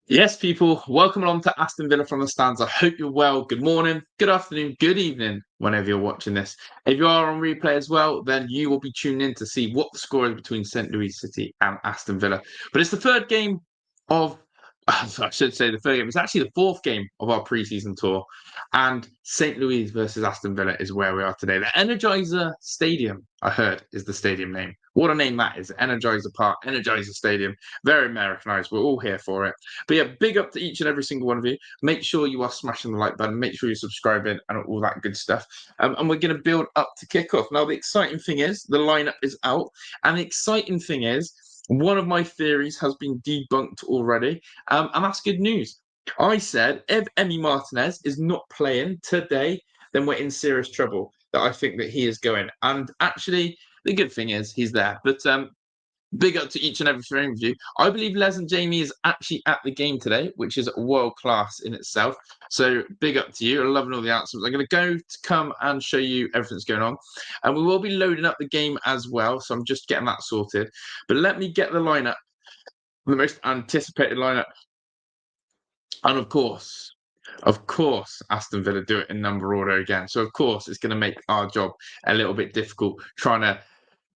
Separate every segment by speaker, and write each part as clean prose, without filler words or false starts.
Speaker 1: Yes, people, welcome along to Aston Villa from the stands. I hope you're well. Good morning, good afternoon, good evening, whenever you're watching this. If you are on replay as well, then you will be tuned in to see what the score is between St. Louis City and Aston Villa. But it's the third game of, I should say the third game, it's actually the fourth game of our preseason tour. And St. Louis versus Aston Villa is where we are today. The Energizer Stadium, I heard, is the stadium name. What a name that is. Energizer Park, Energizer Stadium. Very Americanized. We're all here for it. But yeah, big up to each and every single one of you. Make sure you are smashing the like button. Make sure you're subscribing and all that good stuff. And we're going to build up to kickoff. Now, the exciting thing is the lineup is out. And the exciting thing is one of my theories has been debunked already. And that's good news. I said if Emi Martinez is not playing today, then we're in serious trouble. That I think that he is going. And actually, the good thing is he's there. But big up to each and every frame of you. I believe Les and Jamie is actually at the game today, which is world class in itself. So big up to you. I'm loving all the announcements. I'm going to come and show you everything that's going on. And we will be loading up the game as well. So I'm just getting that sorted. But let me get the lineup, the most anticipated lineup. And of course, Aston Villa do it in number order again. So of course, it's going to make our job a little bit difficult trying to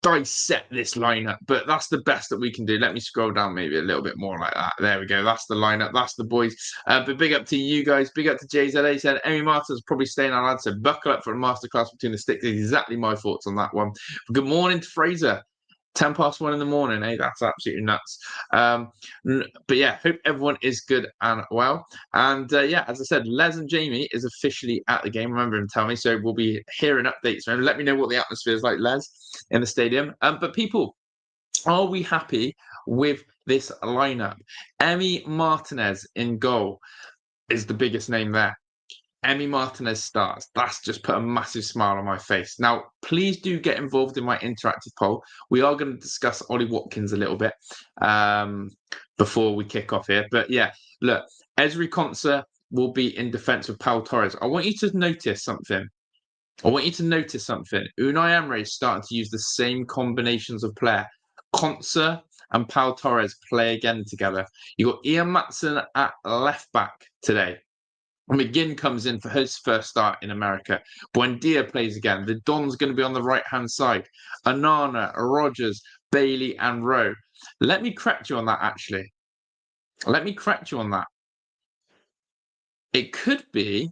Speaker 1: dissect this lineup, but that's the best that we can do. Let me scroll down maybe a little bit more like that. There we go. That's the lineup. That's the boys. But big up to you guys. Big up to JZA. Said Emi Martin's probably staying on, lad. So buckle up for a masterclass between the sticks. Exactly my thoughts on that one. Good morning to Fraser. 10 past 1 in the morning, eh? That's absolutely nuts. But yeah, hope everyone is good and well. And yeah, as I said, Les and Jamie is officially at the game. Remember him telling me. So we'll be hearing updates. Remember, let me know what the atmosphere is like, Les, in the stadium. But people, are we happy with this lineup? Emi Martinez in goal is the biggest name there. Emi Martinez starts. That's just put a massive smile on my face. Now, please do get involved in my interactive poll. We are going to discuss Ollie Watkins a little bit before we kick off here. But yeah, look, Ezri Konsa will be in defence with Pau Torres. I want you to notice something. Unai Emery is starting to use the same combinations of player. Konsa and Pau Torres play again together. You got Ian Matson at left back today. McGinn comes in for his first start in America. Buendia plays again. The Don's going to be on the right-hand side. Anana, Rogers, Bailey, and Rowe. Let me correct you on that, actually. It could be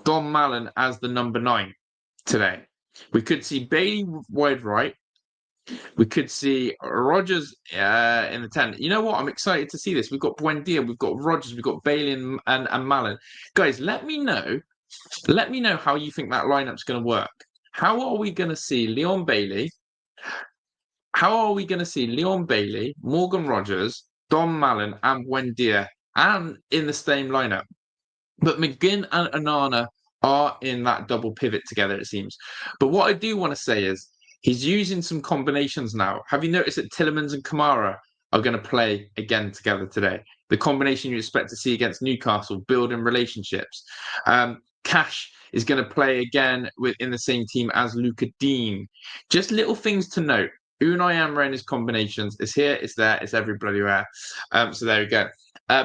Speaker 1: Don Mallon as the number 9 today. We could see Bailey wide right. We could see Rogers in the 10. You know what? I'm excited to see this. We've got Buendia, we've got Rogers, we've got Bailey and Mallon. Guys, let me know how you think that lineup's going to work. How are we going to see Leon Bailey? Morgan Rogers, Don Mallon, and Buendia, and in the same lineup? But McGinn and Anana are in that double pivot together, it seems. But what I do want to say is he's using some combinations now. Have you noticed that Tillemans and Kamara are going to play again together today? The combination you expect to see against Newcastle, building relationships. Cash is going to play again in the same team as Luca Dean. Just little things to note. Unai Emery and his combinations. It's here, it's there, it's everywhere. So there we go.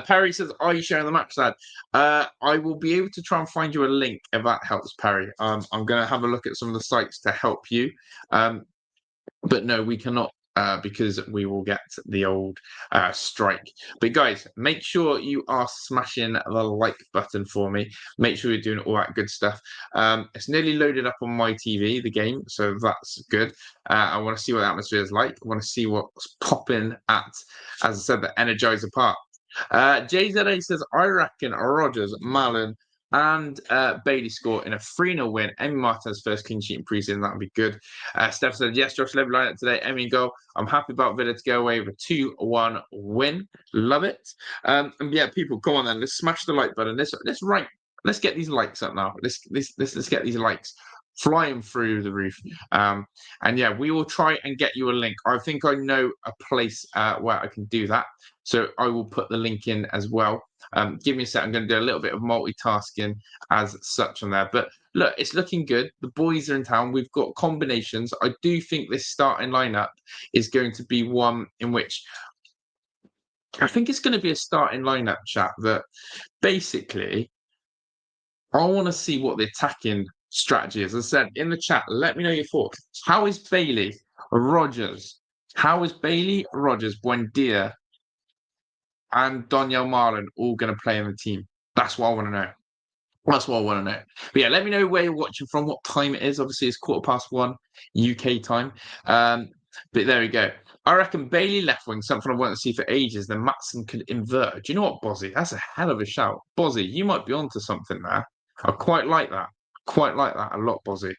Speaker 1: Perry says, are you sharing the match, Dad? I will be able to try and find you a link if that helps, Perry. I'm going to have a look at some of the sites to help you. But no, we cannot because we will get the old strike. But guys, make sure you are smashing the like button for me. Make sure you're doing all that good stuff. It's nearly loaded up on my TV, the game, so that's good. I want to see what the atmosphere is like. I want to see what's popping at, as I said, the Energizer Park. JZA says, I reckon Rogers, Mallon, and Bailey score in a 3-0 win. Emi Martinez first clean sheet in preseason. That would be good. Steph said, yes, Josh Levy lineup today. Emi goal. I'm happy about Villa to go away with a 2-1 win. Love it. And yeah, people, come on then. Let's smash the like button. Let's get these likes up now. Let's get these likes flying through the roof. And yeah, we will try and get you a link. I think I know a place where I can do that. So I will put the link in as well. Give me a sec. I'm going to do a little bit of multitasking as such on there. But look, it's looking good. The boys are in town. We've got combinations. I do think this starting lineup is going to be one in which I think it's going to be a starting lineup chat that basically I want to see what the attacking strategy is. As I said in the chat, let me know your thoughts. How is Bailey, Rogers? How is Bailey, Rogers, Buendia, and Daniel Marlin all going to play in the team? That's what I want to know. That's what I want to know. But yeah, let me know where you're watching from, what time it is. Obviously, it's 1:15 UK time. But there we go. I reckon Bailey left wing, something I want to see for ages. Then Matson could invert. Do you know what, Bozzy? That's a hell of a shout. Bozzy, you might be onto something there. I quite like that. Quite like that a lot, Bozzy.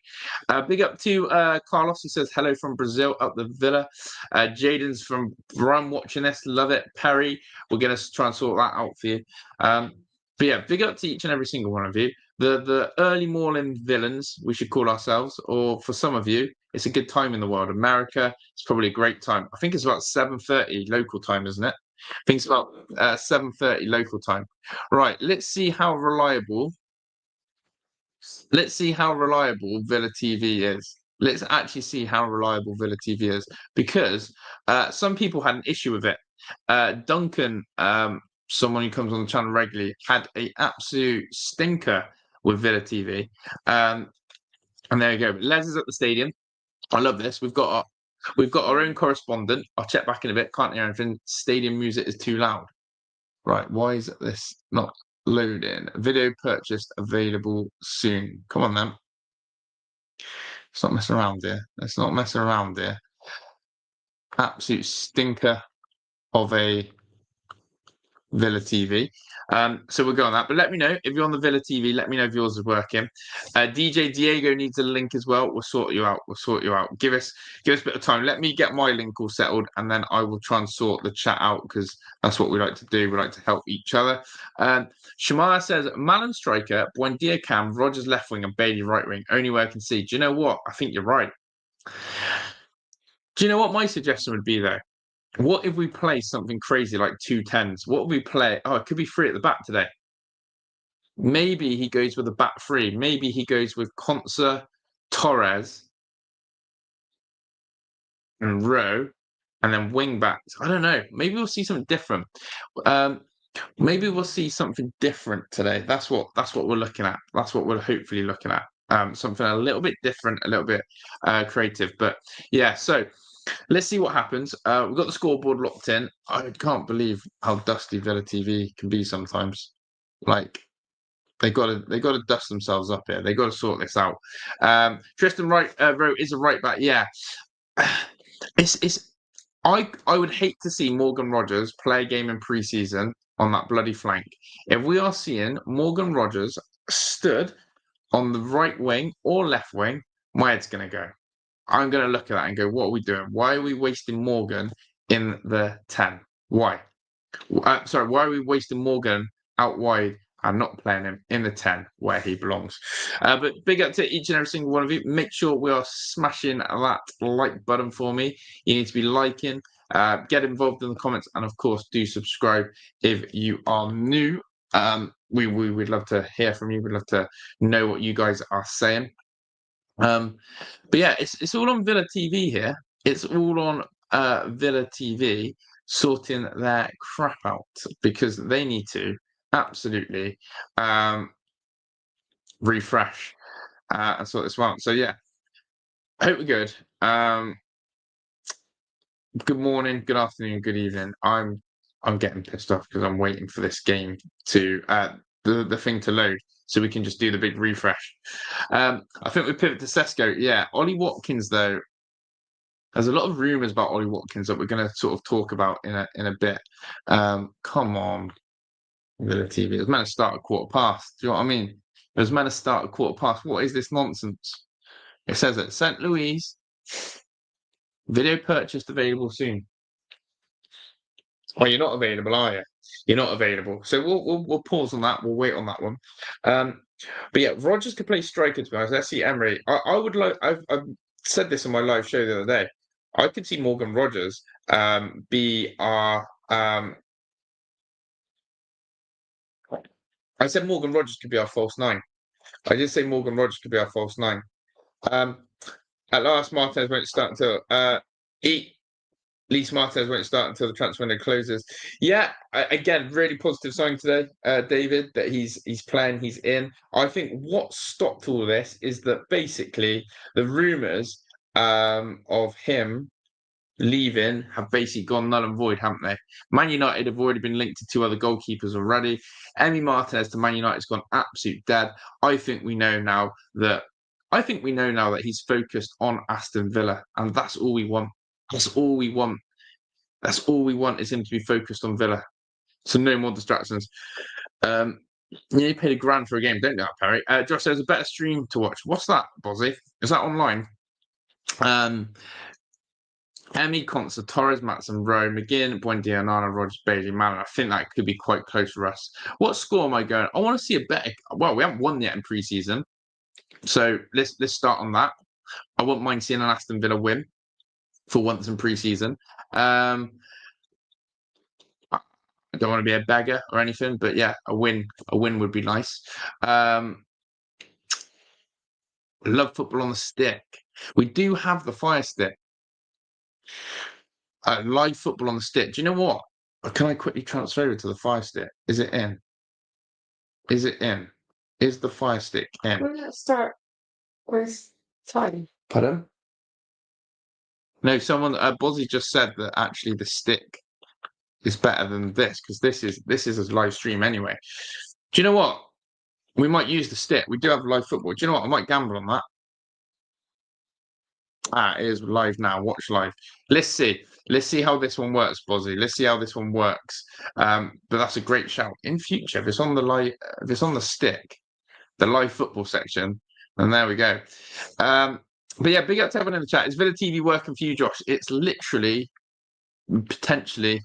Speaker 1: Big up to Carlos. He says hello from Brazil, up the Villa. Jaden's from Brum watching this. Love it. Perry, we're going to try and sort that out for you. But yeah, big up to each and every single one of you. The early morning villains, we should call ourselves, or for some of you, it's a good time in the world. America, it's probably a great time. I think it's about 7:30 local time, isn't it? I think it's about 7:30 local time. Right, let's see how reliable. Let's see how reliable Villa TV is. Let's actually see how reliable Villa TV is, because some people had an issue with it. Duncan, someone who comes on the channel regularly, had an absolute stinker with Villa TV. And there you go. Les is at the stadium. I love this. We've got our own correspondent. I'll check back in a bit. Can't hear anything. Stadium music is too loud. Right. Why is this not loading? Video purchased available soon. Come on, then. Let's not mess around here. Let's not mess around here. Absolute stinker of a Villa TV. So we'll go on that. But let me know if you're on the Villa TV. Let me know if yours is working. DJ Diego needs a link as well. We'll sort you out. We'll sort you out. Give us a bit of time. Let me get my link all settled, and then I will try and sort the chat out, because that's what we like to do. We like to help each other. Shamaya says Malin striker, Buendia cam, Rogers left wing, and Bailey right wing. Only way I can see. Do you know what? I think you're right. Do you know what my suggestion would be though? What if we play something crazy like 2 10s? What would we play? Oh, it could be 3 at the back today. Maybe he goes with a back 3. Maybe he goes with Consa, Torres, and Rowe, and then wing backs. I don't know. Maybe we'll see something different. Maybe we'll see something different today. That's what we're looking at. That's what we're hopefully looking at. Something a little bit different, a little bit creative. But yeah, so let's see what happens. We've got the scoreboard locked in. I can't believe how dusty Villa TV can be sometimes. Like they got to dust themselves up here. They got to sort this out. Tristan Rowe is a right back. Yeah, it's. I would hate to see Morgan Rogers play a game in pre-season on that bloody flank. If we are seeing Morgan Rogers stood on the right wing or left wing, my head's going to go. I'm going to look at that and go, what are we doing? Why are we wasting Morgan in the 10? Why? Why are we wasting Morgan out wide and not playing him in the 10 where he belongs? But big up to each and every single one of you. Make sure we are smashing that like button for me. You need to be liking, get involved in the comments, and of course, do subscribe if you are new. We would love to hear from you. We'd love to know what you guys are saying. But yeah, it's all on Villa TV here. It's all on Villa TV sorting their crap out, because they need to absolutely refresh and sort this one out. So yeah, I hope we're good. Good morning, good afternoon, good evening. I'm getting pissed off because I'm waiting for this game to the thing to load, so we can just do the big refresh. I think we pivot to Sesko. Yeah, Ollie Watkins though. There's a lot of rumours about Ollie Watkins that we're going to sort of talk about in a bit. Come on, Villa TV. It was meant to start at 15:15. Do you know what I mean? It was meant to start at 15:15. What is this nonsense? It says at St. Louis, video purchased available soon. Well, you're not available, are you? You're not available. So we'll pause on that. We'll wait on that one. But yeah, Rogers could play striker, to be honest. Let's see Emery. I would like. I've said this on my live show the other day. I could see Morgan Rogers be our. I said Morgan Rogers could be our false 9. I did say Morgan Rogers could be our false 9. At last, Martinez won't start until Leeds Martinez won't start until the transfer window closes. Yeah, again, really positive sign today, David, that he's playing, he's in. I think what stopped all this is that basically the rumours of him leaving have basically gone null and void, haven't they? Man United have already been linked to two other goalkeepers already. Emi Martinez to Man United has gone absolute dead. I think we know now that he's focused on Aston Villa, and that's all we want. That's all we want. That's all we want is him to be focused on Villa. So no more distractions. You paid £1,000 for a game, don't you, Perry? Josh, there's a better stream to watch. What's that, Bozzy? Is that online? Emmy, Consa, Torres, Matson, Rowe, McGinn, Buendia, Nana, Rogers, Bailey, Malin. I think that could be quite close for us. What score am I going? I want to see a better. Well, we haven't won yet in pre-season, so let's start on that. I wouldn't mind seeing an Aston Villa win for once in pre-season. I don't want to be a beggar or anything, but yeah, a win would be nice. Love football on the stick. We do have the Fire Stick. Live football on the stick. Do you know what? Can I quickly transfer it to the Fire Stick? Is it in? Is it in? Is the Fire Stick in?
Speaker 2: We're gonna start with time.
Speaker 1: Pardon? No, someone Bozzy just said that actually the stick is better than this because this is a live stream anyway. Do you know what? We might use the stick. We do have live football. Do you know what? I might gamble on that. It is live now. Watch live. Let's see. Let's see how this one works, Bozzy. Let's see how this one works. But that's a great shout. In future, if it's on the stick, the live football section, and there we go. But yeah, big up to everyone in the chat. Is Villa TV working for you, Josh? It's literally potentially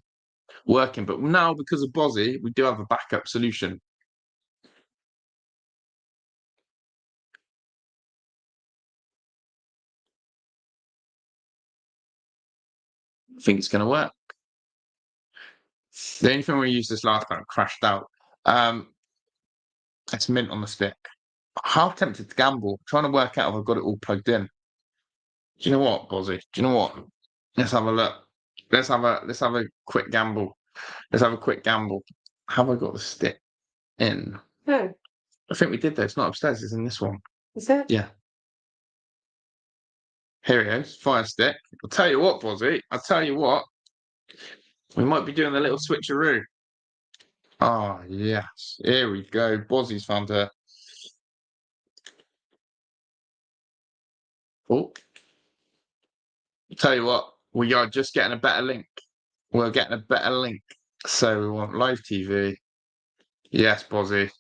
Speaker 1: working, but now because of Bozzy, we do have a backup solution. I think it's going to work. The only thing we used this last time crashed out. It's mint on the stick. Half tempted to gamble, trying to work out if I've got it all plugged in. Do you know what, Bozzy? Do you know what? Let's have a look. Let's have a quick gamble. Let's have a quick gamble. Have I got the stick in?
Speaker 2: No.
Speaker 1: I think we did though. It's not upstairs, it's in this one.
Speaker 2: Is it?
Speaker 1: Yeah. Here it is. Fire Stick. I'll tell you what, Bozzy. I'll tell you what. We might be doing a little switcheroo. Oh, yes. Here we go. Bozzy's found her. Oh. I'll tell you what. We are just getting a better link. We're getting a better link. So we want live TV. Yes, Bozzy.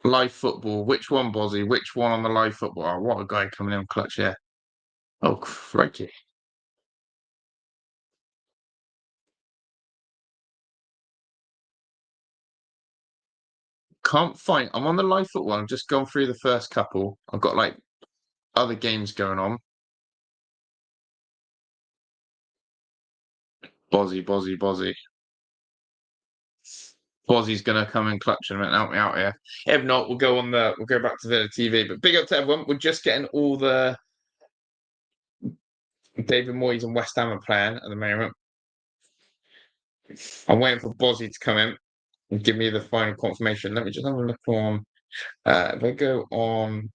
Speaker 1: Live football. Which one, Bozzy? Which one on the live football? Oh, what a guy coming in clutch here. Oh, crikey. Can't find. I'm on the live football. I'm just going through the first couple. I've got like other games going on. Bozzy. Bozzy's gonna come in clutch and help me out here. If not, we'll go back to Villa TV. But big up to everyone. We're just getting all the David Moyes and West Ham are playing at the moment. I'm waiting for Bozzy to come in and give me the final confirmation. Let me just have a look on. If I go on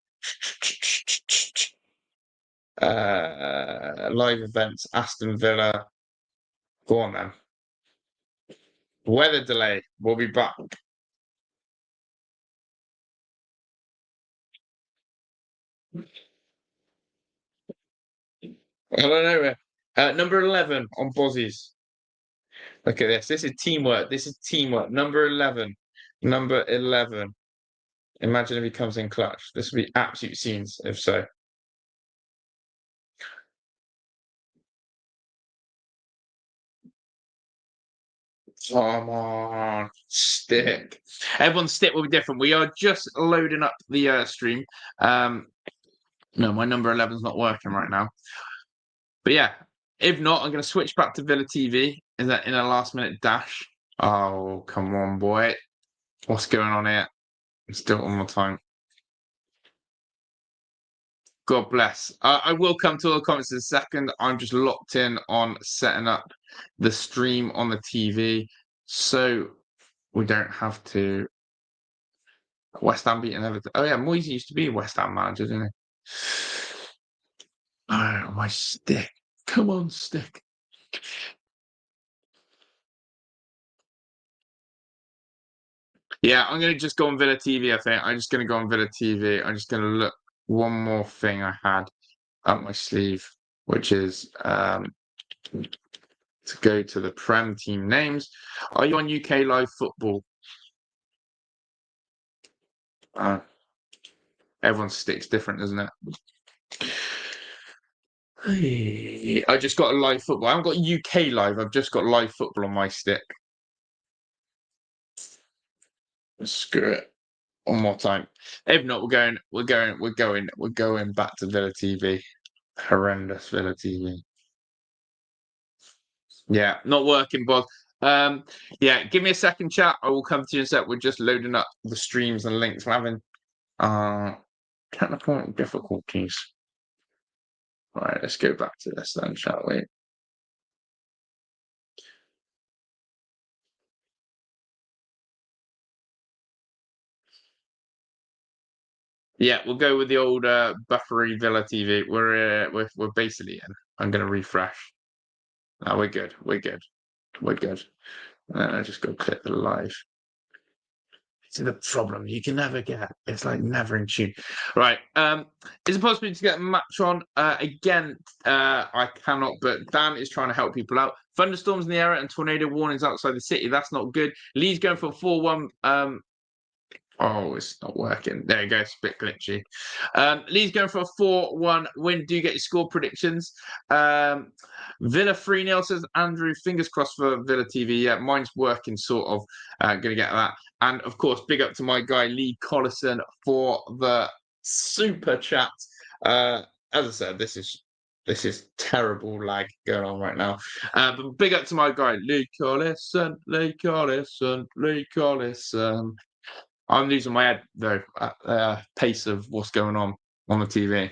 Speaker 1: live events, Aston Villa. Go on then. Weather delay. We'll be back. I don't know. Number 11 on Bozzy's. Look at this. This is teamwork. Number 11. Number 11. Imagine if he comes in clutch. This would be absolute scenes if so. Come on, stick. Everyone's stick will be different. We are just loading up the stream. No, my number 11 is not working right now. But yeah, if not, I'm going to switch back to Villa TV in a last minute dash. Oh, come on, boy. What's going on here? Still one more time. God bless. I will come to all the comments in a second. I'm just locked in on setting up the stream on the TV, so we don't have to. West Ham beating Everton. Oh yeah, Moyes used to be West Ham manager, didn't he? Oh, my stick. Come on, stick. Yeah, I'm going to just go on Villa TV, I think. I'm just going to go on Villa TV. I'm just going to look one more thing I had up my sleeve, which is to go to the Prem team names. Are you on UK Live Football? Everyone's stick's different, isn't it? I just got a live football. I haven't got UK Live. I've just got live football on my stick. Screw it. One more time. If not, we're going back to Villa TV. Horrendous Villa TV. Yeah, not working, Bob. Yeah, give me a second, chat. I will come to you in a sec. We're just loading up the streams and links. We're having technical difficulties. Right, let's go back to this then, shall we? Yeah, we'll go with the old buffery Villa TV. We're basically in. I'm gonna refresh. No, we're good. We're good. We're good. I just go click the live. It's the problem. You can never get. It's like never in tune. Right. Is it possible to get a match on? Again, I cannot. But Dan is trying to help people out. Thunderstorms in the area and tornado warnings outside the city. That's not good. Lee's going for 4-1. Oh, it's not working. There you go. It's a bit glitchy. Lee's going for a 4-1 win. Do you get your score predictions? Villa 3-0 says Andrew. Fingers crossed for Villa TV. Yeah, mine's working sort of. Going to get that. And of course, big up to my guy Lee Collison for the super chat. As I said, this is terrible lag going on right now. But big up to my guy Lee Collison. Lee Collison. Lee Collison. I'm losing my head though at the pace of what's going on the TV.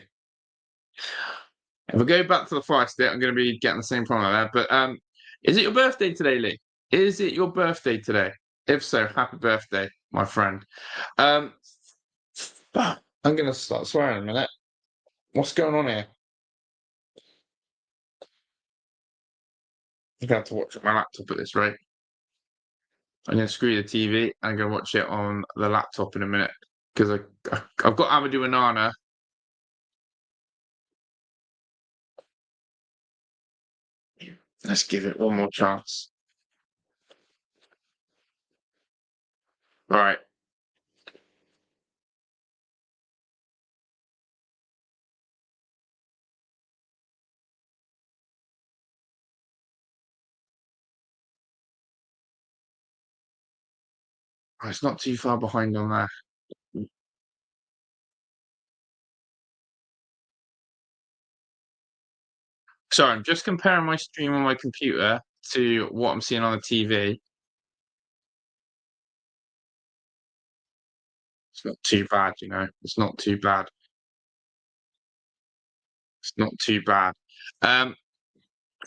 Speaker 1: If I go back to the fire stick, I'm going to be getting the same problem like that. But is it your birthday today, Lee? Is it your birthday today? If so, happy birthday, my friend. I'm going to start swearing in a minute. What's going on here? I'm going to have to watch my laptop at this rate. I'm going to screw the TV. I'm going to watch it on the laptop in a minute because I've got Amadou Onana. Let's give it one more chance. All right. Oh, it's not too far behind on there. Sorry, I'm just comparing my stream on my computer to what I'm seeing on the TV. It's not too bad, you know. It's not too bad. It's not too bad.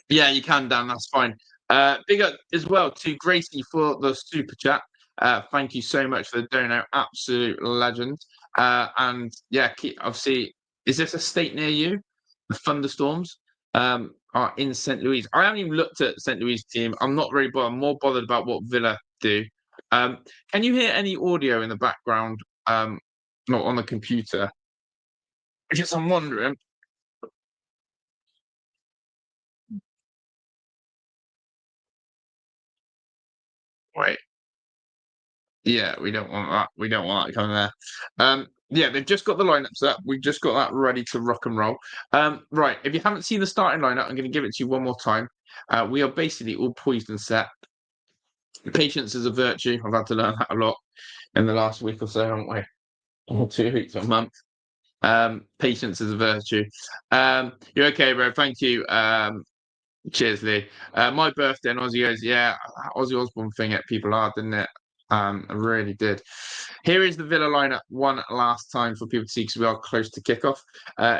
Speaker 1: Yeah, you can, Dan. That's fine. Big up as well to Gracie for the super chat. Thank you so much for the donut. Absolute legend. And yeah, obviously, is this a state near you? The thunderstorms are in St. Louis. I haven't even looked at St. Louis team. I'm not very bothered. I'm more bothered about what Villa do. Can you hear any audio in the background? Not on the computer. Because I'm wondering. Wait. Yeah, we don't want that. We don't want that coming there. Yeah, they've just got the lineups up. We've just got that ready to rock and roll. Right, if you haven't seen the starting lineup, I'm going to give it to you one more time. We are basically all poised and set. Patience is a virtue. I've had to learn that a lot in the last week or so, haven't we? Or 2 weeks or a month. Patience is a virtue. You're okay, bro. Thank you. Cheers, Lee. My birthday and Ozzy goes, yeah, Ozzy Osbourne thing at people are, didn't it? I really did. Here is the Villa lineup one last time for people to see because we are close to kickoff.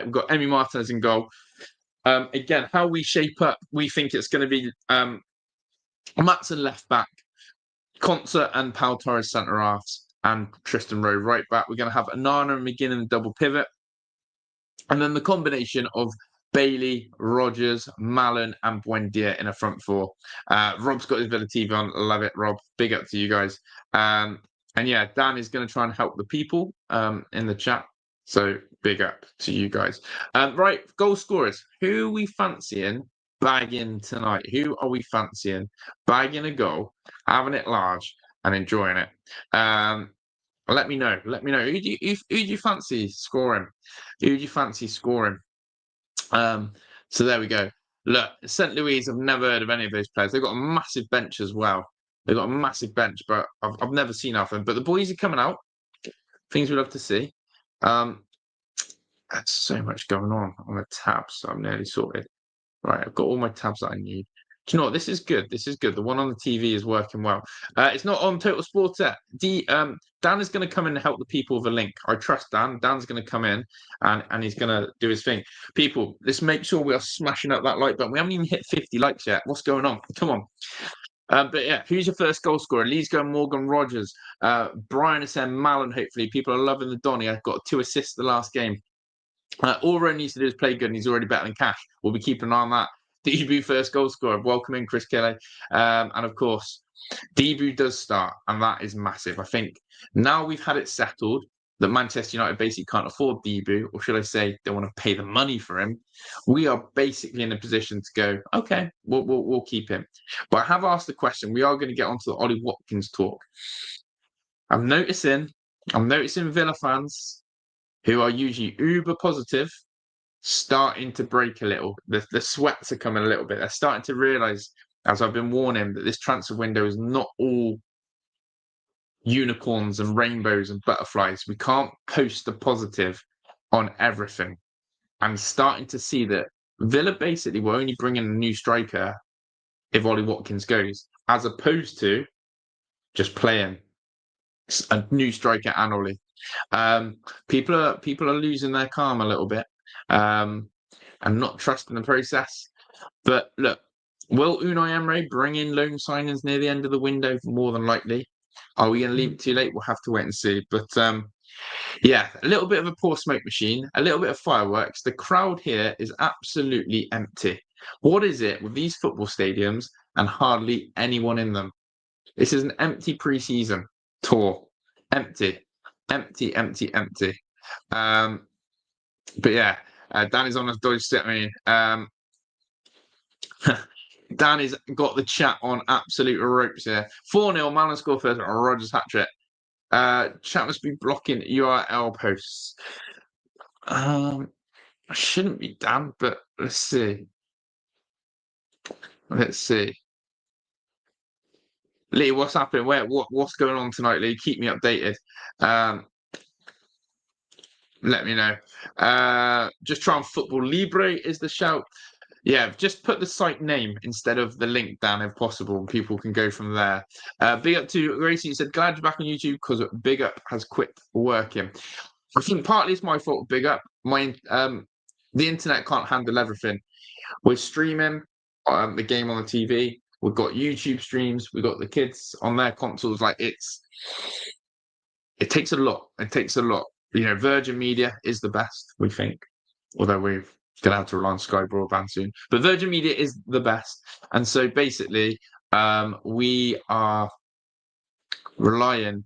Speaker 1: We've got Emi Martinez in goal. Again, how we shape up, we think it's going to be Matson left back, Concert and Pau Torres centre halves, and Tristan Rowe right back. We're going to have Anana and McGinn in the double pivot. And then the combination of Bailey, Rogers, Mallon, and Buendia in a front four. Rob's got his Villa TV on. Love it, Rob. Big up to you guys. And yeah, Dan is going to try and help the people in the chat. So big up to you guys. Right, goal scorers. Who are we fancying bagging tonight? Who are we fancying bagging a goal, having it large, and enjoying it? Let me know. Let me know. Who do you fancy scoring? Who do you fancy scoring? So there we go. Look, St. Louis, I've never heard of any of those players. They've got a massive bench as well. They've got a massive bench, but I've never seen nothing. But the boys are coming out. Things we love to see. There's so much going on the tabs. So I'm nearly sorted. Right, I've got all my tabs that I need. Do you know what? This is good. This is good. The one on the TV is working well. It's not on Total Sports yet. Dan is going to come in and help the people with a link. I trust Dan. Dan's going to come in and he's going to do his thing. People, let's make sure we are smashing up that like button. We haven't even hit 50 likes yet. What's going on? Come on. But yeah, who's your first goal scorer? Lee's going Morgan Rogers. Brian is saying Mallon, hopefully. People are loving the Donny. I've got 2 assists the last game. All Rowe needs to do is play good, and he's already better than Cash. We'll be keeping an eye on that. Debu first goal scorer. Welcome in, Chris Kelly. And of course, Debu does start, and that is massive. I think now we've had it settled that Manchester United basically can't afford Debu, or should I say, they want to pay the money for him. We are basically in a position to go, okay, we'll keep him. But I have asked the question. We are going to get onto the Ollie Watkins talk. I'm noticing Villa fans who are usually uber positive, starting to break a little. The sweats are coming a little bit. They're starting to realise, as I've been warning, that this transfer window is not all unicorns and rainbows and butterflies. We can't post the positive on everything. I'm starting to see that Villa basically will only bring in a new striker if Ollie Watkins goes, as opposed to just playing a new striker and Ollie. People are losing their calm a little bit and not trusting the process. But look, will Unai Emery bring in loan signings near the end of the window? More than likely. Are we going to leave it too late? We'll have to wait and see. But yeah, a little bit of a poor smoke machine, a little bit of fireworks. The crowd here is absolutely empty. What is it with these football stadiums and hardly anyone in them? This is an empty pre-season tour. Empty. But yeah, Dan is on a dodge set. Dan has got the chat on absolute ropes here. 4-0, Mallon score first, Rogers hat-trick. Chat must be blocking URL posts. I shouldn't be, Dan, but let's see. Lee, what's happening? What's going on tonight, Lee? Keep me updated. Let me know. Just try on Football Libre is the shout. Yeah, just put the site name instead of the link, Dan, if possible, and people can go from there. Big up to Gracie. You said, glad you're back on YouTube because Big Up has quit working. I think partly it's my fault, Big Up. The internet can't handle everything. We're streaming the game on the TV. We've got YouTube streams. We've got the kids on their consoles. Like it takes a lot. It takes a lot. You know, Virgin Media is the best, we think. Although we're going to have to rely on Sky Broadband soon. But Virgin Media is the best. And so basically, we are relying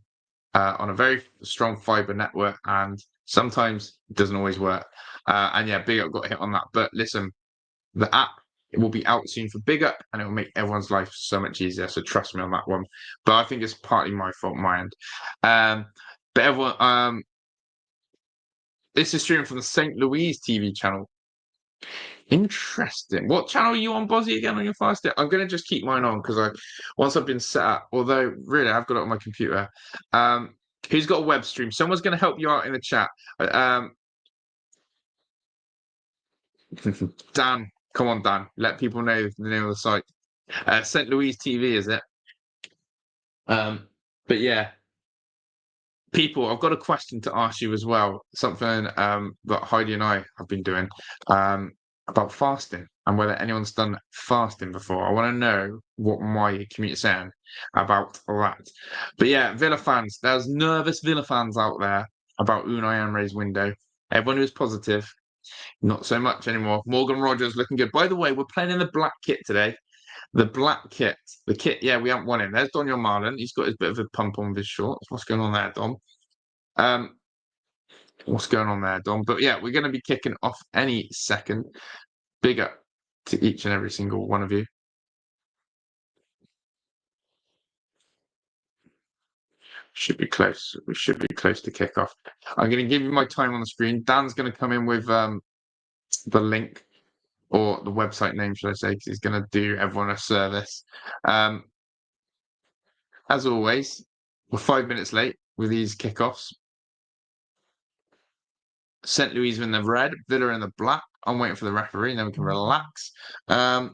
Speaker 1: on a very strong fibre network. And sometimes it doesn't always work. And yeah, Big Up got hit on that. But listen, the app, it will be out soon for Big Up, and it will make everyone's life so much easier. So trust me on that one. But I think it's partly my fault, my end. But everyone, this is streaming from the St. Louis TV channel. Interesting. What channel are you on, Bozzy, again on your Fire Stick? I'm going to just keep mine on because once I've been set up, although really I've got it on my computer. Who's got a web stream? Someone's going to help you out in the chat. Dan, come on, Dan. Let people know the name of the site. St. Louis TV, is it? But yeah, people, I've got a question to ask you as well. Something that Heidi and I have been doing about fasting and whether anyone's done fasting before. I want to know what my community's saying about that. But yeah, Villa fans, there's nervous Villa fans out there about Unai Emery's window. Everyone who was positive, not so much anymore. Morgan Rogers looking good. By the way, we're playing in the black kit today. The black kit. The kit, yeah, we haven't won him. There's Daniel Marlin. He's got his bit of a pump on with his shorts. What's going on there, Dom? What's going on there, Dom? But yeah, we're going to be kicking off any second. Big up to each and every single one of you. Should be close. We should be close to kick off. I'm going to give you my time on the screen. Dan's going to come in with the link or the website name, should I say, because he's going to do everyone a service. As always, we're 5 minutes late with these kickoffs. St. Louis in the red, Villa in the black. I'm waiting for the referee, and then we can relax. And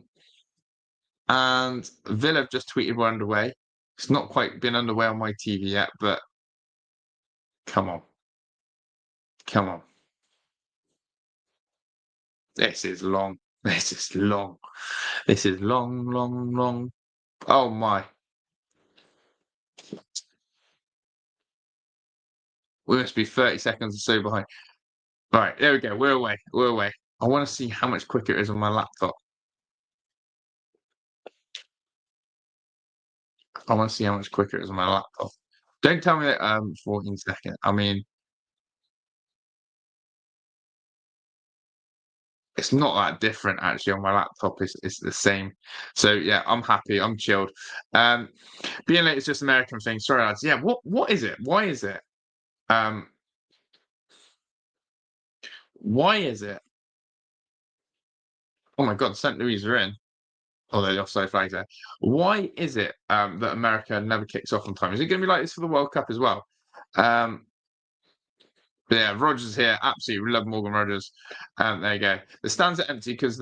Speaker 1: Villa have just tweeted we're underway. It's not quite been underway on my TV yet, but come on. Come on. This is long. This is long. This is long, long, long. Oh my. We must be 30 seconds or so behind. All right, there we go. We're away. We're away. I want to see how much quicker it is on my laptop. I want to see how much quicker it is on my laptop. Don't tell me that 14 seconds. I mean, it's not that different actually on my laptop. It's the same. So yeah, I'm happy. I'm chilled. Being late is just an American thing. Sorry, lads. Yeah, what is it? Why is it? Why is it? Oh my God, St. Louis are in. Oh, they're the offside flags there. Why is it that America never kicks off on time? Is it going to be like this for the World Cup as well? But yeah, Rogers here. Absolutely love Morgan Rogers. There you go. The stands are empty because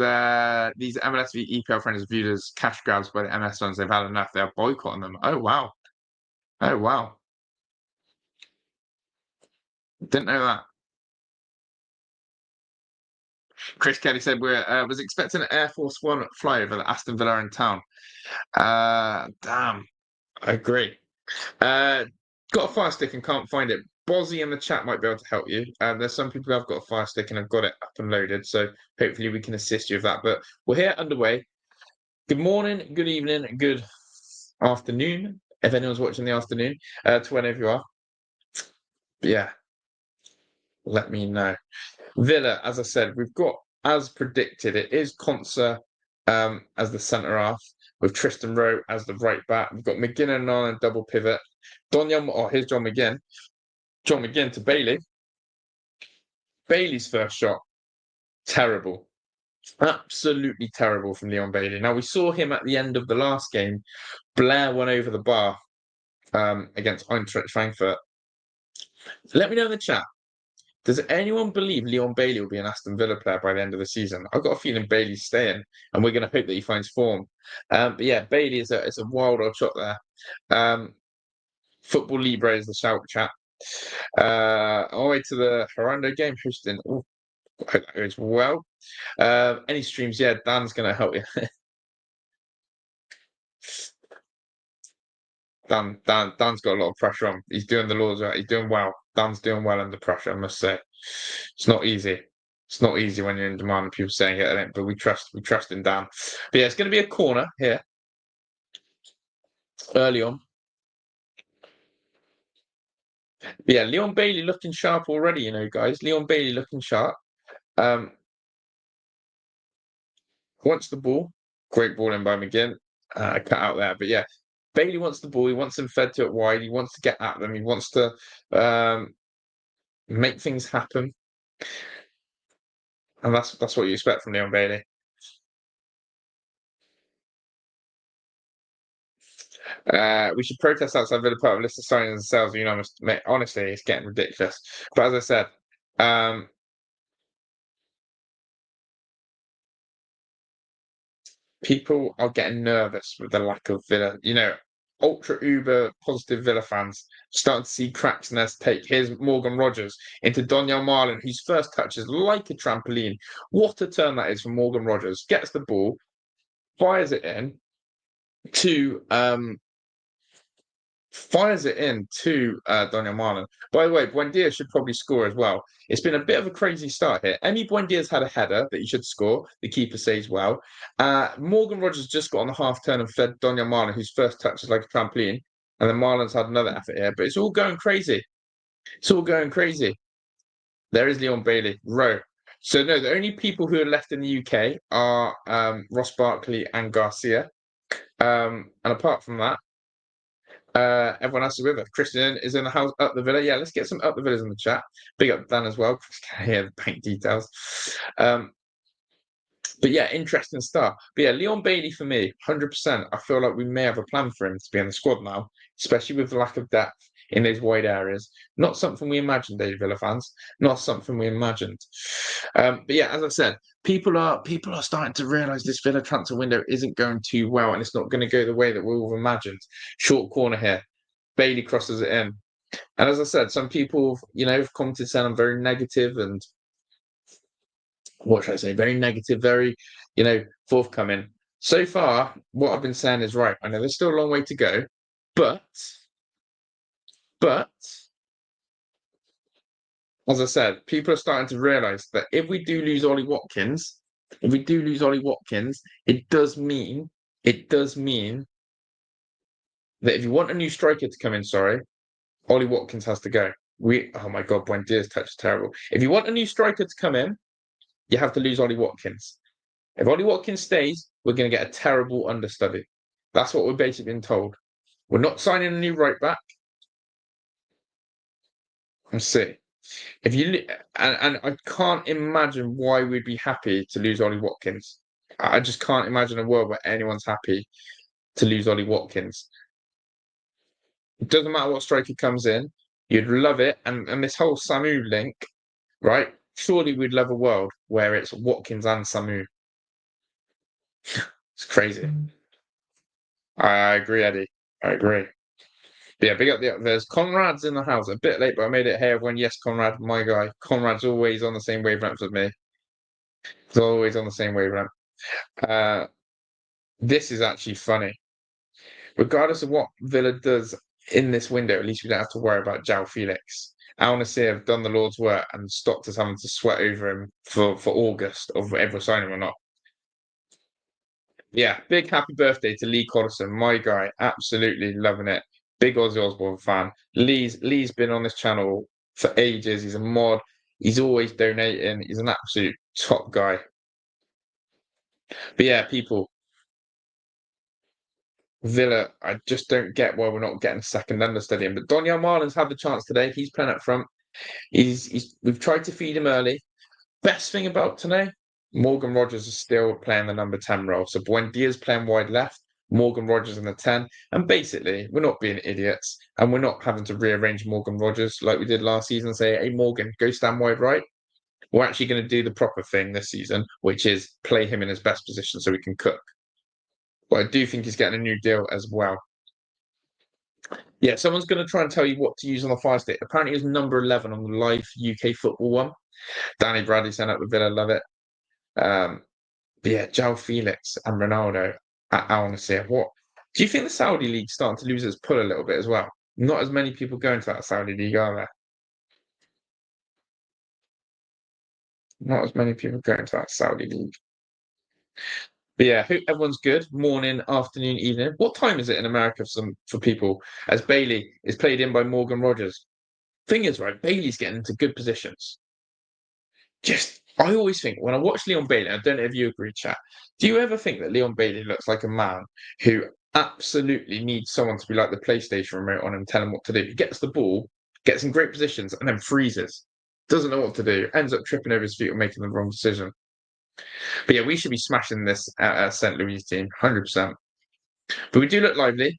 Speaker 1: these MLS v EPL friends are viewed as cash grabs by the MLS fans. They've had enough. They're boycotting them. Oh wow. Oh wow. Didn't know that. Chris Kelly said we're was expecting an Air Force One flyover the Aston Villa in town. Damn. I agree. Got a fire stick and can't find it. Bozzy in the chat might be able to help you. There's some people who have got a fire stick and have got it up and loaded, so hopefully we can assist you with that. But we're here underway. Good morning, good evening, good afternoon, if anyone's watching the afternoon, to whenever you are. But yeah, let me know. Villa, as I said, we've got, as predicted, it is Conser as the centre half, with Tristan Rowe as the right back. We've got McGinn and Nana double pivot. Here's John McGinn. John McGinn to Bailey. Bailey's first shot, terrible. Absolutely terrible from Leon Bailey. Now, we saw him at the end of the last game. Blair went over the bar against Eintracht Frankfurt. Let me know in the chat. Does anyone believe Leon Bailey will be an Aston Villa player by the end of the season? I've got a feeling Bailey's staying, and we're going to hope that he finds form. But yeah, Bailey is a wild old shot there. Football Libre is the shout chat. All the way to the Horrendo game hosting. Oh, I hope that goes well. Any streams? Yeah, Dan's going to help you. Dan's got a lot of pressure on. He's doing the Lord's right. He's doing well. Dan's doing well under pressure, I must say. It's not easy. It's not easy when you're in demand and people saying it, but we trust in Dan. But yeah, it's going to be a corner here early on. But yeah, Leon Bailey looking sharp already, you know, guys. Leon Bailey looking sharp. Wants the ball. Great ball in by McGinn. Cut out there. But yeah, Bailey wants the ball. He wants them fed to it wide. He wants to get at them. He wants to make things happen. And that's what you expect from Leon Bailey. We should protest outside Villa Park. List of signings and sales. You know, honestly, it's getting ridiculous. But as I said, people are getting nervous with the lack of Villa. You know, ultra uber positive Villa fans starting to see cracks in their take. Here's Morgan Rogers into Donyell Marlin, whose first touch is like a trampoline. What a turn that is from Morgan Rogers. Gets the ball, fires it in to Donyell Marlin. By the way, Buendia should probably score as well. It's been a bit of a crazy start here. Emi Buendia's had a header that he should score. The keeper saves well. Morgan Rogers just got on the half turn and fed Donyell Marlin, whose first touch is like a trampoline. And then Marlin's had another effort here, but it's all going crazy. It's all going crazy. There is Leon Bailey, row. So no, the only people who are left in the UK are Ross Barkley and Garcia. And apart from that, everyone else is with us. Christian is in the house up the Villa. Yeah, let's get some up the Villas in the chat. Big up Dan as well. Yeah, the bank details. But yeah, interesting stuff. But yeah, Leon Bailey for me, 100%. I feel like we may have a plan for him to be in the squad now, especially with the lack of depth in those wide areas. Not something we imagined, Daily Villa fans. Not something we imagined. But yeah, as I said, people are starting to realise this Villa transfer window isn't going too well, and it's not going to go the way that we all imagined. Short corner here, Bailey crosses it in, and as I said, some people, have commented saying I'm very negative and what should I say? Very negative, very, forthcoming. So far, what I've been saying is right. I know there's still a long way to go, but as I said, people are starting to realise that if we do lose Ollie Watkins, it does mean that if you want a new striker to come in, Ollie Watkins has to go. Oh my God, Buendia's touch is terrible. If you want a new striker to come in, you have to lose Ollie Watkins. If Ollie Watkins stays, we're going to get a terrible understudy. That's what we're basically being told. We're not signing a new right back. Let's see. And I can't imagine why we'd be happy to lose Ollie Watkins. I just can't imagine a world where anyone's happy to lose Ollie Watkins. It doesn't matter what striker comes in, you'd love it. And this whole Samu link, right? Surely we'd love a world where it's Watkins and Samu. It's crazy. I agree, Eddie. I agree. But yeah, big up there's Conrad's in the house. A bit late, but I made it. Hey, everyone. Yes, Conrad, my guy. Conrad's always on the same wavelength as me. He's always on the same wavelength. This is actually funny. Regardless of what Villa does in this window, at least we don't have to worry about João Felix. Al Nassr have done the Lord's work and stopped us having to sweat over him for August of whether signing him or not. Yeah, big happy birthday to Lee Collison, my guy. Absolutely loving it. Big Ozzy Osbourne fan. Lee's been on this channel for ages. He's a mod. He's always donating. He's an absolute top guy. But yeah, people, Villa, I just don't get why we're not getting a second understudy in. But Donyell Marlin's had the chance today. He's playing up front. We've tried to feed him early. Best thing about today, Morgan Rogers is still playing the number 10 role. So Buendia's playing wide left, Morgan Rogers in the 10. And basically, we're not being idiots and we're not having to rearrange Morgan Rogers like we did last season and say, hey, Morgan, go stand wide right. We're actually going to do the proper thing this season, which is play him in his best position so we can cook. But I do think he's getting a new deal as well. Yeah, someone's going to try and tell you what to use on the Fire Stick. Apparently, it's number 11 on the live UK football one. Danny Bradley sent out the Villa, love it. But yeah, João Felix and Ronaldo at Al Nassr. What do you think the Saudi League's starting to lose its pull a little bit as well? Not as many people going to that Saudi League, are there? Not as many people going to that Saudi League. But yeah, hope everyone's good. Morning, afternoon, evening. What time is it in America for people? As Bailey is played in by Morgan Rogers. Thing is, right, Bailey's getting into good positions. I always think when I watch Leon Bailey, I don't know if you agree, chat. Do you ever think that Leon Bailey looks like a man who absolutely needs someone to be like the PlayStation remote on him, tell him what to do? He gets the ball, gets in great positions, and then freezes. Doesn't know what to do. Ends up tripping over his feet or making the wrong decision. But yeah, we should be smashing this St. Louis team, 100%. But we do look lively.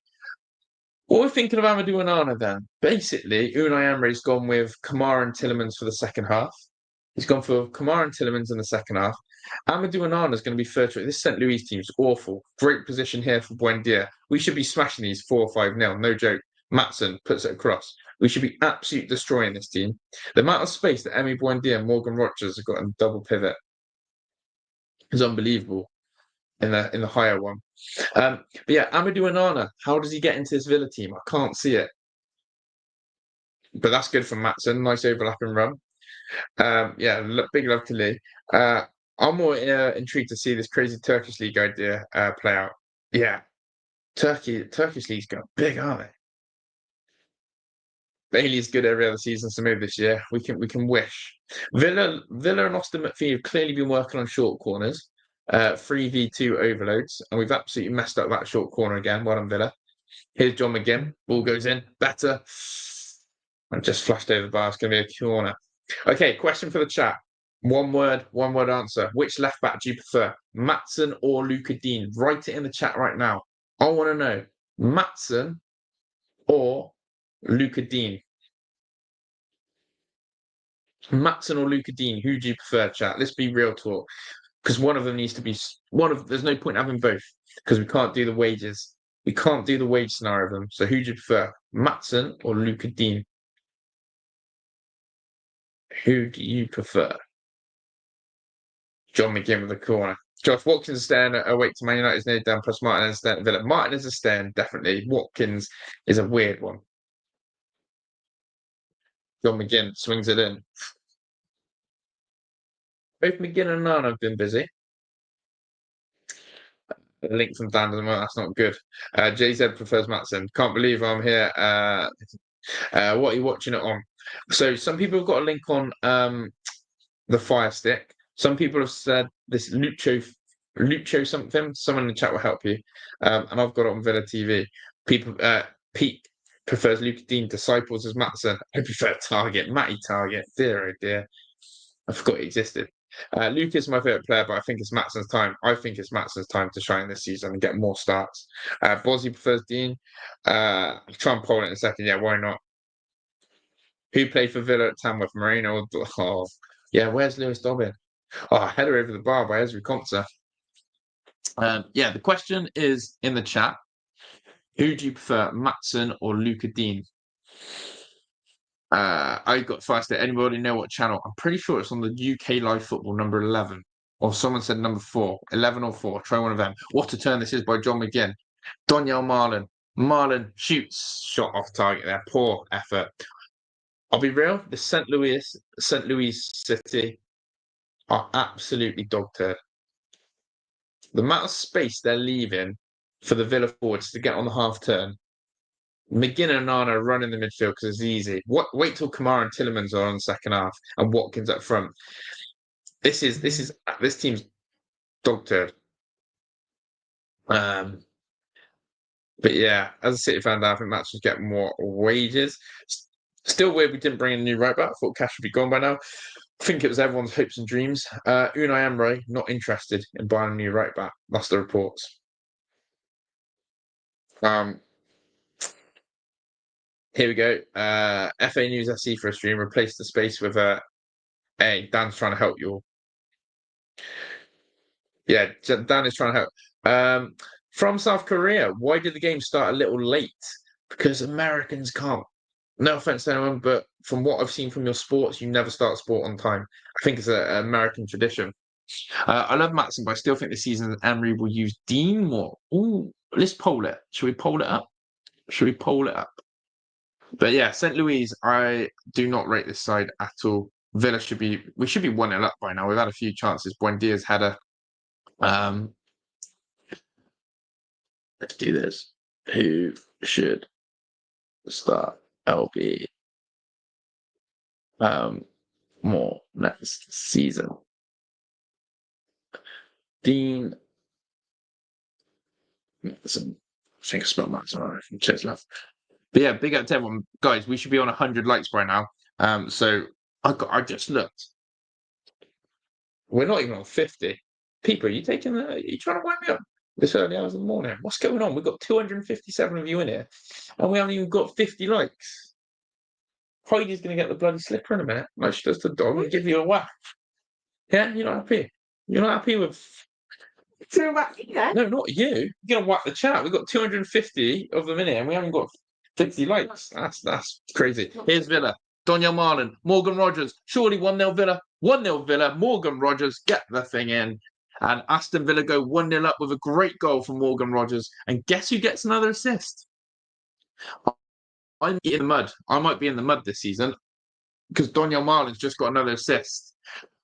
Speaker 1: What we're thinking of Amadou Onana then? Basically, Unai Emery's gone with Kamara and Tielemans for the second half. He's gone for Kamara and Tielemans in the second half. Amadou Onana is going to be third choice. This St. Louis team's awful. Great position here for Buendia. We should be smashing these 4 or 5-0. No joke. Matson puts it across. We should be absolutely destroying this team. The amount of space that Emi Buendia and Morgan Rogers have got in double pivot is unbelievable in the higher one. But yeah, Amadou Onana, how does he get into this Villa team? I can't see it. But that's good for Matson. Nice overlapping run. Big love to Lee. I'm more intrigued to see this crazy Turkish league idea play out. Yeah, Turkish league's got big, aren't they? Bailey's good every other season, so maybe this year we can wish. Villa and Austin McPhee have clearly been working on short corners, 3v2 overloads, and we've absolutely messed up that short corner again. Well done, Villa. Here's John McGinn. Ball goes in. Better. And just flashed over the bar. It's going to be a corner. Okay, question for the chat. One word answer. Which left back do you prefer, Matson or Luca Dean? Write it in the chat right now. I want to know, Matson or Luca Dean? Matson or Luca Dean? Who do you prefer, chat? Let's be real talk. Because one of them needs to be there's no point having both because we can't do the wages. We can't do the wage scenario of them. So who do you prefer, Matson or Luca Dean? Who do you prefer? John McGinn with the corner. Josh Watkins is staying awake to Man United's nearly down, plus Martin is staying at Villa. Martin is a staying, definitely. Watkins is a weird one. John McGinn swings it in. Both McGinn and Nana have been busy. The link from Dan doesn't work. That's not good. JZ prefers Matson. Can't believe I'm here. What are you watching it on? So some people have got a link on the Fire Stick. Some people have said this Lucho something. Someone in the chat will help you. And I've got it on Villa TV. Pete prefers Luca Dean. Disciples as Matson. I prefer Target. Matty Target. Dear oh dear. I forgot he existed. Luke is my favourite player, but I think it's Matson's time. I think it's Matson's time to shine this season and get more starts. Bozzy prefers Dean. I'll try and poll it in a second. Yeah, why not? Who played for Villa at Tamworth? Marino? Oh, yeah, where's Lewis Dobbin? Oh, header over the bar by Ezri Konsa. The question is in the chat. Who do you prefer, Matson or Luca Dean? I got first. Anybody know what channel? I'm pretty sure it's on the UK Live Football number 11. Or someone said number 4. 11 or 4. Try one of them. What a turn this is by John McGinn. Doniel Marlin. Marlin shoots. Shot off target there. Poor effort. I'll be real. The St. Louis City are absolutely dog turd. The amount of space they're leaving for the Villa forwards to get on the half turn. McGinn and Nana run in the midfield because it's easy. Wait till Kamara and Tillemans are on the second half and Watkins up front. This team's dog turd. But yeah, as a City fan, I think Matt should get more wages. Still weird we didn't bring in a new right back. I thought Cash would be gone by now. I think it was everyone's hopes and dreams. Unai Emery not interested in buying a new right back. That's the reports. Here we go. FA News SE for a stream. Replace the space with hey, Dan's trying to help you all. Yeah, Dan is trying to help. From South Korea, why did the game start a little late? Because Americans can't. No offense to anyone, but from what I've seen from your sports, you never start sport on time. I think it's an American tradition. I love Matson, but I still think this season Emery will use Dean more. Ooh, let's poll it. Should we poll it up? But yeah, St. Louis, I do not rate this side at all. Villa we should be 1-0 up by now. We've had a few chances. Buendia's header. Let's do this. Who should start LB more next season? Dean. I think I spelled Matson right. Cheers, love. But yeah, big up to everyone. Guys, we should be on 100 likes by now. So I just looked. We're not even on 50. People, are you trying to wind me up this early hours of the morning? What's going on? We've got 257 of you in here, and we haven't even got 50 likes. Heidi's going to get the bloody slipper in a minute, like she does the dog, and give you a whack. Yeah, you're not happy? You're not happy with...
Speaker 2: So about yeah.
Speaker 1: No, not you. You're gonna whack the chat. We've got 250 of them in here, and we haven't got 50 likes. That's crazy. Here's Villa. Daniel Marlin, Morgan Rogers. Surely 1-0 Villa. 1-0 Villa. Morgan Rogers get the thing in. And Aston Villa go 1-0 up with a great goal from Morgan Rogers. And guess who gets another assist? I'm in the mud. I might be in the mud this season because Daniel Marlin's just got another assist.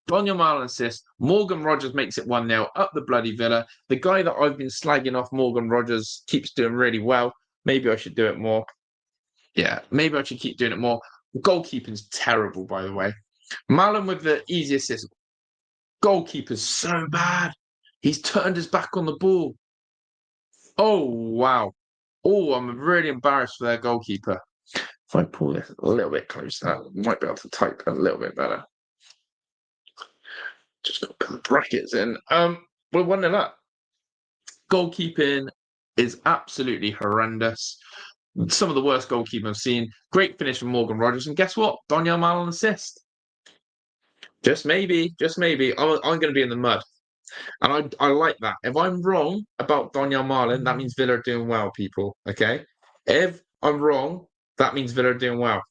Speaker 1: Daniel Marlin assist. Morgan Rogers makes it 1-0 up the bloody Villa. The guy that I've been slagging off, Morgan Rogers, keeps doing really well. Maybe I should do it more. Yeah, maybe I should keep doing it more. The goalkeeping's terrible, by the way. Marlin with the easy assist. Goalkeeper's so bad. He's turned his back on the ball. Oh, wow. Oh, I'm really embarrassed for their goalkeeper. If I pull this a little bit closer, I might be able to type a little bit better. Just got to put the brackets in. We're 1-0 up. Goalkeeping is absolutely horrendous. Some of the worst goalkeeping I've seen. Great finish from Morgan Rogers. And guess what? Daniel Marlin assist. Just maybe, I'm going to be in the mud. And I like that. If I'm wrong about Daniel Marlin, that means Villa are doing well, people. Okay? If I'm wrong, that means Villa are doing well.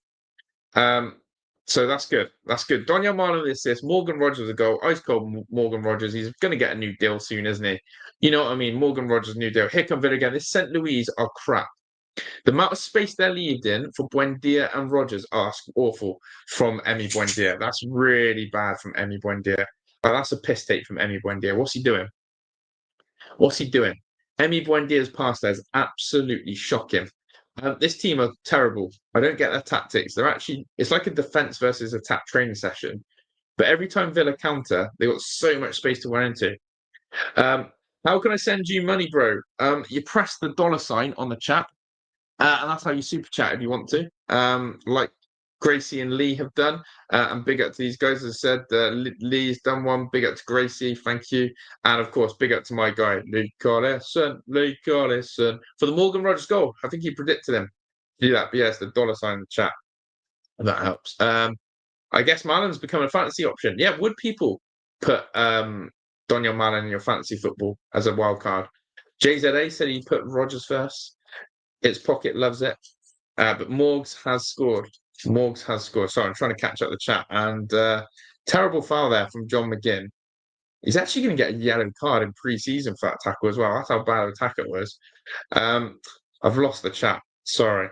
Speaker 1: So that's good. That's good. Daniel Marlin with assist. Morgan Rogers a goal. Ice cold Morgan Rogers. He's going to get a new deal soon, isn't he? You know what I mean? Morgan Rogers, new deal. Here come Villa again. This St. Louis are crap. The amount of space they're leaving for Buendia and Rogers are awful from Emi Buendia. That's really bad from Emi Buendia. That's a piss take from Emi Buendia. What's he doing? What's he doing? Emi Buendia's pass there is absolutely shocking. This team are terrible. I don't get their tactics. It's like a defense versus attack training session. But every time Villa counter, they've got so much space to run into. How can I send you money, bro? You press the $ on the chat. And that's how you super chat if you want to. Like Gracie and Lee have done. And big up to these guys. As I said, Lee's done one. Big up to Gracie. Thank you. And of course, big up to my guy, Lee Carlison. For the Morgan Rogers goal. I think he predicted him. Do that. But yes, the $ in the chat. That helps. I guess Marlin's become a fantasy option. Yeah, would people put Daniel Marlin in your fantasy football as a wild card? JZA said he put Rogers first. Its pocket loves it. But Morgs has scored. Sorry, I'm trying to catch up the chat. And terrible foul there from John McGinn. He's actually going to get a yellow card in pre-season for that tackle as well. That's how bad the tackle was. I've lost the chat. Sorry.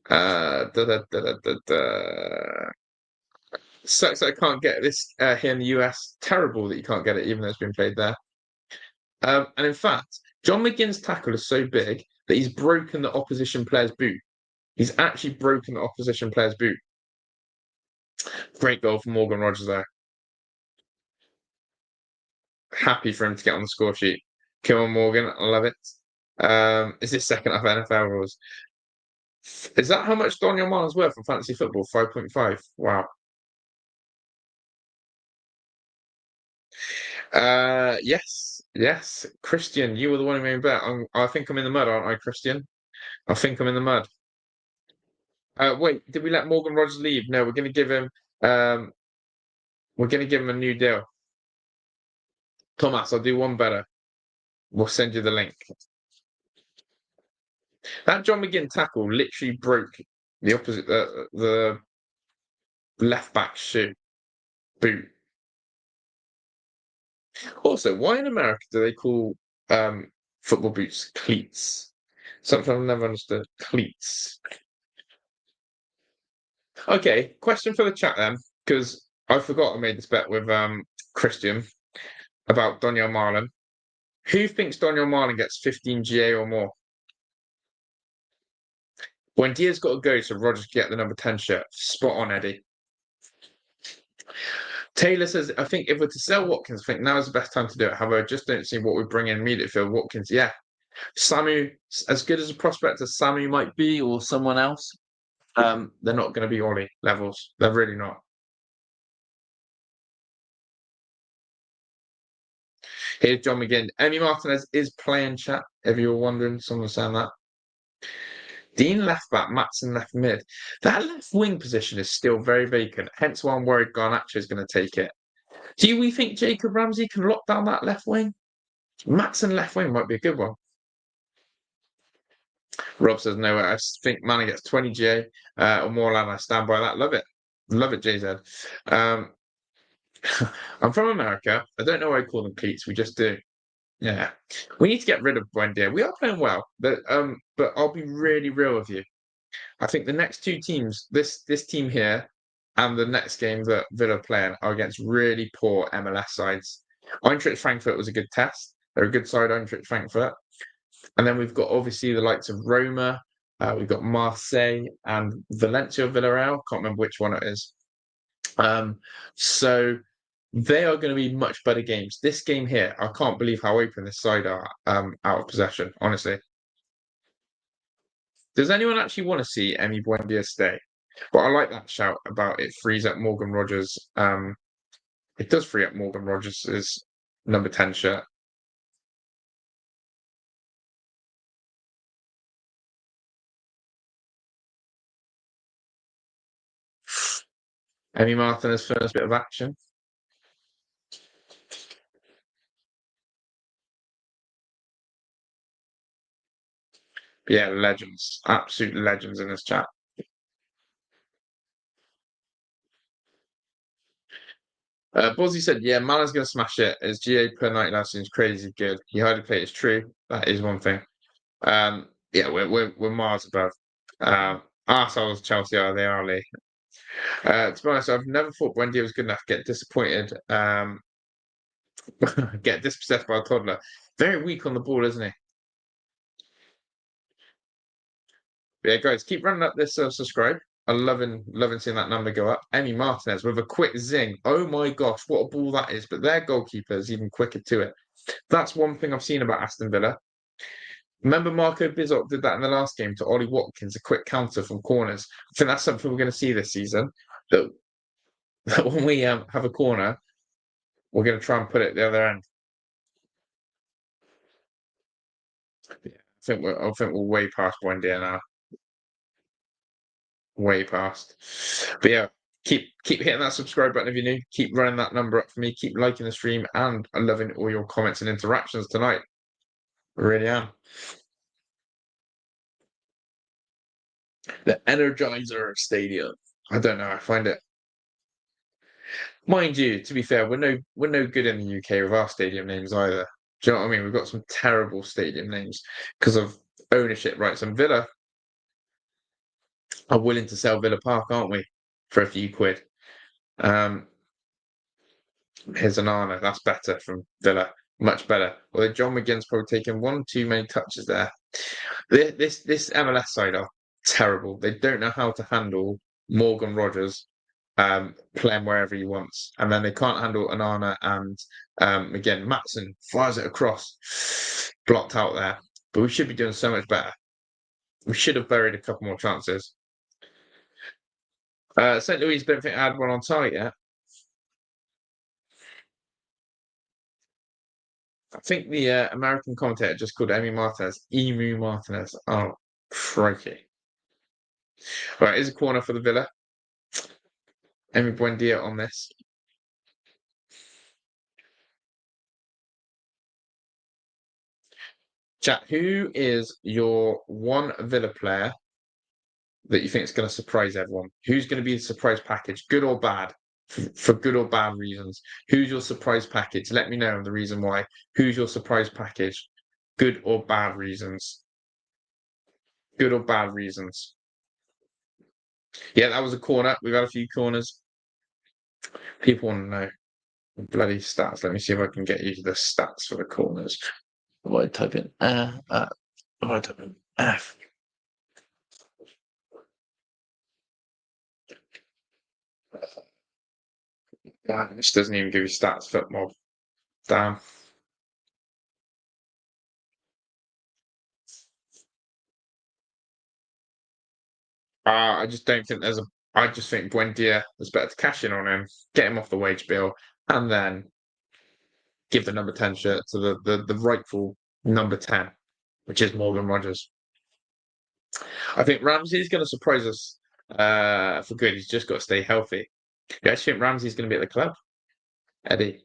Speaker 1: Sucks that I can't get this here in the US. Terrible that you can't get it, even though it's been played there. And in fact, John McGinn's tackle is so big that he's broken the opposition player's boot. He's actually broken the opposition player's boot. Great goal from Morgan Rogers there. Happy for him to get on the score sheet. Come on, Morgan. I love it. Is this second half NFL rules? Is that how much Daniel Marlin's worth for fantasy football? 5.5. Wow. Yes. Christian, you were the one who made me bet. I think I'm in the mud, aren't I, Christian? I think I'm in the mud. Wait, did we let Morgan Rogers leave? No, we're going to give him. We're going to give him a new deal. Thomas, I'll do one better. We'll send you the link. That John McGinn tackle literally broke the opposite, the left back boot. Also, why in America do they call football boots cleats? Something I've never understood. Cleats. Okay, question for the chat then, because I forgot I made this bet with Christian about Daniel Marlin. Who thinks Daniel Marlin gets 15 GA or more? When Dia's got to go, so Rogers can get the number 10 shirt. Spot on, Eddie. Taylor says, I think if we're to sell Watkins, I think now is the best time to do it. However, I just don't see what we bring in midfield. Watkins, yeah. Samu, as good as a prospect as Samu might be, or someone else, they're not going to be Ollie levels. They're really not. Here's John McGinn. Emi Martinez is playing, chat, if you were wondering. Someone saying that. Dean left back, Matson left mid. That left wing position is still very vacant. Hence why I'm worried Garnacho is going to take it. Do we think Jacob Ramsey can lock down that left wing? Matson left wing might be a good one. Rob says no. I think Manning gets 20 J or more land. I stand by that. Love it. Love it, JZ. I'm from America. I don't know why I call them cleats. We just do. Yeah. We need to get rid of Buendia. We are playing well, but I'll be really real with you. I think the next two teams, this team here and the next game that Villa are playing, are against really poor MLS sides. Eintracht Frankfurt was a good test. They're a good side, Eintracht Frankfurt. And then we've got obviously the likes of Roma, we've got Marseille and Valencia Villarreal. Can't remember which one it is. So they are going to be much better games. This game here, I can't believe how open this side are out of possession, honestly. Does anyone actually want to see Emi Buendia stay? But I like that shout about it frees up Morgan Rogers. It does free up Morgan Rogers' number 10 shirt. Emi Martinez first bit of action. Yeah, legends. Absolute legends in this chat. Bozzy said, yeah, Mala's going to smash it. His GA per night last seems crazy good. He hardly played is true. That is one thing. Yeah, we're miles above. Arseholes Chelsea are, they are, Lee. To be honest, I've never thought Buendia was good enough to get disappointed. Get dispossessed by a toddler. Very weak on the ball, isn't he? But yeah, guys, keep running up this subscribe. I'm loving seeing that number go up. Emi Martinez with a quick zing. Oh my gosh, what a ball that is. But their goalkeeper is even quicker to it. That's one thing I've seen about Aston Villa. Remember Marco Bizot did that in the last game to Ollie Watkins, a quick counter from corners. I think that's something we're going to see this season. That when we have a corner, we're going to try and put it at the other end. Yeah, I think we're way past Buendia now. Way past. But yeah, keep hitting that subscribe button if you're new. Keep running that number up for me. Keep liking the stream, and I'm loving all your comments and interactions tonight. I really am. The Energizer Stadium. I don't know. I find it. Mind you, to be fair, we're no good in the UK with our stadium names either. Do you know what I mean? We've got some terrible stadium names because of ownership rights. And Villa are willing to sell Villa Park, aren't we? For a few quid. Here's Anana. That's better from Villa. Much better. Although John McGinn's probably taken one too many touches there. This MLS side are terrible. They don't know how to handle Morgan Rogers playing wherever he wants. And then they can't handle Anana and again, Matson fires it across. Blocked out there. But we should be doing so much better. We should have buried a couple more chances. St. Louis don't think I had one on target yet. I think the American commentator just called Emi Martinez Emu Martinez. Oh, crikey. Right, here's a corner for the Villa. Emi Buendia on this. Chat, who is your one Villa player that you think is going to surprise everyone? Who's going to be the surprise package, good or bad, for good or bad reasons? Who's your surprise package? Let me know the reason why. Who's your surprise package, good or bad reasons? Good or bad reasons? Yeah, that was a corner. We've had a few corners. People want to know bloody stats. Let me see if I can get you the stats for the corners. What I type in I type in F. This doesn't even give you stats for mob. Damn. I just don't think there's a. I just think Buendia is better to cash in on him, get him off the wage bill, and then give the number 10 shirt to the rightful number 10, which is Morgan Rogers. I think Ramsey is going to surprise us for good. He's just got to stay healthy. Yeah, I think Ramsey's going to be at the club. Eddie.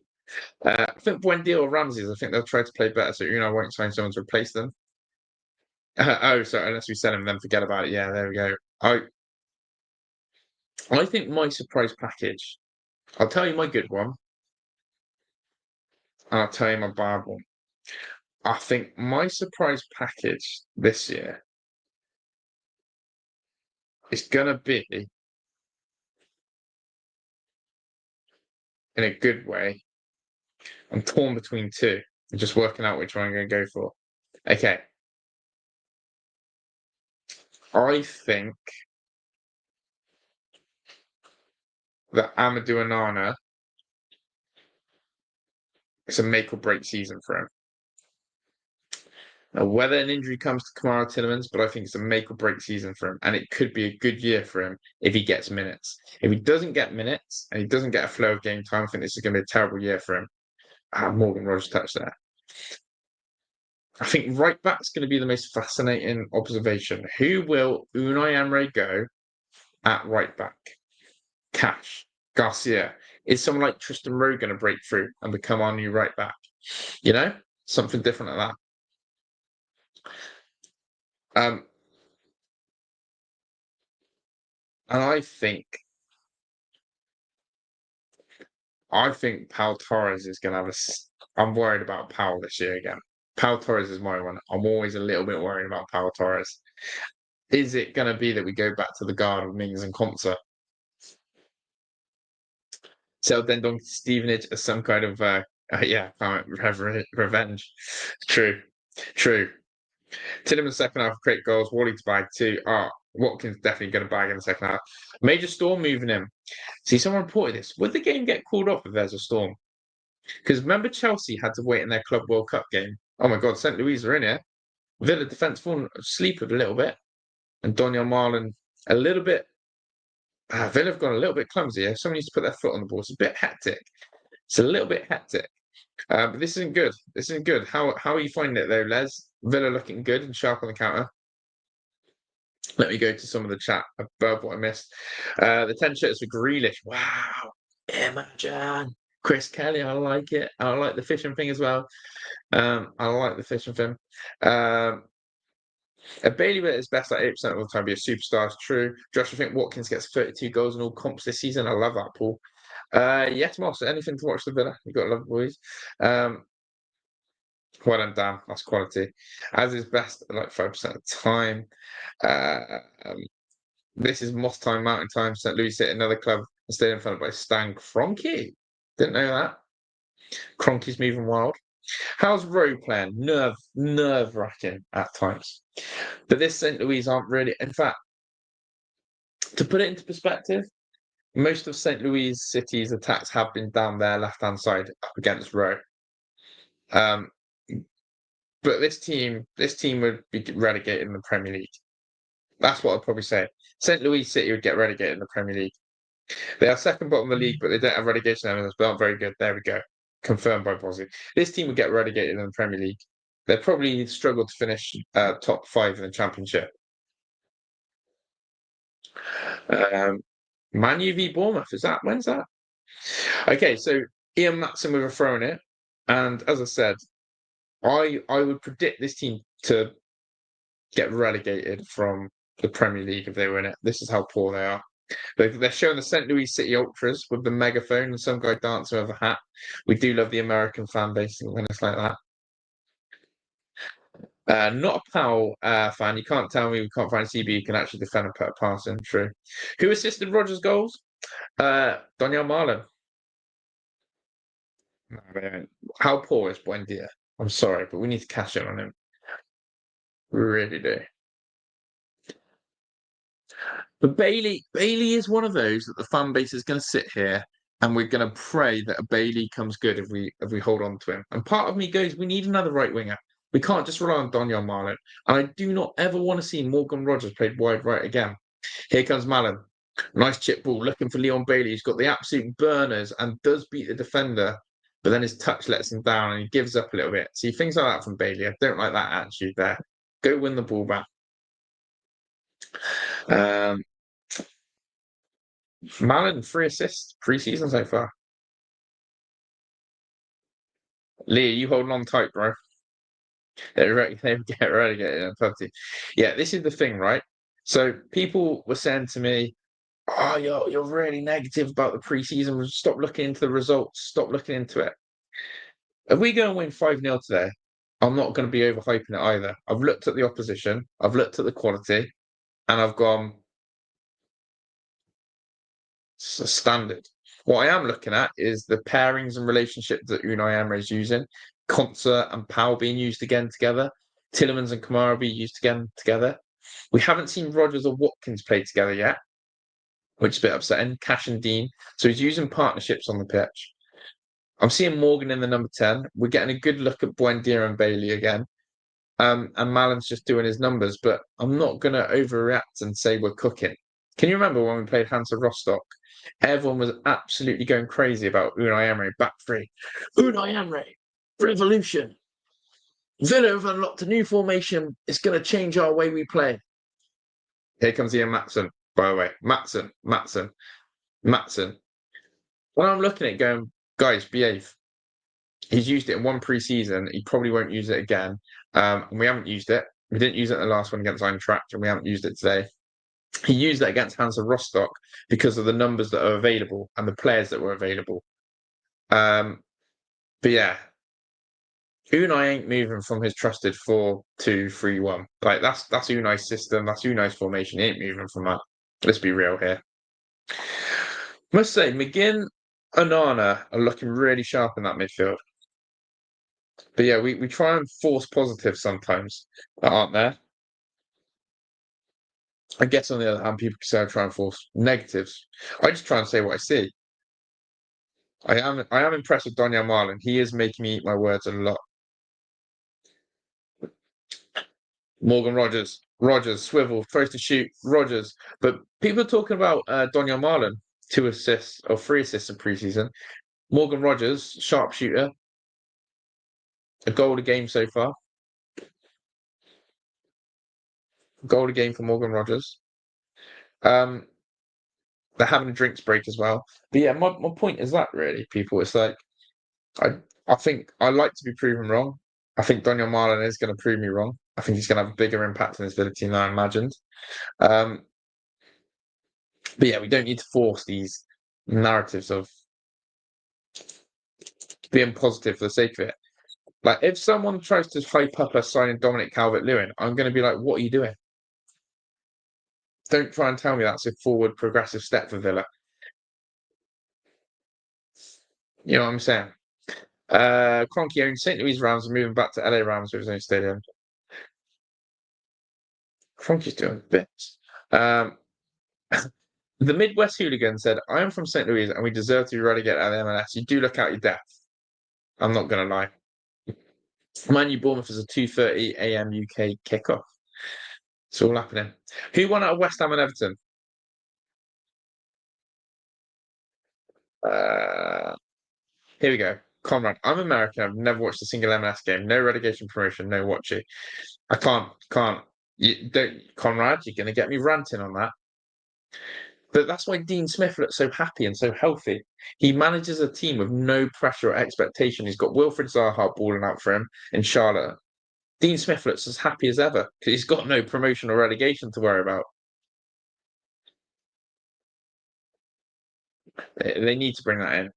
Speaker 1: I think Buendia or Ramses, I think they'll try to play better, so won't sign someone to replace them. Oh, sorry, unless we sell him, then forget about it. Yeah, there we go. I think my surprise package, I'll tell you my good one, and I'll tell you my bad one. I think my surprise package this year is going to be, in a good way, I'm torn between two. I'm just working out which one I'm going to go for. Okay. I think that Amadou Onana is a make or break season for him. Now, whether an injury comes to Kamara Tillemans, but I think it's a make or break season for him. And it could be a good year for him if he gets minutes. If he doesn't get minutes and he doesn't get a flow of game time, I think this is going to be a terrible year for him. Morgan Rogers touched there. I think right back's going to be the most fascinating observation. Who will Unai Emery go at right back? Cash, Garcia. Is someone like Tristan Rowe going to break through and become our new right back? Something different like that. And I think Pau Torres is going to have I'm worried about Pau this year again. Pau Torres is my one. I'm always a little bit worried about Pau Torres. Is it going to be that we go back to the guard of Mings and Consa? So then Don Stevenage as some kind of revenge. True. Tillemans second half, great goals. Wally to bag too. Watkins definitely going to bag in the second half. Major storm moving him. See, someone reported this. Would the game get called off if there's a storm? Because remember, Chelsea had to wait in their Club World Cup game. Oh my God, St. Louis are in here. Villa defence falling asleep a little bit, and Donyell Marlon a little bit. Villa have gone a little bit clumsy here. Someone needs to put their foot on the ball. It's a bit hectic. It's a little bit hectic. But this isn't good. This isn't good. How are you finding it though, Les? Villa looking good and sharp on the counter. Let me go to some of the chat above what I missed. The 10 shirts for Grealish. Wow. Imagine. Chris Kelly, I like it. I like the fishing thing as well. I like the fishing thing. A Bailey at his best like 8% of the time be a superstar is true. Josh, I think Watkins gets 32 goals in all comps this season. I love that, Paul. Yes, Moss, anything to watch the Villa? You've got to love the boys. Well done, Dan. That's quality. As is best at like 5% of the time. This is Moss time, Mountain time. St. Louis City, another club, stadium funded by Stan Kroenke. Didn't know that. Kroenke's moving wild. How's Rowe playing? Nerve wracking at times. But this St. Louis aren't really. In fact, to put it into perspective, most of St. Louis City's attacks have been down their left-hand side up against Rowe. But this team would be relegated in the Premier League. That's what I'd probably say. St. Louis City would get relegated in the Premier League. They are second bottom of the league, but they don't have relegation evidence, but aren't very good. There we go. Confirmed by Bozzy. This team would get relegated in the Premier League. They probably struggle to finish top 5 in the Championship. Man U v Bournemouth. When's that? Okay, so Ian Matson with a throw in it. And as I said, I would predict this team to get relegated from the Premier League if they win it. This is how poor they are. They're showing the St. Louis City Ultras with the megaphone and some guy dancing with a hat. We do love the American fan base when it's like that. Not a Powell fan. You can't tell me we can't find CB who can actually defend and put a pass in. True. Who assisted Rogers' goals? Donyell Marlon. No, they don't. How poor is Buendia? I'm sorry, but we need to cash in on him. We really do. But Bailey is one of those that the fan base is going to sit here and we're going to pray that a Bailey comes good if we hold on to him. And part of me goes, we need another right winger. We can't just rely on Donyell Marlon. And I do not ever want to see Morgan Rogers played wide right again. Here comes Malin. Nice chip ball, looking for Leon Bailey. He's got the absolute burners and does beat the defender, but then his touch lets him down and he gives up a little bit. See, things like that from Bailey. I don't like that attitude there. Go win the ball back. Malin, 3 assists pre-season so far. Lee, you holding on tight, bro. They get relegated in 50. Yeah, this is the thing, right? So people were saying to me, "Oh, you're really negative about the preseason. Stop looking into the results. Stop looking into it." If we go and win 5-0 today, I'm not going to be overhyping it either. I've looked at the opposition, I've looked at the quality, and I've gone standard. What I am looking at is the pairings and relationships that Unai Emery is using. Concert and Powell being used again together. Tillemans and Kamara being used again together. We haven't seen Rodgers or Watkins play together yet, which is a bit upsetting. Cash and Dean. So he's using partnerships on the pitch. I'm seeing Morgan in the number 10. We're getting a good look at Buendia and Bailey again. And Malin's just doing his numbers, but I'm not going to overreact and say we're cooking. Can you remember when we played Hansa Rostock? Everyone was absolutely going crazy about Unai Emery back three. Unai Emery, revolution. Villa have unlocked a new formation. It's going to change our way we play. Here comes Ian Matson, by the way. Matson. When I'm looking at it going, guys, behave. He's used it in one pre-season. He probably won't use it again. And we haven't used it. We didn't use it in the last one against Eintracht, and we haven't used it today. He used that against Hansa Rostock because of the numbers that are available and the players that were available. But yeah, Unai ain't moving from his trusted 4-2-3-1. Like that's Unai's system, that's Unai's formation. He ain't moving from that. Let's be real here. Must say, McGinn and Onana are looking really sharp in that midfield. But yeah, we try and force positives sometimes that aren't there. I guess on the other hand, people can say I try and force negatives. I just try and say what I see. I am impressed with Donyell Marlin. He is making me eat my words a lot. Morgan Rogers, swivel, tries to shoot, Rogers. But people are talking about Donyell Marlin, 2 assists or 3 assists in preseason. Morgan Rogers, sharpshooter, a goal a game so far. Goal a game for Morgan Rogers. They're having a drinks break as well. But yeah, my point is that really, people. It's like I think I like to be proven wrong. I think Donyell Marlin is going to prove me wrong. I think he's going to have a bigger impact in this Villa team than I imagined. But yeah, we don't need to force these narratives of being positive for the sake of it. Like, if someone tries to hype up us signing Dominic Calvert-Lewin, I'm going to be like, what are you doing? Don't try and tell me that's a forward progressive step for Villa. You know what I'm saying? Kroenke owns St. Louis Rams and moving back to LA Rams with his own stadium. Kroenke's doing bits. The Midwest Hooligan said, I am from St. Louis and we deserve to be relegated out of the MLS. You do look out your depth. I'm not going to lie. Man U Bournemouth is a 2:30 a.m. UK kickoff. It's all happening. Who won out of West Ham and Everton? Here we go. Conrad. I'm American. I've never watched a single MLS game. No relegation promotion. No watching. I can't. You don't, Conrad. You're going to get me ranting on that. But that's why Dean Smith looks so happy and so healthy. He manages a team with no pressure or expectation. He's got Wilfred Zaha balling out for him in Charlotte. Dean Smith looks as happy as ever because he's got no promotion or relegation to worry about. They need to bring that in.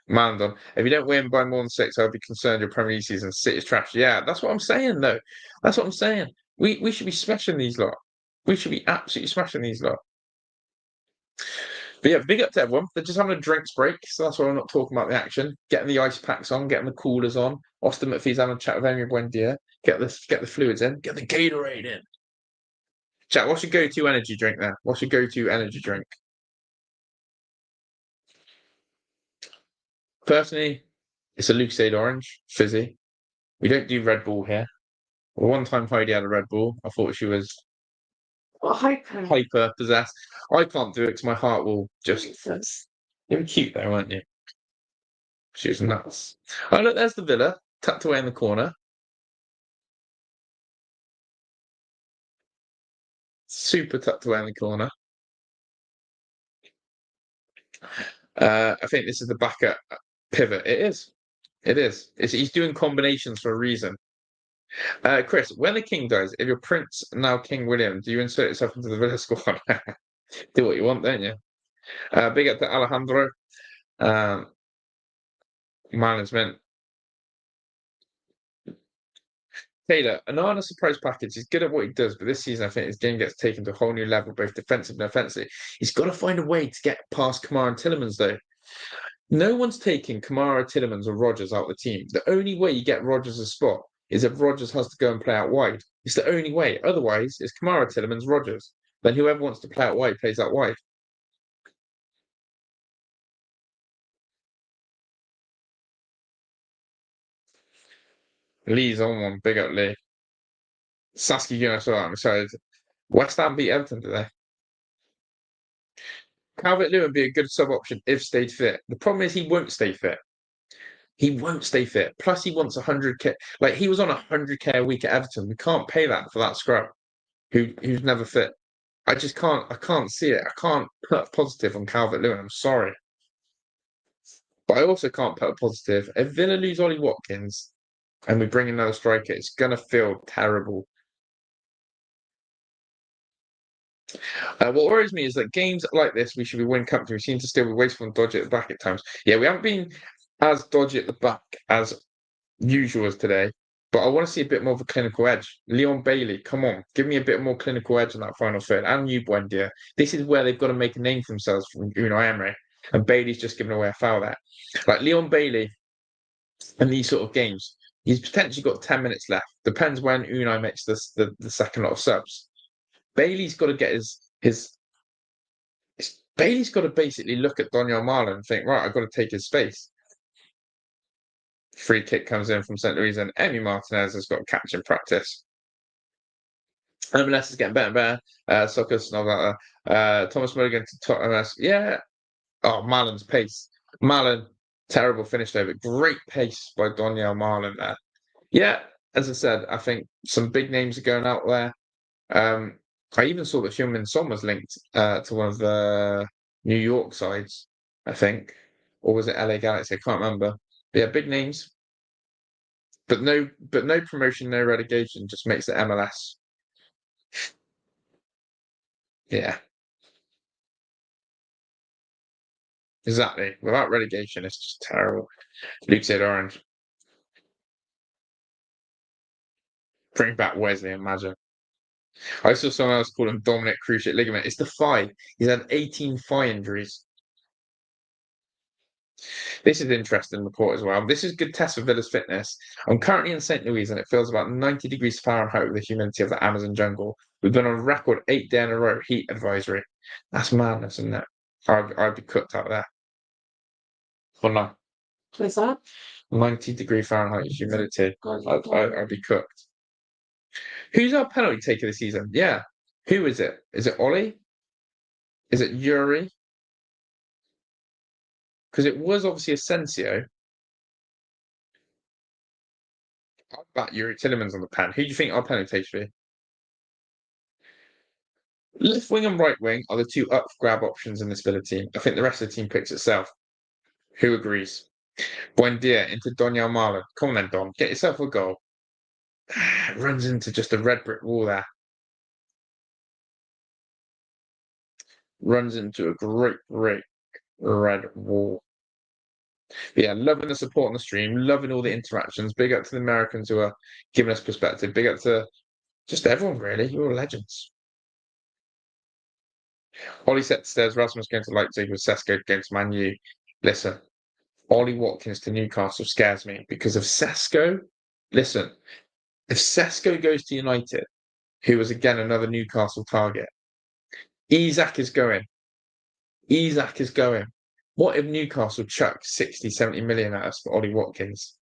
Speaker 1: Mandon, if you don't win by more than 6, I'll be concerned your Premier League season. City's trash. Yeah, that's what I'm saying, though. That's what I'm saying. We should be smashing these lot. We should be absolutely smashing these lot. But yeah, big up to everyone. They're just having a drinks break, so that's why I'm not talking about the action. Getting the ice packs on, getting the coolers on. Austin McPhee's having a chat with Amy Buendia. Get the fluids in. Get the Gatorade in. Chat, what's your go-to energy drink then? What's your go-to energy drink? Personally, it's a Lucozade Orange, fizzy. We don't do Red Bull here. Well, one time Heidi had a Red Bull. I thought she was hyper possessed. I can't do it because my heart will just. You were cute though, weren't you? She was nuts. Oh, look, there's the Villa tucked away in the corner. Super tucked away in the corner. I think this is the backup pivot. It is. It is. He's doing combinations for a reason. Chris, when the king dies, if you're Prince now King William, do you insert yourself into the Villa squad? Do what you want, don't you? Big up to Alejandro. Management. Taylor, Anana's surprise package. He's good at what he does, but this season I think his game gets taken to a whole new level, both defensive and offensively. He's got to find a way to get past Kamara and Tillemans, though. No one's taking Kamara, Tillemans, or Rodgers out of the team. The only way you get Rodgers a spot is if Rodgers has to go and play out wide. It's the only way. Otherwise, it's Kamara, Tillemans, Rodgers. Then whoever wants to play out wide plays out wide. Lee's on one. Big up Lee. Saskia Guinness, I'm sorry. West Ham beat Everton today. Calvert-Lewin would be a good sub option if stayed fit. The problem is he won't stay fit. He won't stay fit. Plus, he wants 100k. Like he was on 100k a week at Everton. We can't pay that for that scrub who's never fit. I just can't. I can't see it. I can't put a positive on Calvert-Lewin. I'm sorry, but I also can't put a positive. If Villa lose Ollie Watkins and we bring another striker, it's gonna feel terrible. What worries me is that games like this, we should be winning comfortably. We seem to still be wasteful and dodgy at the back at times. Yeah, we haven't been as dodgy at the back as usual as today, but I want to see a bit more of a clinical edge. Leon Bailey, come on, give me a bit more clinical edge in that final third. And you, Buendia. This is where they've got to make a name for themselves from Unai Emery. And Bailey's just given away a foul there. Like Leon Bailey in these sort of games, he's potentially got 10 minutes left. Depends when Unai makes the second lot of subs. Bailey's got to get his Bailey's got to basically look at Daniel Marlon and think, right, I've got to take his space. Free kick comes in from St. Louis, and Emi Martinez has got a catch in practice. MLS is getting better and better. Soccer's not that. Thomas Mulligan to Tottenham. Yeah. Oh, Marlon's pace. Marlon, terrible finish there, but great pace by Daniel Marlon there. Yeah, as I said, I think some big names are going out there. I even saw that Heung-min Son was linked to one of the New York sides, I think. Or was it LA Galaxy? I can't remember. But yeah, big names. But no promotion, no relegation, just makes the MLS. Yeah. Exactly. Without relegation, it's just terrible. Luke said orange. Bring back Wesley, imagine. I saw someone else call him Dominic Cruciate ligament. It's the thigh. He's had 18 thigh injuries. This is interesting report as well. This is a good test for Villa's fitness. I'm currently in St. Louis and it feels about 90 degrees Fahrenheit with the humidity of the Amazon jungle. We've been on record 8 days in a row heat advisory. That's madness, isn't it? I'd be cooked out there. Or no.
Speaker 2: What's that?
Speaker 1: 90-degree Fahrenheit humidity. I'd be cooked. Who's our penalty taker this season? Yeah. Who is it? Is it Ollie? Is it Yuri? Because it was obviously Asensio. I'd bet Yuri Tillemans on the pen. Who do you think our penalty takes for? Left wing and right wing are the two up grab options in this Villa team. I think the rest of the team picks itself. Who agrees? Buendia into Daniel Marlon. Come on then, Don. Get yourself a goal. Runs into just a red brick wall there. Runs into a great red wall. But yeah, loving the support on the stream, loving all the interactions. Big up to the Americans who are giving us perspective. Big up to just everyone, really. You're all legends. Ollie set stairs, Rasmus going to Leipzig with Sesko against Man U. Listen, Ollie Watkins to Newcastle scares me because of Sesko. Listen, if Sesko goes to United, who was again another Newcastle target, Isak is going. What if Newcastle chuck 60, 70 million at us for Ollie Watkins?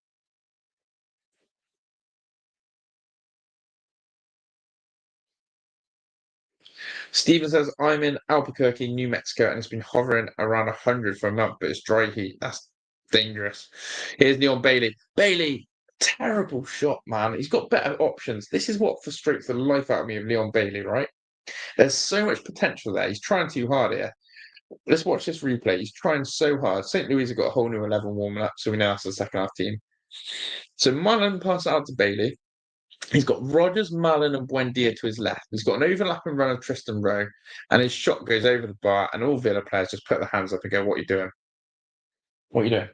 Speaker 1: Steven says, I'm in Albuquerque, New Mexico, and it's been hovering around 100 for a month, but it's dry heat. That's dangerous. Here's Leon Bailey. Bailey, terrible shot, man. He's got better options. This is what frustrates the life out of me of Leon Bailey, right? There's so much potential there. He's trying too hard here. Let's watch this replay. He's trying so hard. St. Louis have got a whole new 11 warming up, so we know that's the second half team. So Mullen pass it out to Bailey. He's got Rogers, Mullen, and Buendia to his left. He's got an overlapping run of Tristan Rowe, and his shot goes over the bar, and all Villa players just put their hands up and go, "What are you doing? What are you doing?"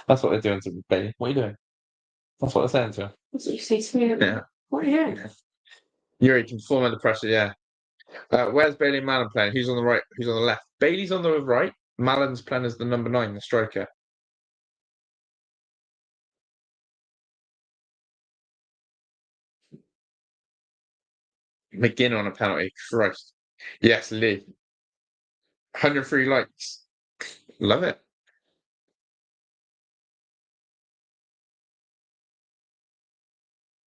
Speaker 1: That's what they're doing to Bailey. What are you doing? That's what they're saying to him.
Speaker 2: That's what you say to me.
Speaker 1: Yeah.
Speaker 2: What are you doing?
Speaker 1: Yuri can perform under pressure, yeah. Where's Bailey and Mallon playing? Who's on the right? Who's on the left? Bailey's on the right. Mallon's playing as the number 9, the striker. McGinn on a penalty. Christ. Yes, Lee. 103 likes. Love it.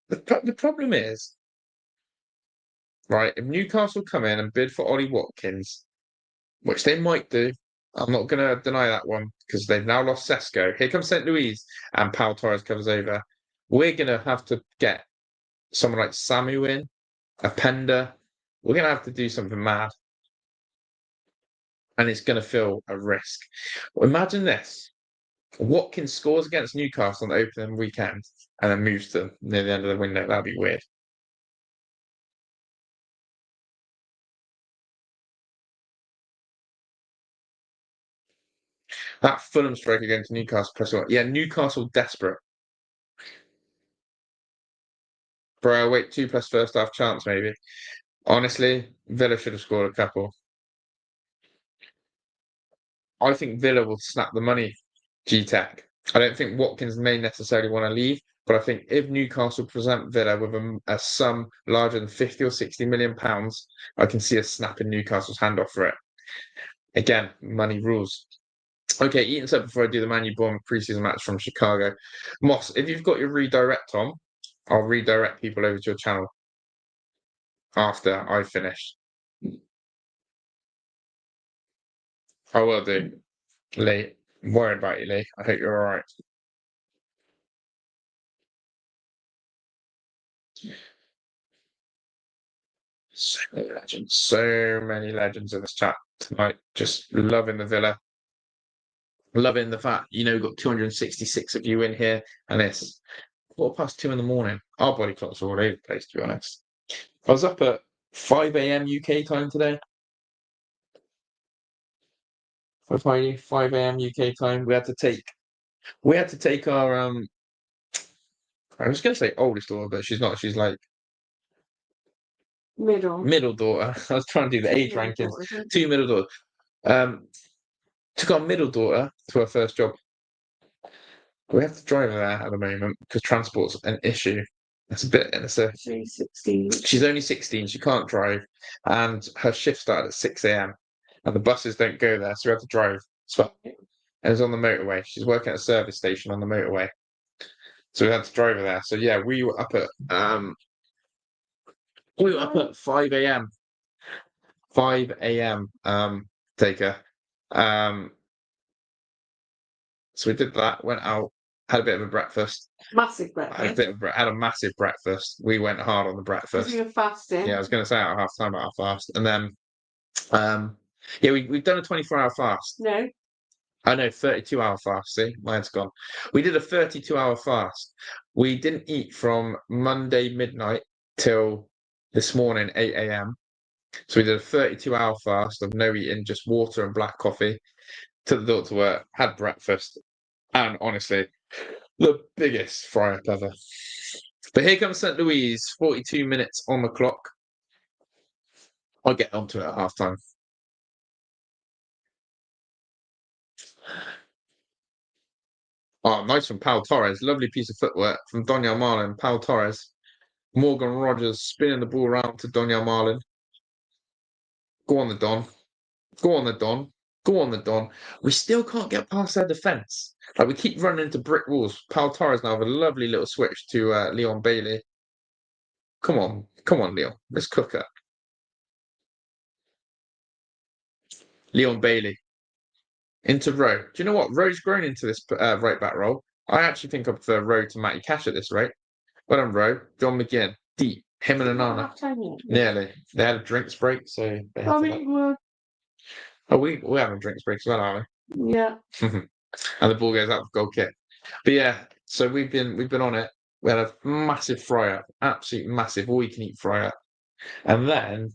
Speaker 1: The problem is, right, if Newcastle come in and bid for Ollie Watkins, which they might do, I'm not going to deny that one because they've now lost Sesko. Here comes St. Louis and Pau Torres covers over. We're going to have to get someone like Samu in, a Pender. We're going to have to do something mad. And it's going to feel a risk. Well, imagine this. Watkins scores against Newcastle on the opening weekend and then moves to near the end of the window. That'd be weird. That Fulham strike against Newcastle. Yeah, Newcastle desperate. Bro, wait, 2 plus first half chance, maybe. Honestly, Villa should have scored a couple. I think Villa will snap the money, G-Tech. I don't think Watkins may necessarily want to leave, but I think if Newcastle present Villa with a sum larger than 50 or 60 million pounds, I can see us snapping Newcastle's hand off for it. Again, money rules. Okay, Eaton said before I do the Man U Bournemouth preseason match from Chicago. Moss, if you've got your redirect on, I'll redirect people over to your channel after I've finished. I will do. Lee, I'm worried about you, Lee. I hope you're all right. So many legends in this chat tonight. Just loving the Villa. Loving the fact, we've got 266 of you in here, and it's 2:15 in the morning. Our body clocks are all over the place, to be honest. I was up at 5 a.m. UK time today. 5 a.m. UK time. We had to take our I was going to say oldest daughter, but she's not. She's like middle daughter. I was trying to do the age rankings. 2 middle daughters. Took our middle daughter to her first job. We have to drive her there at the moment because transport's an issue. It's a bit.
Speaker 2: She's 16.
Speaker 1: She's only 16. She can't drive, and her shift started at 6 a.m. and the buses don't go there, so we have to drive. And it's on the motorway. She's working at a service station on the motorway, so we had to drive her there. So yeah, we were up at 5 a.m. 5 a.m. Take her. So we did that. Went out. Had a bit of a breakfast.
Speaker 2: Massive breakfast.
Speaker 1: Had a massive breakfast. We went hard on the breakfast.
Speaker 2: Because you were fasting.
Speaker 1: Yeah, I was going to say at half time about our fast, and then, yeah, we've done a 24-hour fast.
Speaker 2: No.
Speaker 1: I know, 32-hour fast. See, my head's gone. We did a 32-hour fast. We didn't eat from Monday midnight till this morning 8 a.m. So we did a 32-hour fast of no eating, just water and black coffee. To the door to work, had breakfast, and honestly, the biggest fry up ever. But here comes St. Louis, 42 minutes on the clock. I'll get onto it at half time. Oh, nice from Pau Torres. Lovely piece of footwork from Donyell Marlin. Pau Torres. Morgan Rogers spinning the ball around to Donyell Marlin. Go on the Don. Go on the Don. Go on the Don. We still can't get past their defence. Like, we keep running into brick walls. Pau Torres now with a lovely little switch to Leon Bailey. Come on, Leon. Let's cook her. Leon Bailey. Into Rowe. Do you know what? Rowe's grown into this right back role. I actually think I prefer Rowe to Matty Cash at this rate. Well done, Rowe. John McGinn. Deep. Him and Anana. Nearly. They had a drinks break, so they had we're having a drinks break as well, aren't
Speaker 2: we? Yeah.
Speaker 1: And the ball goes out for goal kick. But yeah, so we've been on it. We had a massive fry up, absolute massive, all you can eat fry up. And then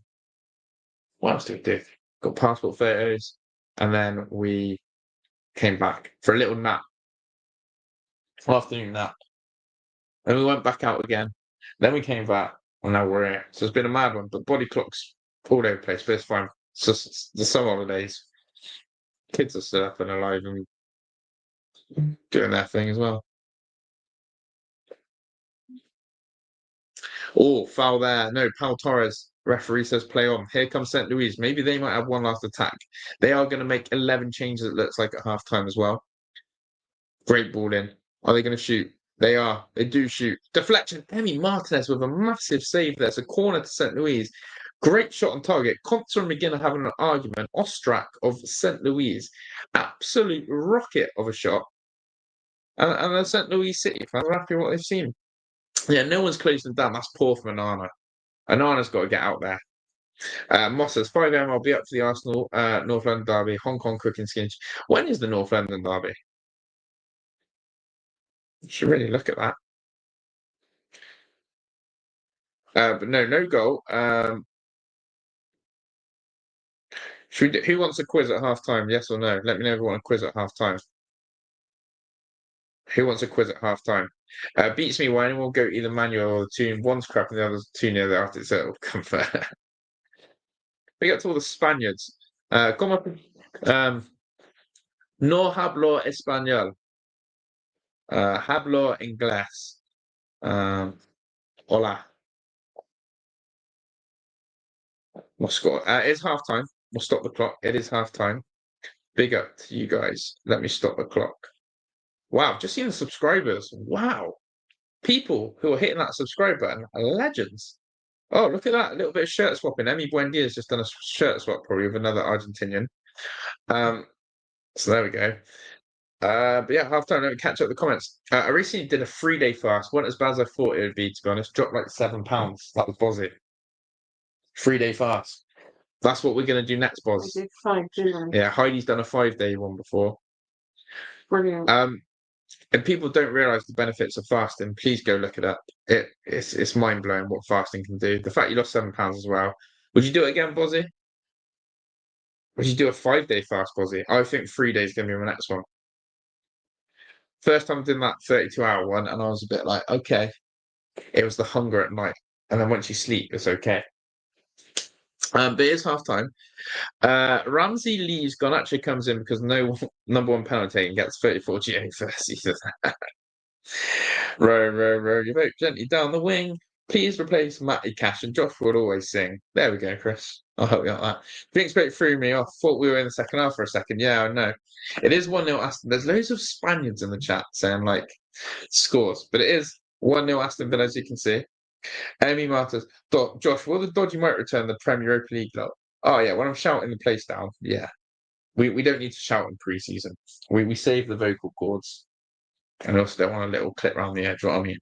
Speaker 1: what else did we do? Got passport photos, and then we came back for a little nap, afternoon nap. And we went back out again. Then we came back, and now we're here. So it's been a mad one, but body clocks all over the place, but it's fine. It's just the summer holidays. Kids are still up and alive and doing their thing as well. Oh, foul there. No, Pau Torres. Referee says play on. Here comes St. Louis. Maybe they might have one last attack. They are going to make 11 changes, it looks like, at half time as well. Great ball in. Are they going to shoot? They are. They do shoot. Deflection. Emi Martinez with a massive save there. It's a corner to St. Louis. Great shot on target. Contra and McGinn are having an argument. Ostrak of St. Louis. Absolute rocket of a shot. And the St. Louis City fans are happy with what they've seen. Yeah, no one's closing down. That's poor from Anana. Anana's got to get out there. Moss says 5 a.m. I'll be up for the Arsenal North London derby. Hong Kong cooking skins. When is the North London derby? You should really look at that. But no goal. Who wants a quiz at half time? Yes or no? Let me know if you want a quiz at half time. Who wants a quiz at half time? Beats me when we'll go either manual or the tune. One's crap and the other's too near the after, so it'll come fair. We got to all the Spaniards. Como no hablo español. Hablo inglés. Hola. We'll score. It's half time. We'll stop the clock. It is half time. Big up to you guys. Let me stop the clock. Wow, just seen the subscribers. Wow. People who are hitting that subscribe button are legends. Oh, look at that. A little bit of shirt swapping. Emi Buendia has just done a shirt swap probably with another Argentinian. So there we go. But yeah, half time. Let me catch up the comments. I recently did a 3-day fast. Wasn't as bad as I thought it would be, to be honest. Dropped like £7. That was Bozzy. 3-day fast. That's what we're going to do next,
Speaker 2: I
Speaker 1: Boz.
Speaker 2: did 5, didn't I?
Speaker 1: Yeah, Heidi's done a 5-day one before.
Speaker 2: Brilliant.
Speaker 1: And people don't realise the benefits of fasting. Please go look it up. It's mind blowing what fasting can do. The fact you lost £7 as well. Would you do it again, Bozzy? Would you do a 5-day fast, Bozzy? I think 3 days is going to be my next one. First time I did that 32-hour one, and I was a bit like, okay. It was the hunger at night, and then once you sleep, it's okay. But it's half time. Ramsey leaves. Garnacho comes in because no number one penalty and gets 34 GA first season. row your boat gently down the wing. Please replace Matty Cash, and Josh would always sing. There we go, Chris. I'll help you out that. Drinks break threw me off. Thought we were in the second half for a second. Yeah, I know. It is 1-0 Aston. There's loads of Spaniards in the chat saying like scores, but it is 1-0 Aston Villa, as you can see. Amy Martins, Josh, will the dodgy might return the Premier Europa League lot? Oh yeah, when I'm shouting the place down, yeah. We don't need to shout in pre-season. We save the vocal cords. And also don't want a little clip around the edge, what I mean.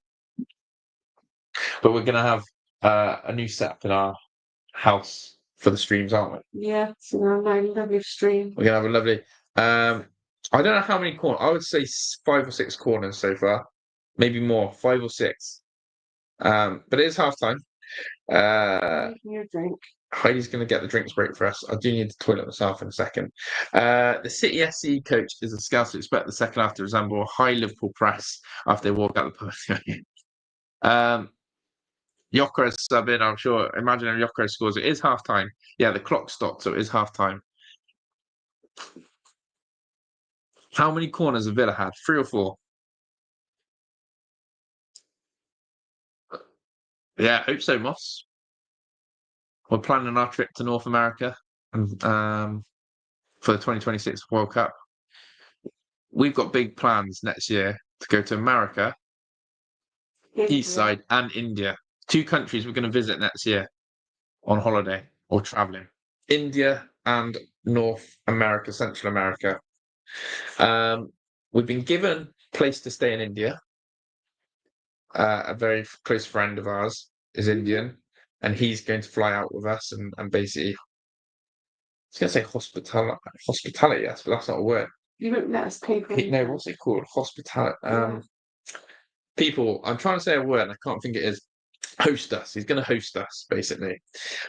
Speaker 1: But we're gonna have a new setup in our house for the streams, aren't we?
Speaker 2: Yeah, it's a lovely stream.
Speaker 1: We're gonna have a lovely I don't know how many corners. I would say 5 or 6 corners so far. Maybe more, 5 or 6. But it is half time.
Speaker 2: Your drink.
Speaker 1: Heidi's going to get the drinks break for us. I do need to toilet myself in a second. The City SC coach is a scout to expect the second half to resemble a high Liverpool press after they walk out the pavilion. Yoko is sub in, I'm sure. Imagine if Yoko scores. It is half time. Yeah, the clock stopped, so it is half time. How many corners have Villa had? 3 or 4? Yeah, I hope so, Moss. We're planning our trip to North America for the 2026 World Cup. We've got big plans next year to go to America, East Side, and India. 2 countries we're going to visit next year on holiday or traveling. India and North America, Central America. We've been given a place to stay in India. A very close friend of ours is Indian, and he's going to fly out with us and basically, I was going to say hospitality, yes, but that's not a word.
Speaker 2: You won't let us pay for
Speaker 1: No,
Speaker 2: anything.
Speaker 1: what's it called? Hospitality.
Speaker 2: Yeah.
Speaker 1: People. I'm trying to say a word and I can't think it is. Host us. He's going to host us, basically.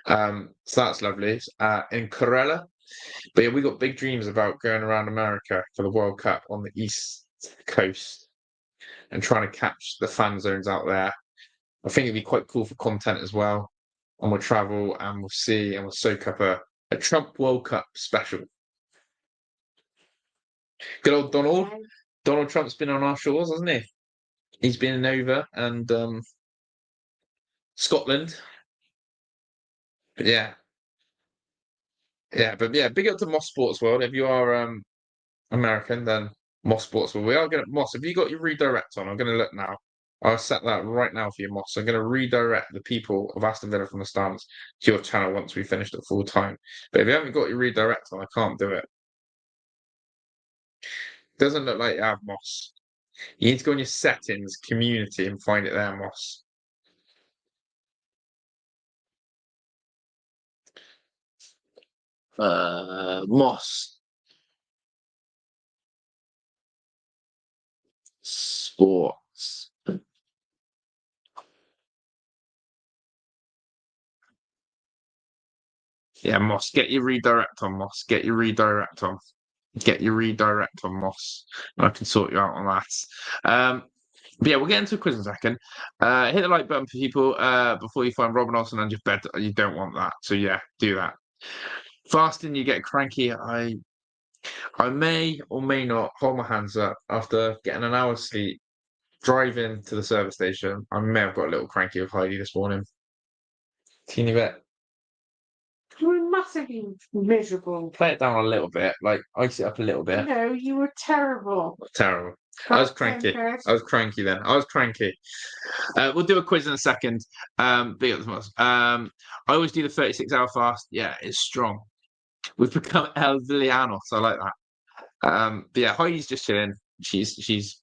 Speaker 1: So that's lovely. In Corella. But yeah, we got big dreams about going around America for the World Cup on the East Coast and trying to catch the fan zones out there. I think it'd be quite cool for content as well. And we'll travel and we'll see and we'll soak up a Trump World Cup special. Good old Donald.
Speaker 2: Yeah.
Speaker 1: Donald Trump's been on our shores, hasn't he? He's been over and Scotland. But yeah. Yeah, but yeah, big up to Moss Sports World. If you are American, then Moss Sports World. We are going to Moss. Have you got your redirect on? I'm going to look now. I'll set that right now for you, Moss. I'm going to redirect the people of Aston Villa from the stands to your channel once we finished at full time. But if you haven't got your redirect on, I can't do it. Doesn't look like you have, Moss. You need to go on your settings, community, and find it there, Moss. Moss Sports. Yeah, Moss, get your redirect on, Moss. Get your redirect on. Get your redirect on, Moss. And I can sort you out on that. But yeah, we'll get into a quiz in a second. Hit the like button for people before you find Robin Olsen and your bed. You don't want that. So yeah, do that. Fasting, you get cranky. I may or may not hold my hands up after getting an hour's sleep, driving to the service station. I may have got a little cranky with Heidi this morning. Teeny bit.
Speaker 2: You were massively miserable.
Speaker 1: Play it down a little bit, like ice it up a little bit.
Speaker 2: No, you were terrible.
Speaker 1: Terrible. I was cranky. I was cranky then. I was cranky. We'll do a quiz in a second. Big up the most. I always do the 36-hour fast. Yeah, it's strong. We've become El Villanos. I like that. But yeah, Heidi's just chilling. She's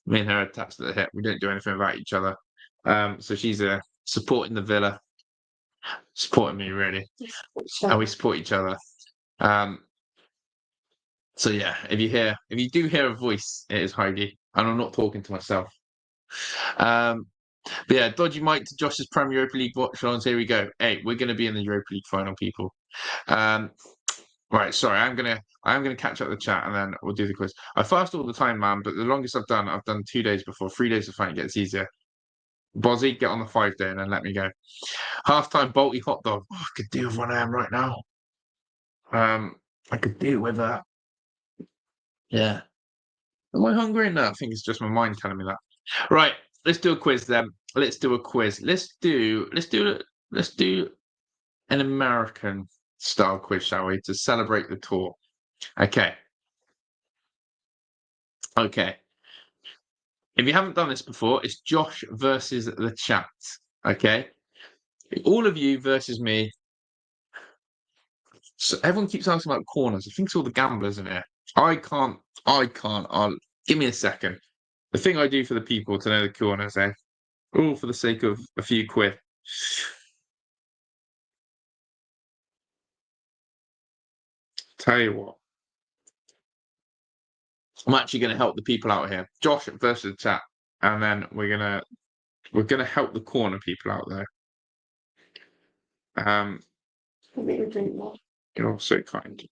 Speaker 1: me and her attached to the hip. We don't do anything about each other. So she's supporting the Villa, supporting me really, and we support each other. So yeah, if you do hear a voice, it is Heidi, and I'm not talking to myself. But yeah, dodgy Mike to Josh's Premier Europa League watch ons. Here we go. Hey, we're gonna be in the Europa League final, people. Right, sorry, I'm gonna catch up the chat and then we'll do the quiz. I fast all the time, man, but the longest I've done 2 days before. 3 days to find it gets easier. Bozzy, get on the 5 day and then let me go. Halftime Balti hot dog. Oh, I could do with one of them right now. I could do with that. Yeah. Am I hungry? No, I think it's just my mind telling me that. Right, let's do a quiz then. Let's do a quiz. Let's do an American style quiz, shall we, to celebrate the tour. Okay. If you haven't done this before, it's Josh versus the chat. Okay. All of you versus me. So everyone keeps asking about corners. I think it's all the gamblers in here. I can't. Give me a second. The thing I do for the people to know the corners, all for the sake of a few quid. Tell you what. I'm actually going to help the people out here. Josh versus the chat, and then we're gonna help the corner people out there. You're so kind.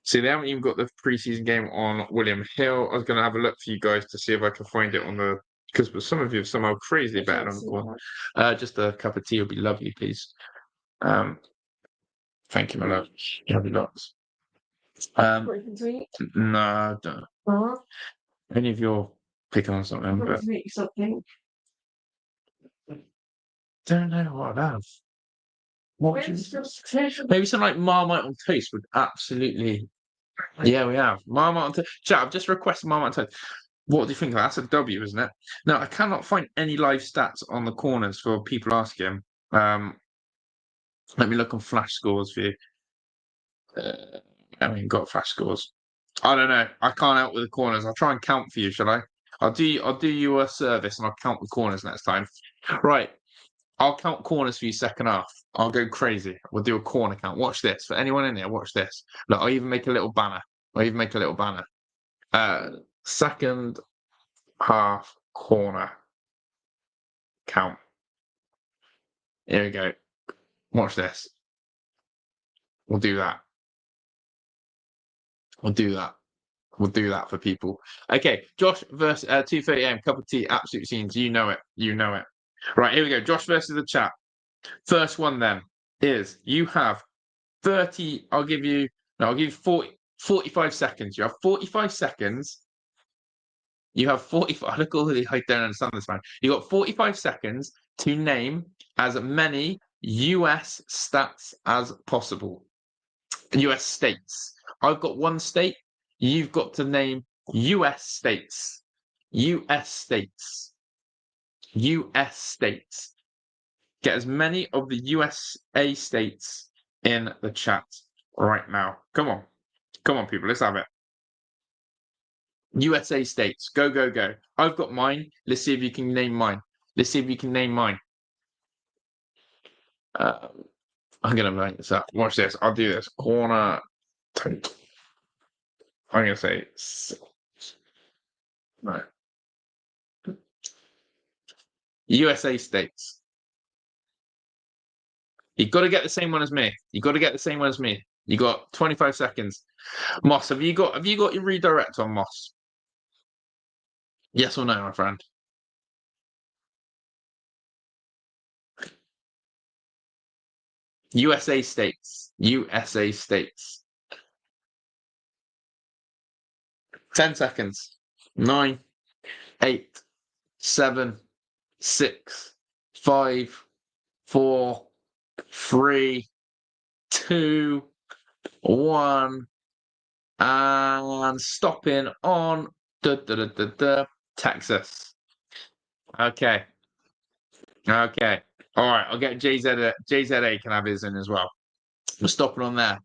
Speaker 1: See, they haven't even got the preseason game on William Hill. I was going to have a look for you guys to see if I can find it on the, because some of you are somehow crazy better on the corner. Just a cup of tea would be lovely, please. Thank you, my love. You have lots. No, I don't. Any of your picking on something, but don't know what I have. Maybe something like Marmite on toast would absolutely. Yeah, we have Marmite on toast. Chat, I've just requested Marmite on toast. What do you think of that? That's a W, isn't it? No, I cannot find any live stats on the corners for people asking. Let me look on flash scores for you. I mean, got flash scores. I don't know. I can't help with the corners. I'll try and count for you, shall I? I'll do you a service and I'll count the corners next time. Right. I'll count corners for you second half. I'll go crazy. We'll do a corner count. Watch this. For anyone in here, watch this. Look, I'll even make a little banner. Second half corner count. Here we go. Watch this. We'll do that. We'll do that for people. Okay, Josh versus 2:30 AM, cup of tea, absolute scenes. You know it. Right, here we go. Josh versus the chat. First one then is you have 30. I'll give you 45 seconds. You have 45 seconds. You have 45. Look, I don't understand this, man. You got 45 seconds to name as many US stats as possible. US states. I've got one state. You've got to name US states. US states. US states. Get as many of the USA states in the chat right now. Come on. Come on, people. Let's have it. USA states. Go, go, go. I've got mine. Let's see if you can name mine. I'm going to make this up. Watch this. I'll do this. Corner. I'm going to say no. USA states. You've got to get the same one as me. You got 25 seconds. Moss, have you got your redirect on Moss? Yes or no, my friend? USA states. 10 seconds. 9, 8, 7, 6, 5, 4, 3, 2, 1. And stopping on Texas. Okay. All right. I'll get JZA can have his in as well. We're stopping on there.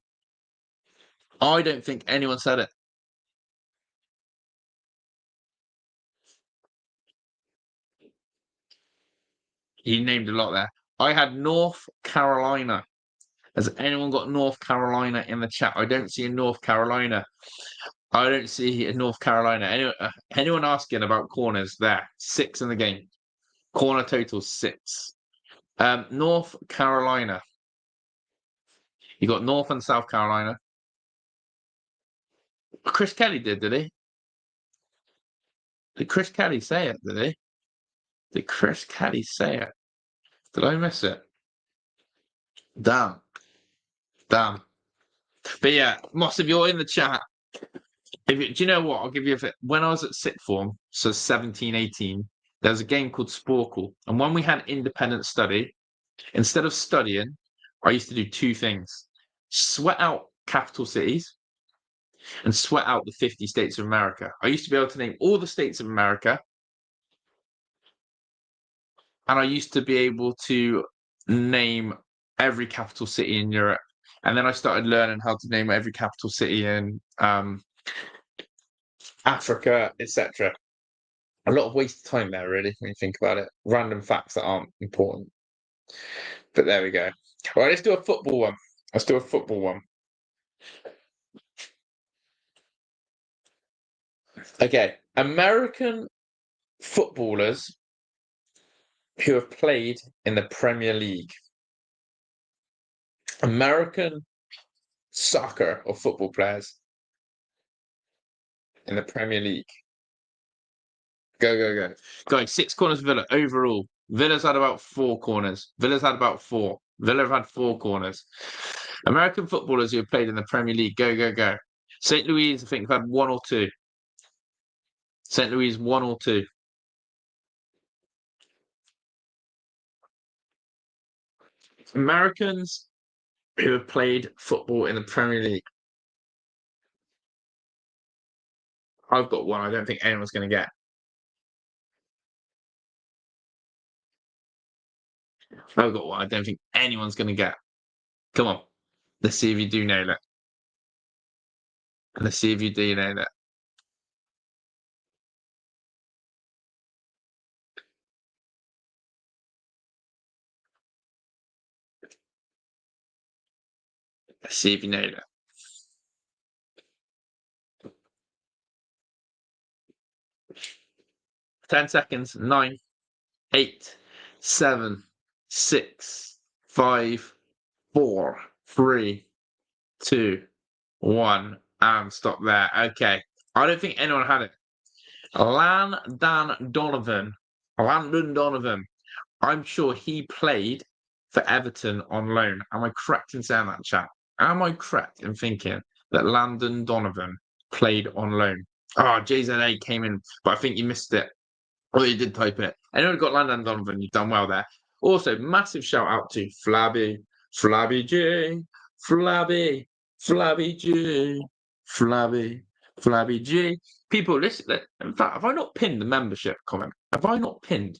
Speaker 1: I don't think anyone said it. He named a lot there. I had North Carolina. Has anyone got North Carolina in the chat? I don't see a North Carolina. Anyone asking about corners there? 6 in the game. Corner total 6. North Carolina. You got North and South Carolina. Chris Kelly did he? Did Chris Kelly say it, did he? Did Chris Kelly say it? Did I miss it? Damn. But yeah, Moss, if you're in the chat, do you know what? I'll give you when I was at sixth form, so 17, 18, there was a game called Sporkle. And when we had independent study, instead of studying, I used to do 2 things. Sweat out capital cities and sweat out the 50 states of America. I used to be able to name all the states of America. And I used to be able to name every capital city in Europe. And then I started learning how to name every capital city in Africa, etc. A lot of wasted time there, really, when you think about it. Random facts that aren't important. But there we go. All right, let's do a football one. Okay, American footballers who have played in the Premier League. American soccer or football players in the Premier League. Go. Guys, 6 corners Villa overall. Villa's had about 4 corners. Villa have had 4 corners. American footballers who have played in the Premier League. Go. St. Louis, I think, have had 1 or 2. St. Louis, 1 or 2. Americans who have played football in the Premier League. I've got 1 I don't think anyone's going to get. I've got 1 I don't think anyone's going to get. Come on. Let's see if you do know that. Let's see if you nailed it. 10 seconds. 9, 8, 7, 6, 5, 4, 3, 2, 1. And stop there. Okay. I don't think anyone had it. Landon Donovan. I'm sure he played for Everton on loan. Am I correct in saying that, chat? Am I correct in thinking that Landon Donovan played on loan? Oh, JZA came in, but I think you missed it. Oh, you did type it. Anyone got Landon Donovan, you've done well there. Also, massive shout out to Flabby J, Flabby J, Flabby G. People, listen. In fact, have I not pinned the membership comment? Have I not pinned?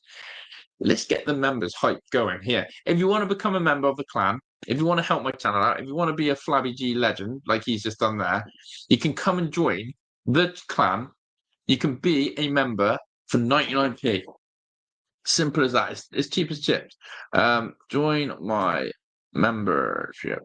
Speaker 1: Let's get the members hype going here. If you want to become a member of the clan, if you want to help my channel out, if you want to be a Flabby G legend, like he's just done there, you can come and join the clan. You can be a member for 99p. Simple as that. It's cheap as chips. Join my membership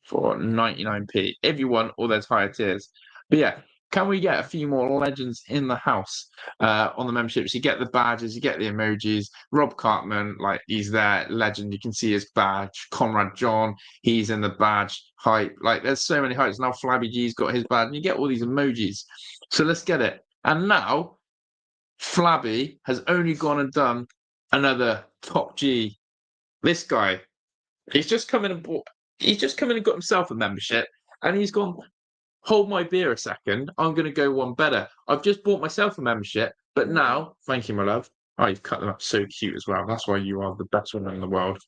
Speaker 1: for 99p if you want, or there's higher tiers. But yeah, can we get a few more legends in the house on the memberships? You get the badges, you get the emojis. Rob Cartman, like he's there, legend. You can see his badge. Conrad John, he's in the badge hype. Like there's so many hypes. Now Flabby G's got his badge, and you get all these emojis. So let's get it. And now Flabby has only gone and done another top G. This guy, he's just come in and got himself a membership, and he's gone. Hold my beer a second. I'm going to go one better. I've just bought myself a membership, but now, thank you, my love. Oh, you've cut them up so cute as well. That's why you are the best one in the world.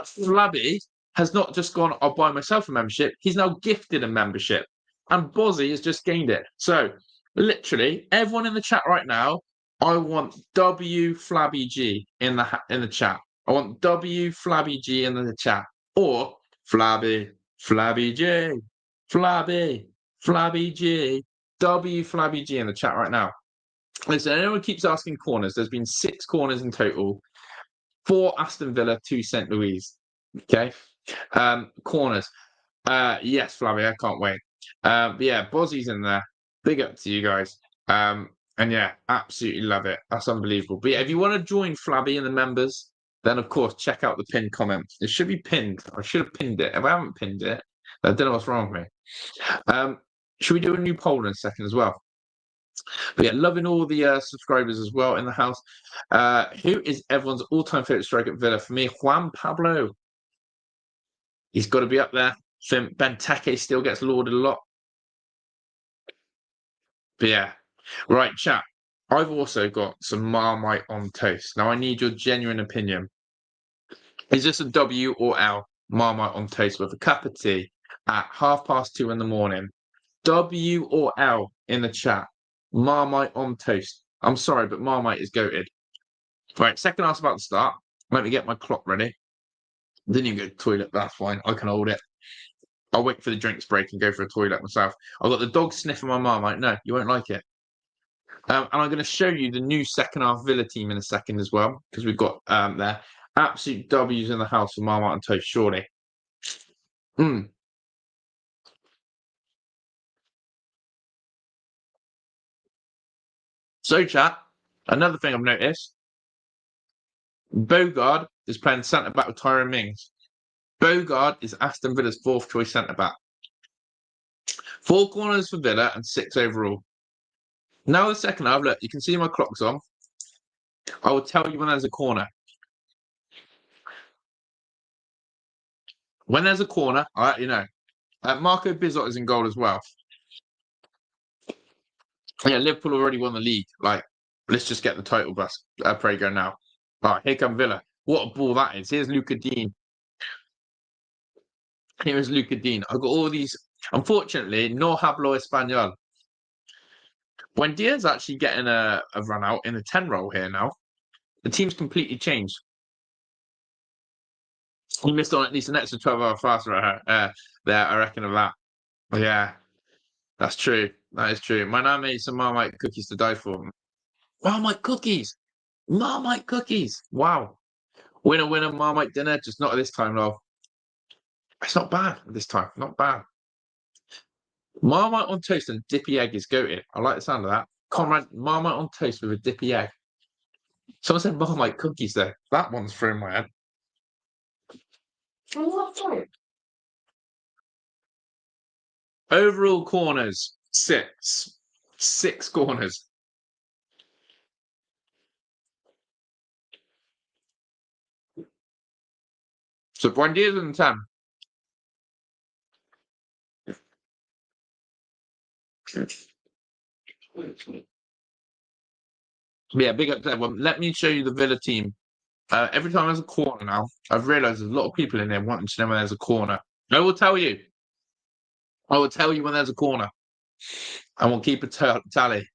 Speaker 1: Flabby has not just gone, I'll buy myself a membership. He's now gifted a membership, and Bozzy has just gained it. So, literally, everyone in the chat right now, I want W Flabby G in the chat. I want W Flabby G in the chat, or Flabby J. Flabby G, W Flabby G in the chat right now. Listen, anyone keeps asking corners. There's been 6 corners in total. 4 Aston Villa, 2 St. Louis. Okay. Corners. Yes, Flabby, I can't wait. But yeah, Bozzy's in there. Big up to you guys. And yeah, absolutely love it. That's unbelievable. But yeah, if you want to join Flabby and the members, then of course check out the pinned comment. It should be pinned. I should have pinned it. If I haven't pinned it, I don't know what's wrong with me. Should we do a new poll in a second as well? But yeah, loving all the subscribers as well in the house. Who is everyone's all-time favourite striker at Villa? For me, Juan Pablo. He's got to be up there. Benteke still gets lauded a lot. But yeah. Right, chat. I've also got some Marmite on toast. Now, I need your genuine opinion. Is this a W or L? Marmite on toast with a cup of tea at 2:30 in the morning. W or L in the chat. Marmite on toast. I'm sorry, but Marmite is goated. Right, second half's about to start. Let me get my clock ready. Didn't even go to the toilet. That's fine. I can hold it. I'll wait for the drinks break and go for a toilet myself. I've got the dog sniffing my Marmite. No, you won't like it. And I'm going to show you the new second half Villa team in a second as well, because we've got there absolute W's in the house for Marmite and toast, surely. So, chat, another thing I've noticed, Bogard is playing centre-back with Tyrone Mings. Bogard is Aston Villa's 4th choice centre-back. 4 corners for Villa and 6 overall. Now the second half, look, you can see my clock's on. I will tell you when there's a corner. When there's a corner, I'll let you know. Marco Bizot is in goal as well. Yeah, Liverpool already won the league. Like, let's just get the title bus Prego now. All right, here come Villa. What a ball that is. Here's Luca Dean. Here is Luca Dean. I've got all these. Unfortunately, no hablo español. When Diaz actually getting a run out in the 10 role here now, the team's completely changed. He missed on at least an extra 12-hour fast right there, I reckon, of that. Yeah, that's true. That is true. My nan made some Marmite cookies to die for. Marmite cookies! Marmite cookies! Wow. Winner, Marmite dinner, just not at this time, love. It's not bad this time. Not bad. Marmite on toast and dippy egg is goated. I like the sound of that. Conrad, Marmite on toast with a dippy egg. Someone said Marmite cookies though. That one's through my head. Overall corners, 6. 6 corners. So Buendia's in the 10. Yeah, big up to everyone. Let me show you the Villa team. Every time there's a corner now, I've realised there's a lot of people in there wanting to know when there's a corner. I will tell you. I will tell you when there's a corner. And we'll keep a tally.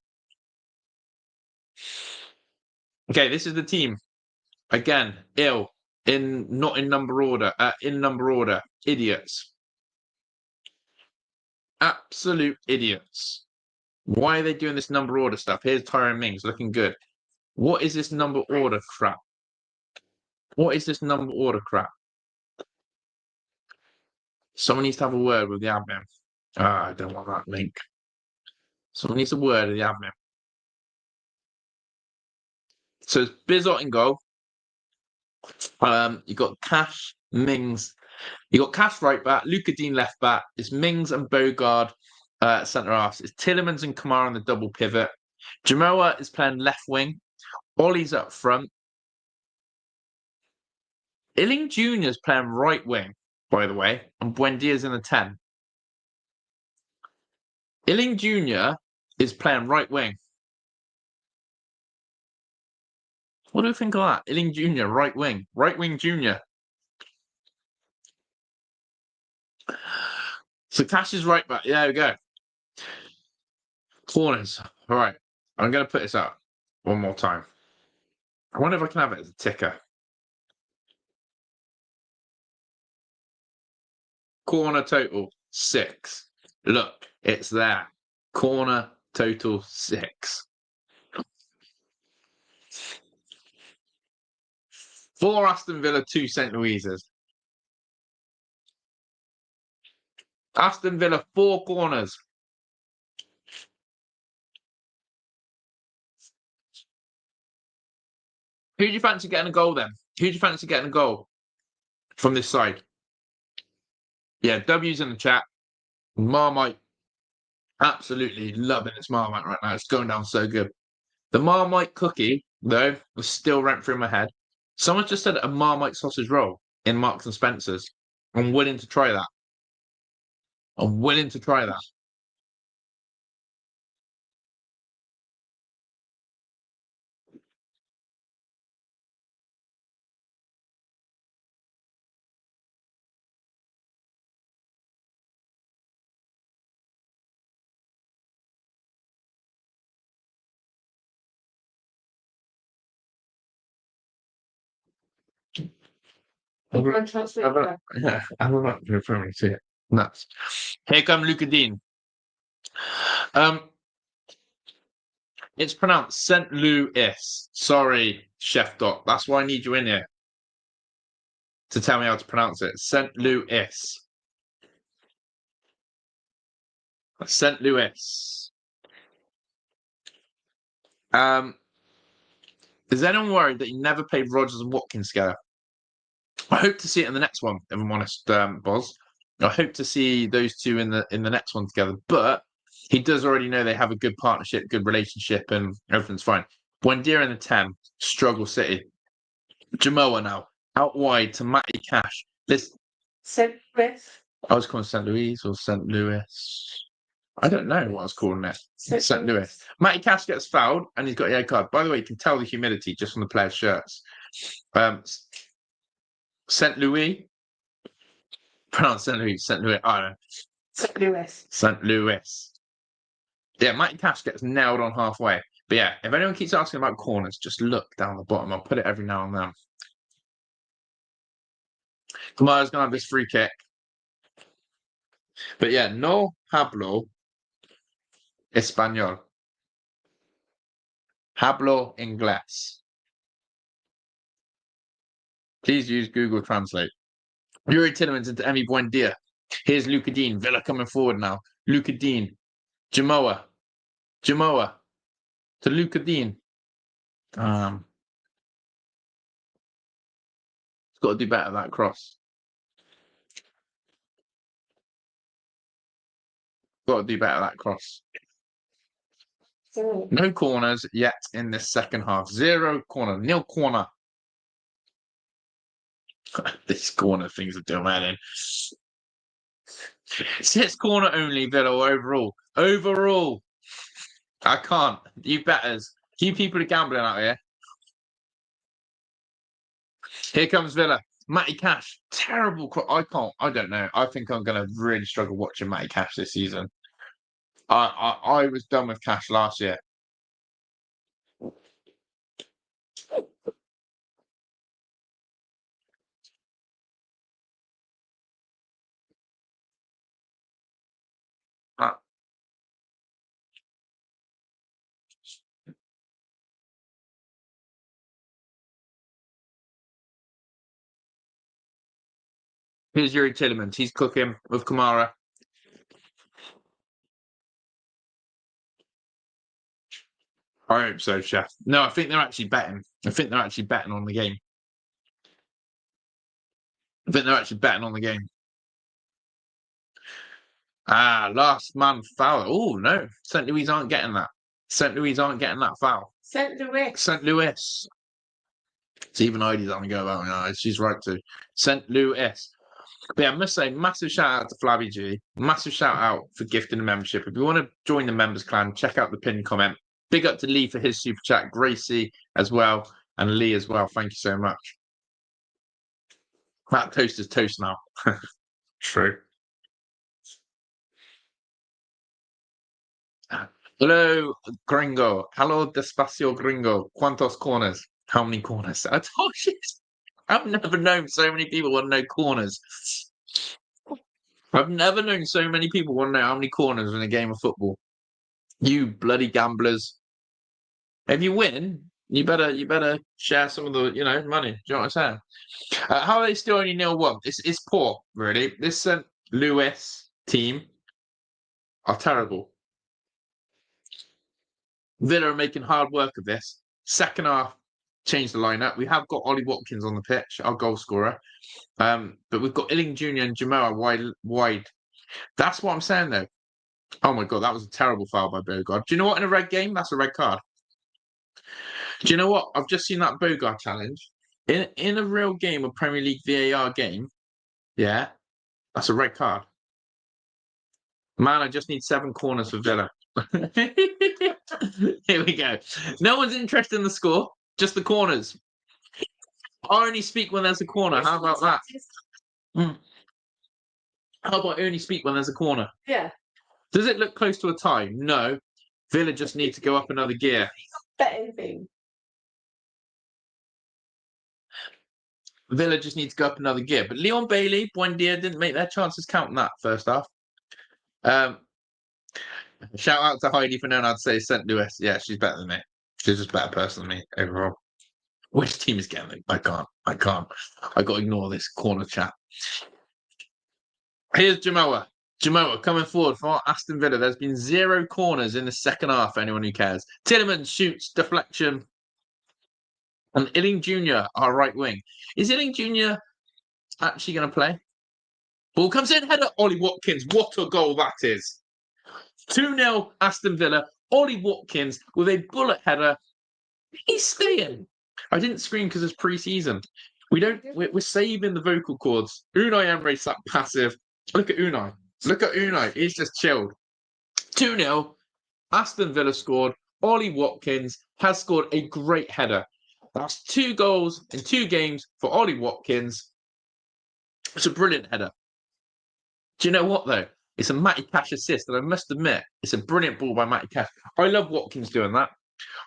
Speaker 1: Okay, this is the team. Again, ill. Not in number order. In number order. Idiots. Absolute idiots. Why are they doing this number order stuff? Here's Tyrone Mings looking good. What is this number order crap? What is this number order crap? Someone needs to have a word with the admin. I don't want that link. Someone needs a word with the admin. So it's Bizot in goal. You got Cash, Mings. You got Cash right back, Luca Dean left back. It's Mings and Bogard centre halves. It's Tillemans and Kamara on the double pivot. Jamoa is playing left wing. Ollie's up front. Illing Jr. is playing right wing, by the way, and Buendia's in the 10. Illing Jr. is playing right wing. What do we think of that? Illing Jr., right wing. Right wing Jr. So Cash is right back. There we go. Corners. All right. I'm going to put this up one more time. I wonder if I can have it as a ticker. Corner total 6. Look, it's there. Corner total 6. 4 Aston Villa, 2 St. Louises. Aston Villa, 4 corners. Who do you fancy getting a goal then? Who do you fancy getting a goal from this side? Yeah, W's in the chat. Marmite, absolutely loving this Marmite right now. It's going down so good. The Marmite cookie, though, was still rent through my head. Someone just said a Marmite sausage roll in Marks and Spencer's. I'm willing to try that. I'm willing to try that. I'm not going to see it. Nuts. Here come Luca Dean. It's pronounced St. Louis. Sorry, Chef Doc. That's why I need you in here to tell me how to pronounce it. St. Louis. St. Louis. Is anyone worried that you never played Rodgers and Watkins together? I hope to see it in the next one, if I'm honest, Boz. I hope to see those two in the next one together. But he does already know they have a good partnership, good relationship, and everything's fine. Buendia in the 10, struggle City. Jamoa now, out wide to Matty Cash.
Speaker 2: St. Louis.
Speaker 1: I was calling St. Louis or St. Louis. I don't know what I was calling it. St. Louis. Matty Cash gets fouled and he's got a yellow card. By the way, you can tell the humidity just from the players' shirts. St. Louis. Pronounce St. Louis. St. Louis. I don't know.
Speaker 2: St. Louis.
Speaker 1: St. Louis. Yeah, Matty Cash gets nailed on halfway. But yeah, if anyone keeps asking about corners, just look down the bottom. I'll put it every now and then. Kamara's going to have this free kick. But yeah, no hablo español. Hablo inglés. Please use Google Translate. Yuri Tillemans into Emi Buendia. Here's Luca Dean. Villa coming forward now. Luca Dean. Jamoa to Luca Dean. Got to do better that cross. Got to do better that cross. No corners yet in this second half. 0 corner, nil corner. This corner thing's a domain. 6 corner only, Villa, overall. Overall. I can't. You betters. You people are gambling out here. Here comes Villa. Matty Cash. Terrible. I can't. I don't know. I think I'm going to really struggle watching Matty Cash this season. I was done with Cash last year. Here's Yuri Tillemans. He's cooking with Kamara. I hope so, Chef. No, I think they're actually betting. I think they're actually betting on the game. I think they're actually betting on the game. Last man foul. Oh, no. St. Louis aren't getting that. St. Louis aren't getting that foul.
Speaker 2: St. Louis.
Speaker 1: St. Louis. Stephen Heidi's having a go about it. She's right too. St. Louis. But yeah, I must say, massive shout out to Flabby G. Massive shout out for gifting the membership. If you want to join the members clan, check out the pinned comment. Big up to Lee for his super chat. Gracie as well. And Lee as well. Thank you so much. That toast is toast now. True. Hello, Gringo. Hello, Despacio Gringo. ¿Cuántos corners? How many corners? I told you. I've never known so many people want to know corners. I've never known so many people want to know how many corners in a game of football. You bloody gamblers. If you win, you better share some of the money. Do you know what I'm saying? How are they still only 0-1? It's poor, really. This St. Louis team are terrible. Villa are making hard work of this. Second half, change the lineup. We have got Ollie Watkins on the pitch, our goal scorer. But we've got Illing Jr. and Jamoa wide. That's what I'm saying, though. Oh, my God, that was a terrible foul by Bogard. Do you know what? In a red game, that's a red card. Do you know what? I've just seen that Bogard challenge. In a real game, a Premier League VAR game, yeah, that's a red card. Man, I just need 7 corners for Villa. Here we go. No one's interested in the score, just the corners. I only speak when there's a corner. How about that? How about only speak when there's a corner?
Speaker 2: Yeah.
Speaker 1: Does it look close to a tie? No. Villa just need to go up another gear.
Speaker 2: Betting thing.
Speaker 1: Villa just need to go up another gear. But Leon Bailey, Buendia didn't make their chances count in that first half. Shout out to Heidi for knowing how to say St. Louis. Yeah, she's better than me. She's just a better person than me overall. Which team is getting it? I can't. I got to ignore this corner chat. Here's Jamoa. Jamoa coming forward for Aston Villa. There's been 0 corners in the second half, for anyone who cares. Tillemans shoots, deflection. And Illing Jr., our right wing. Is Illing Jr. actually going to play? Ball comes in, header, Ollie Watkins. What a goal that is. 2-0 Aston Villa. Ollie Watkins with a bullet header. He's staying. I didn't scream because it's pre-season. We're saving the vocal cords. Unai Emery's that passive. Look at Unai. He's just chilled. 2-0. Aston Villa scored. Ollie Watkins has scored a great header. That's 2 goals in 2 games for Ollie Watkins. It's a brilliant header. Do you know what, though? It's a Matty Cash assist, and I must admit, it's a brilliant ball by Matty Cash. I love Watkins doing that.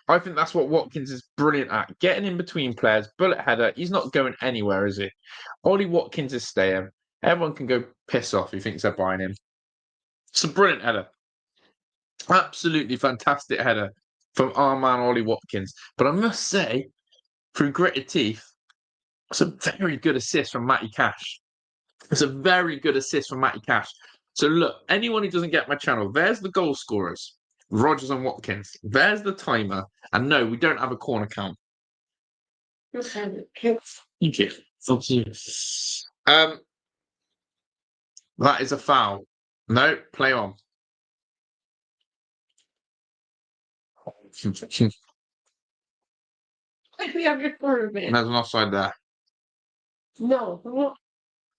Speaker 1: I think that's what Watkins is brilliant at. Getting in between players, bullet header. He's not going anywhere, is he? Ollie Watkins is staying. Everyone can go piss off who thinks they're buying him. It's a brilliant header. Absolutely fantastic header from our man Ollie Watkins. But I must say, through gritted teeth, it's a very good assist from Matty Cash. It's a very good assist from Matty Cash. So look, anyone who doesn't get my channel, there's the goal scorers, Rodgers and Watkins. There's the timer. And no, we don't have a corner count.
Speaker 2: Okay.
Speaker 1: Thank you. That is a foul. No, play on.
Speaker 2: We have your corner, man.
Speaker 1: There's an offside there.
Speaker 2: No, I'm not.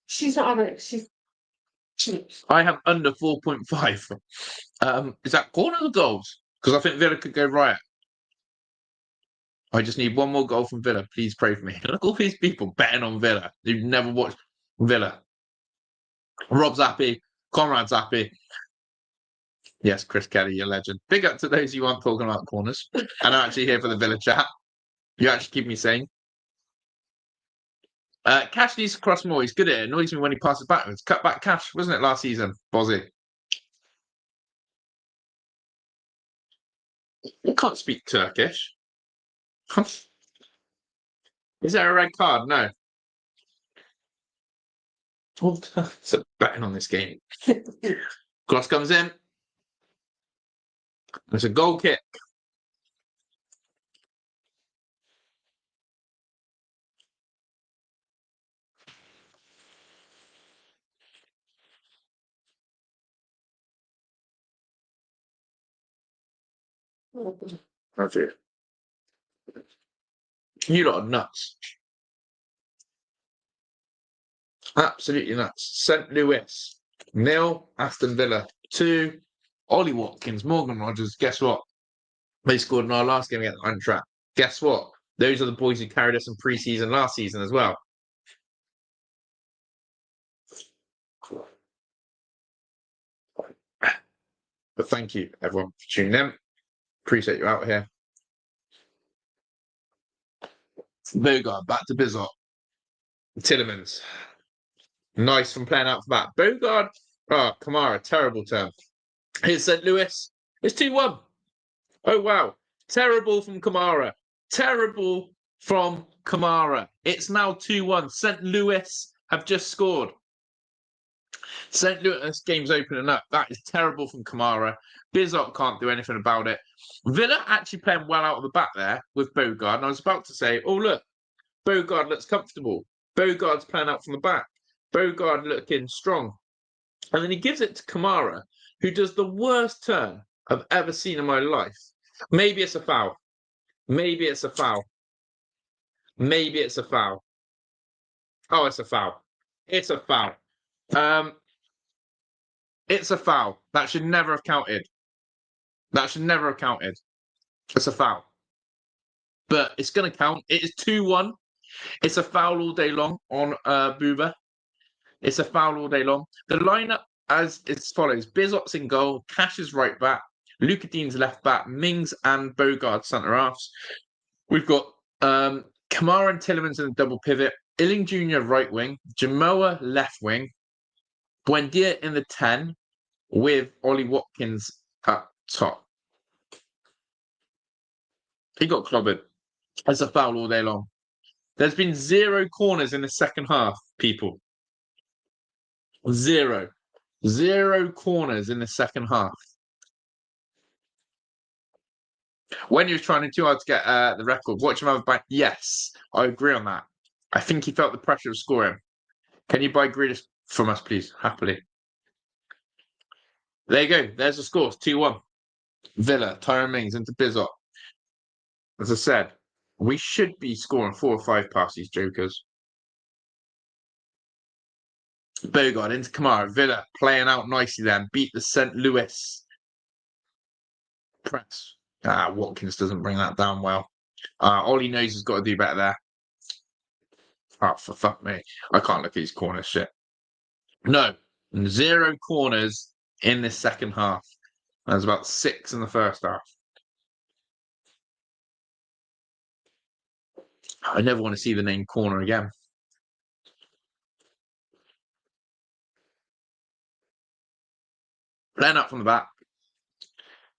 Speaker 2: She's not on it. She's.
Speaker 1: I have under 4.5. Is that corners or goals? Because I think Villa could go right. I just need one more goal from Villa. Please pray for me. Look, all these people betting on Villa who've never watched Villa. Rob's happy. Conrad's happy. Yes, Chris Kelly, you're a legend. Big up to those who aren't talking about corners. And I'm actually here for the Villa chat. You actually keep me sane. Cash needs to cross more. He's good at it. It annoys me when he passes backwards. Cut back Cash, wasn't it, last season? Bozzy. You can't speak Turkish. Is there a red card? No. It's a betting on this game. Cross comes in. It's a goal kick. That's it. You lot are nuts. Absolutely nuts. St. Louis, 0. Aston Villa, 2. Ollie Watkins, Morgan Rogers. Guess what? They scored in our last game against Eintracht. Guess what? Those are the boys who carried us in pre-season last season as well. But thank you, everyone, for tuning in. Appreciate you out here. Bogart, back to Bizot. Tillemans. Nice from playing out for that. Bogart. Oh, Kamara, terrible turn. Here's St. Louis. It's 2-1. Oh, wow. Terrible from Kamara. Terrible from Kamara. It's now 2-1. St. Louis have just scored. St. Louis game's opening up. That is terrible from Kamara. Bizot can't do anything about it. Villa actually playing well out of the back there with Bogart. And I was about to say, oh, look, Bogart looks comfortable. Bogart's playing out from the back. Bogart looking strong. And then he gives it to Kamara, who does the worst turn I've ever seen in my life. Maybe it's a foul. Maybe it's a foul. Maybe it's a foul. Oh, it's a foul. It's a foul. It's a foul. That should never have counted. That should never have counted. It's a foul. But it's going to count. It is 2-1. It's a foul all day long on Booba. It's a foul all day long. The lineup as follows. Bizot's in goal. Cash is right back. Luca Dean's left back. Mings and Bogard centre halves. We've got Kamara and Tillemans in the double pivot. Illing Jr. right wing. Jamoa left wing. Buendia in the 10 with Ollie Watkins up top. He got clobbered. It's a foul all day long. There's been 0 corners in the second half, people. 0. 0 corners in the second half. When he was trying too hard to get the record, watch him have a back. Yes, I agree on that. I think he felt the pressure of scoring. Can you buy Grealish from us, please? Happily. There you go. There's the scores. 2-1. Villa, Tyrone Mings into Bizot. As I said, we should be scoring 4 or 5 past these jokers. Bogard into Kamara. Villa playing out nicely then. Beat the St. Louis press. Watkins doesn't bring that down well. Ollie knows he's got to do better there. Oh, for fuck me. I can't look at his corner shit. No. 0 corners in this second half. There's about 6 in the first half. I never want to see the name corner again. Playing up from the back.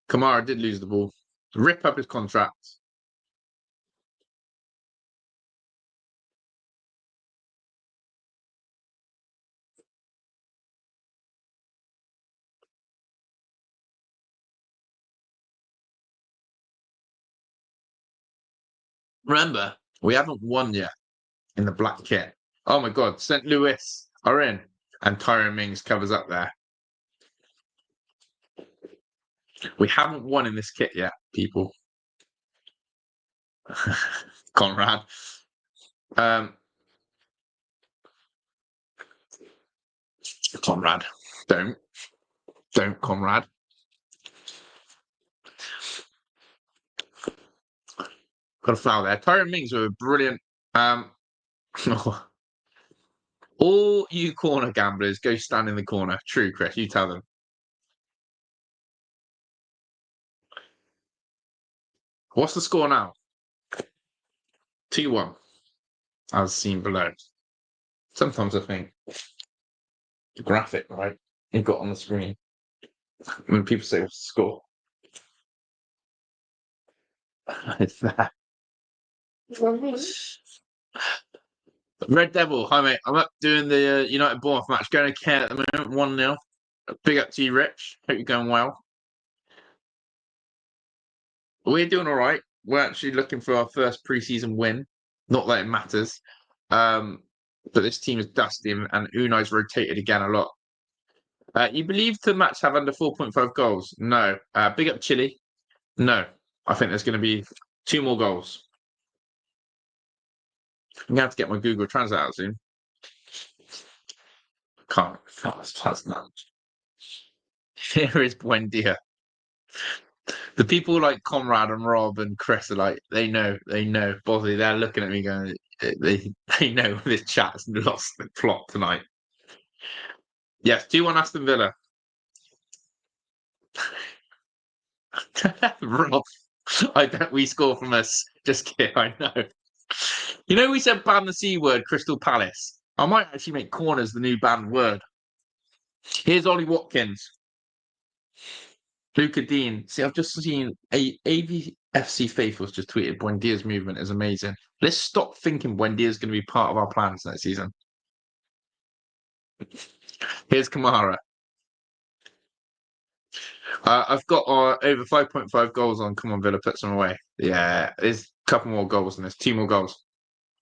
Speaker 1: Kamara did lose the ball. Rip up his contract. Remember, we haven't won yet in the black kit. Oh my God, St. Louis are in. And Tyrone Mings covers up there. We haven't won in this kit yet, people. Conrad. Conrad. Don't, Conrad. Got a foul there. Tyrone Mings were brilliant. All you corner gamblers, go stand in the corner. True, Chris. You tell them. What's the score now? 2-1, as seen below. Sometimes I think the graphic, right, you've got on the screen, when people say what's the score, it's there. Red Devil, hi mate. I'm up doing the United Bournemouth match. Going okay at the moment, 1-0. Big up to you, Rich. Hope you're going well. We're doing all right. We're actually looking for our first pre-season win. Not that it matters. But this team is dusty and Unai's rotated again a lot. You believe the match have under 4.5 goals? No. Big up Chile? No. I think there's going to be 2 more goals. I'm going to have to get my Google Translate out soon. Can't. That's not. Here is Buendia. The people like Conrad and Rob and Chris are like, they know. Bosley, they're looking at me going, they know this chat's lost the plot tonight. Yes, 2-1 Aston Villa. Rob, I bet we score from us. Just kidding, I know. You know, we said ban the C word, Crystal Palace. I might actually make corners the new banned word. Here's Ollie Watkins. Luca Dean. See, I've just seen AVFC Faithfuls just tweeted Buendia's movement is amazing. Let's stop thinking Buendia's going to be part of our plans next season. Here's Kamara. I've got over 5.5 goals on. Come on, Villa, put some away. Yeah, there's a couple more goals in this. 2 more goals.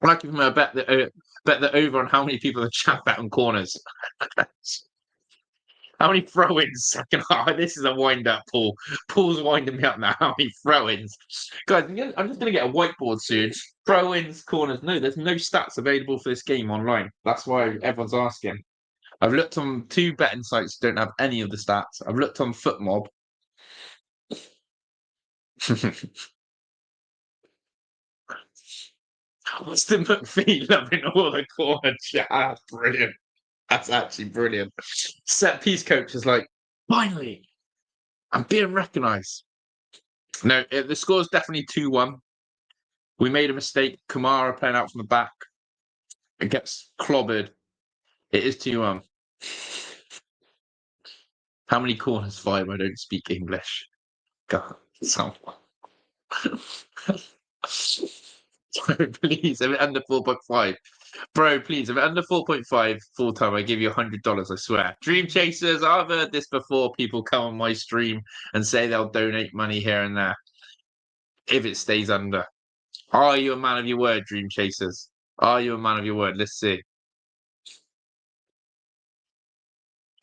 Speaker 1: I'd like to give him a bet that over on how many people the chat bet on corners. How many throw-ins? Second half. This is a wind-up, Paul. Paul's winding me up now. How many throw-ins? Guys, I'm just going to get a whiteboard soon. Throw-ins, corners. No, there's no stats available for this game online. That's why everyone's asking. I've looked on 2 betting sites that don't have any of the stats. I've looked on FootMob. Austin McPhee loving all the corner chat. Brilliant. That's actually brilliant. Set piece coach is like, finally, I'm being recognised. No, the score is definitely 2-1. We made a mistake. Kamara playing out from the back. It gets clobbered. It is 2-1. How many corners? 5. I don't speak English. God, someone. Please, if it under 4.5. Bro, please, if it under 4.5 full time, I give you $100, I swear. Dream Chasers, I've heard this before. People come on my stream and say they'll donate money here and there if it stays under. Are you a man of your word, Dream Chasers? Are you a man of your word? Let's see.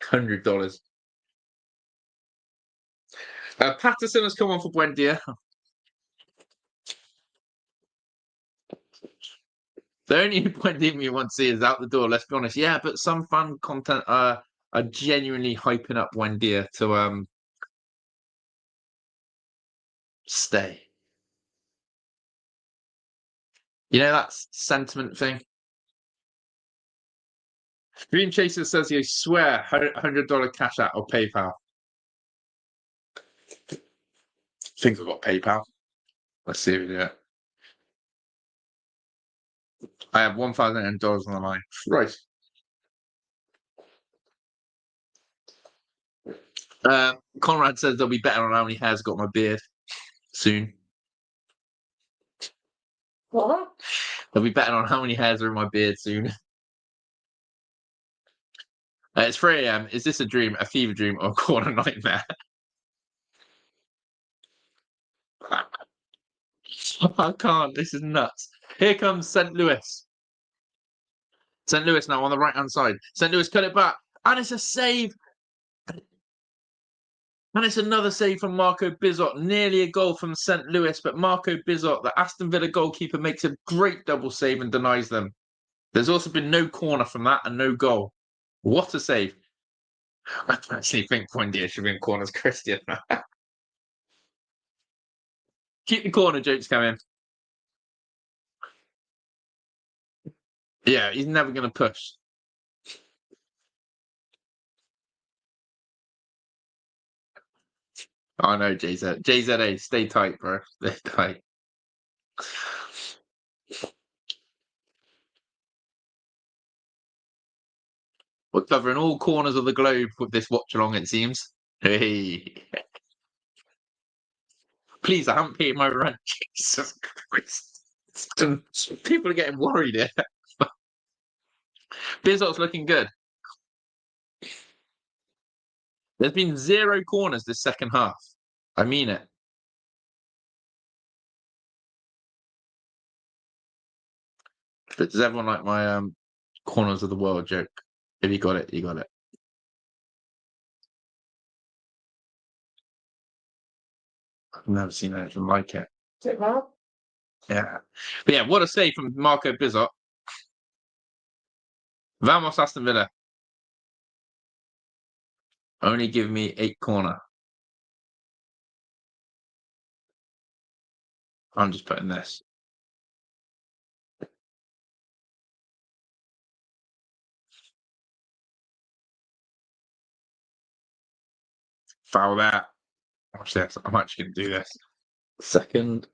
Speaker 1: $100. Patterson has come on for Buendia. The only Buendia we want to see is out the door, let's be honest. Yeah, but some fun content are genuinely hyping up Buendia to stay. You know that sentiment thing? Dream Chaser says you swear $100 cash out or PayPal. I think I've got PayPal. Let's see if we do it. I have $1,000 on the line. Right. Conrad says they'll be better on how many hairs got my beard soon.
Speaker 2: What?
Speaker 1: They'll be better on how many hairs are in my beard soon. It's 3 a.m. Is this a dream, a fever dream, or a corner nightmare? I can't. This is nuts. Here comes St. Louis. St. Louis now on the right-hand side. St. Louis cut it back. And it's a save. And it's another save from Marco Bizot. Nearly a goal from St. Louis, but Marco Bizot, the Aston Villa goalkeeper, makes a great double save and denies them. There's also been no corner from that and no goal. What a save. I actually think Buendia should be in corners, Christian. Keep the corner jokes coming. Yeah, he's never going to push. I know, JZ. JZA, stay tight, bro. Stay tight. We're covering all corners of the globe with this watch along, it seems. Hey. Please, I haven't paid my rent. Jesus Christ. People are getting worried here. Bizot's looking good. There's been 0 corners this second half. I mean it. But does everyone like my corners of the world joke? If you got it, you got it. I've never seen anything like it.
Speaker 2: Is it wrong?
Speaker 1: Yeah. But yeah, what a save from Marco Bizot. Vamos Aston Villa. Only give me 8 corner. I'm just putting this. Foul that. Watch this. I'm actually going to do this. Second.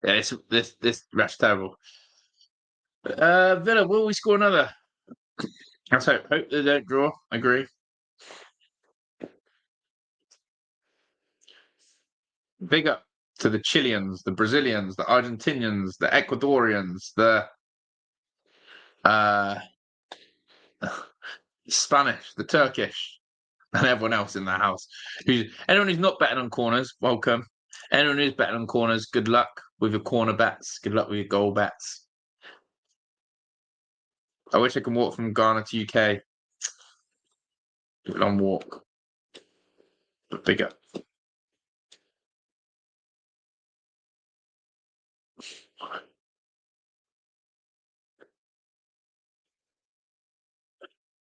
Speaker 1: Yeah, this ref's terrible. Villa, will we score another? Let's hope. Hope they don't draw. I agree. Big up to the Chileans, the Brazilians, the Argentinians, the Ecuadorians, the uh, Spanish, the Turkish, and everyone else in the house. Anyone who's not betting on corners, welcome. Anyone who's betting on corners, good luck with your corner bets. Good luck with your goal bets. I wish I could walk from Ghana to UK. Long walk. But big up.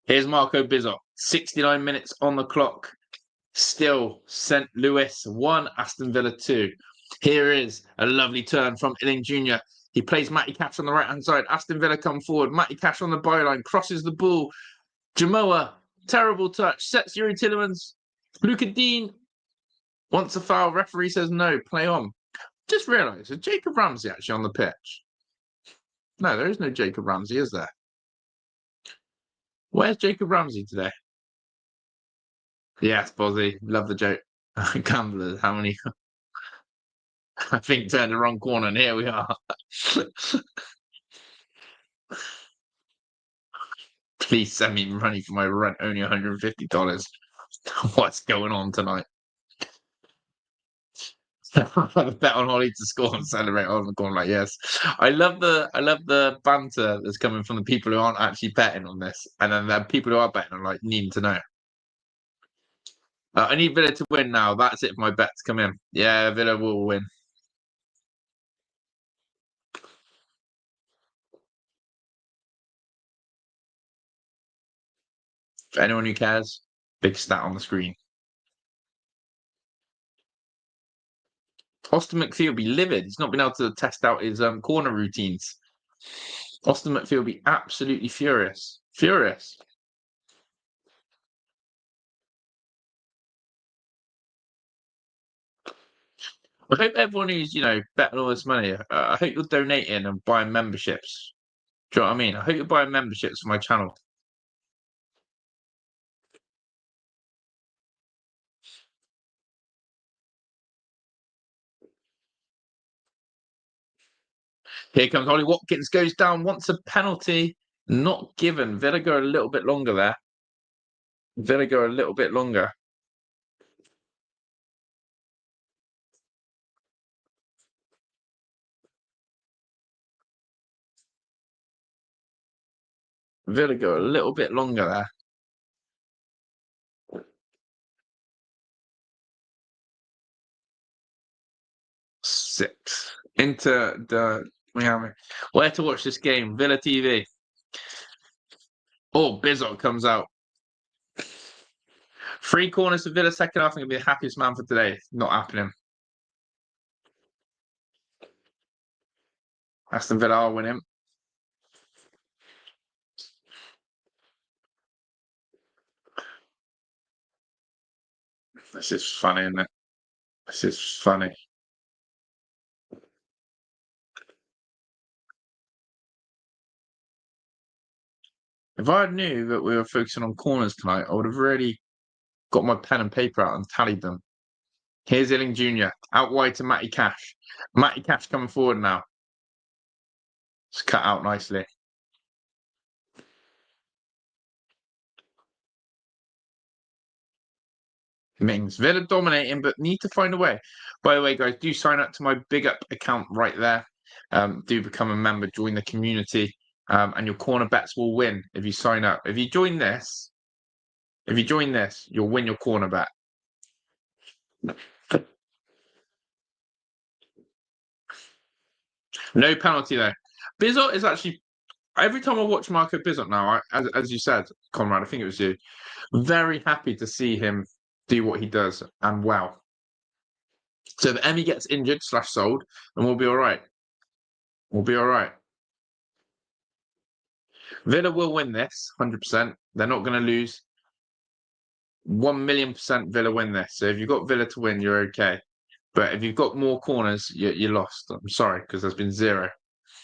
Speaker 1: Here's Marco Bizot. 69 minutes on the clock. Still St. Louis 1, Aston Villa 2. Here is a lovely turn from Illing Jr. He plays Matty Cash on the right-hand side. Aston Villa come forward. Matty Cash on the byline. Crosses the ball. Jamoa. Terrible touch. Sets Yuri Tillemans. Luca Dean wants a foul. Referee says no. Play on. Just realised, is Jacob Ramsey actually on the pitch? No, there is no Jacob Ramsey, is there? Where's Jacob Ramsey today? Yes, Bozzy. Love the joke. Gamblers, how many? I think turned the wrong corner, and here we are. Please send me money for my rent, only $150. What's going on tonight? I bet on Holly to score and celebrate on the corner. Like, yes, I love the banter that's coming from the people who aren't actually betting on this, and then the people who are betting are like needing to know. I need Villa to win now. That's it for my bets. Come in. Yeah, Villa will win. For anyone who cares, big stat on the screen. Austin McPhee will be livid. He's not been able to test out his corner routines. Austin McPhee will be absolutely furious. Furious. I hope everyone who's, betting all this money, I hope you're donating and buying memberships. Do you know what I mean? I hope you're buying memberships for my channel. Here comes Ollie Watkins, goes down, wants a penalty. Not given. Villa go a little bit longer there. Villa go a little bit longer. Villa go a little bit longer there. Six. Into the Miami. Where to watch this game? Villa TV. Oh, Bizot comes out. 3 corners for Villa second half. I'm going to be the happiest man for today. Not happening. Aston Villa are winning. This is funny, isn't it? This is funny. If I knew that we were focusing on corners tonight, I would have really got my pen and paper out and tallied them. Here's Illing Jr. out wide to Matty Cash. Matty Cash coming forward now. It's cut out nicely. Mings. Villa dominating, but need to find a way. By the way, guys, do sign up to my Big Up account right there. Do become a member, join the community, and your corner bets will win if you sign up. If you join this, you'll win your corner bet. No penalty though. Bizot is actually, every time I watch Marco Bizot now, as you said, Conrad, I think it was you, very happy to see him do what he does and well. So if Emmy gets injured / sold, then we'll be all right. We'll be all right. Villa will win this 100%. They're not going to lose. 1,000,000% Villa win this. So if you've got Villa to win, you're okay. But if you've got more corners, you're lost. I'm sorry, because there's been 0.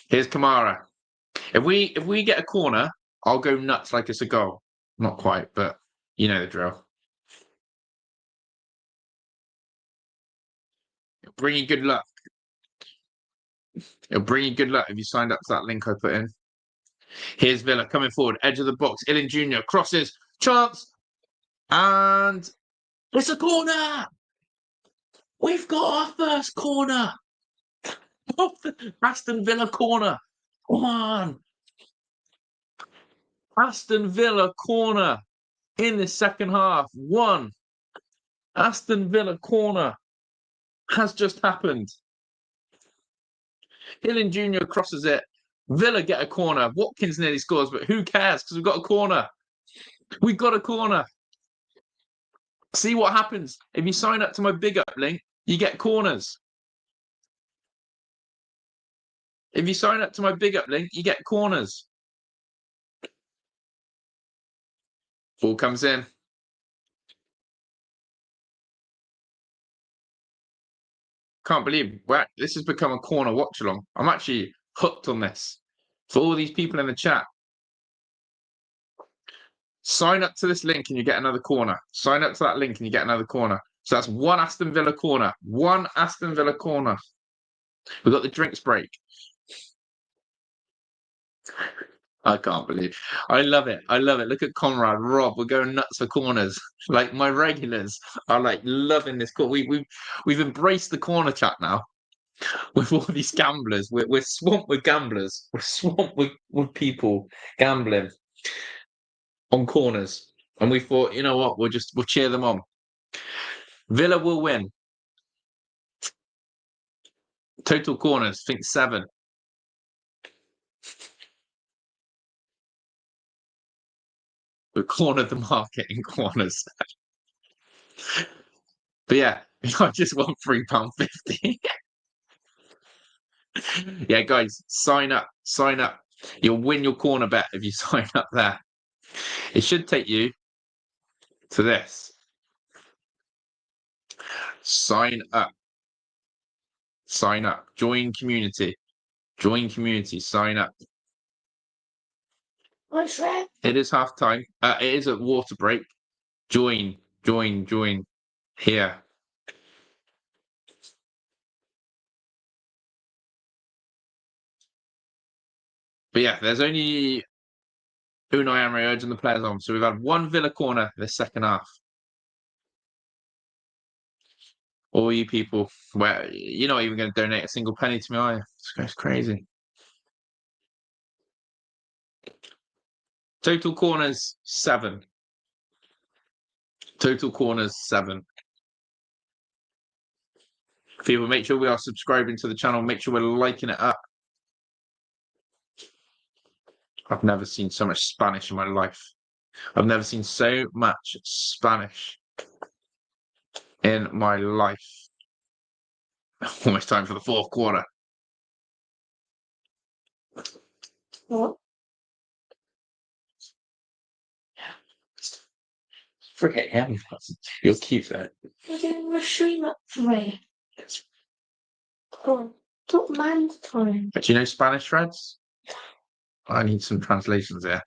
Speaker 1: Here's Kamara. If we get a corner, I'll go nuts like it's a goal. Not quite, but you know the drill. It'll bring you good luck. It'll bring you good luck if you signed up to that link I put in. Here's Villa coming forward, edge of the box. Illing Jr. crosses, chance, and it's a corner. We've got our first corner. Aston Villa corner. Come on. Aston Villa corner in the second half. 1. Aston Villa corner has just happened. Illing Jr. crosses it. Villa get a corner. Watkins nearly scores, but who cares? Because we've got a corner. We've got a corner. See what happens. If you sign up to my Big Up link, you get corners. If you sign up to my Big Up link, you get corners. Ball comes in. Can't believe this has become a corner watch along. I'm actually hooked on this. For all these people in the chat, sign up to this link and you get another corner. Sign up to that link and you get another corner. So that's 1 Aston Villa corner. 1 Aston Villa corner. We've got the drinks break. I can't believe. I love it. I love it. Look at Conrad, Rob. We're going nuts for corners. Like my regulars are like loving this corner. We've embraced the corner chat now. With all these gamblers, we're swamped with gamblers. We're swamped with people gambling on corners, and we thought, you know what, we'll cheer them on. Villa will win. Total corners, I think 7. We cornered the market in corners. But yeah, I just want £3.50. Yeah, guys, sign up. You'll win your corner bet if you sign up there. It should take you to this. Sign up. Join community. Sign up.
Speaker 2: What's that?
Speaker 1: It is half time. It is a water break. Join. Here. But yeah, there's only Unai Emery urging the players on. So we've had one Villa corner this second half. All you people, where you're not even going to donate a single penny to me, are you? It's crazy. Total corners, 7. Total corners, 7. People, make sure we are subscribing to the channel. Make sure we're liking it up. I've never seen so much Spanish in my life. I've never seen so much Spanish in my life. Almost time for the fourth quarter.
Speaker 2: What?
Speaker 1: Forget him. You'll keep that.
Speaker 2: We're doing a stream at 3. Come on. Not mandatory.
Speaker 1: But do you know Spanish threads? I need some translations here.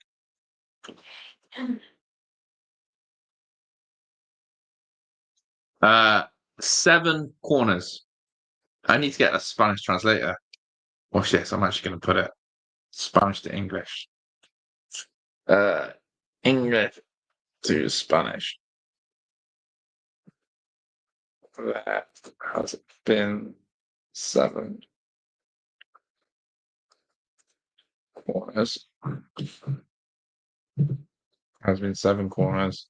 Speaker 1: 7 corners. I need to get a Spanish translator. Watch this. I'm actually going to put it Spanish to English. English to Spanish. There has been 7 corners. Has been 7 corners.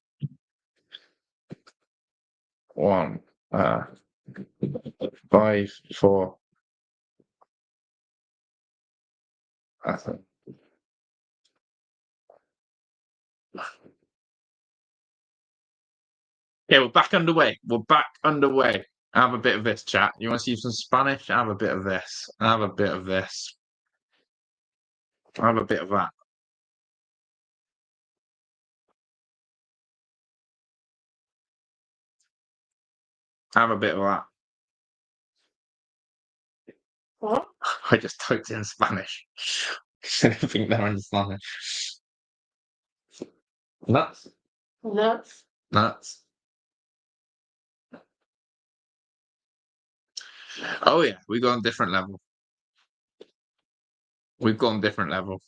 Speaker 1: 1, 5, 4. Aston. Yeah, we're back underway. We're back underway. Have a bit of this, chat. You want to see some Spanish? Have a bit of this. Have a bit of this. Have a bit of that. Have a bit of that.
Speaker 2: What?
Speaker 1: I just typed in Spanish. I don't think they're understanding. Nuts.
Speaker 2: Nuts.
Speaker 1: Nuts. Oh yeah, we've gone different level. We've gone different level.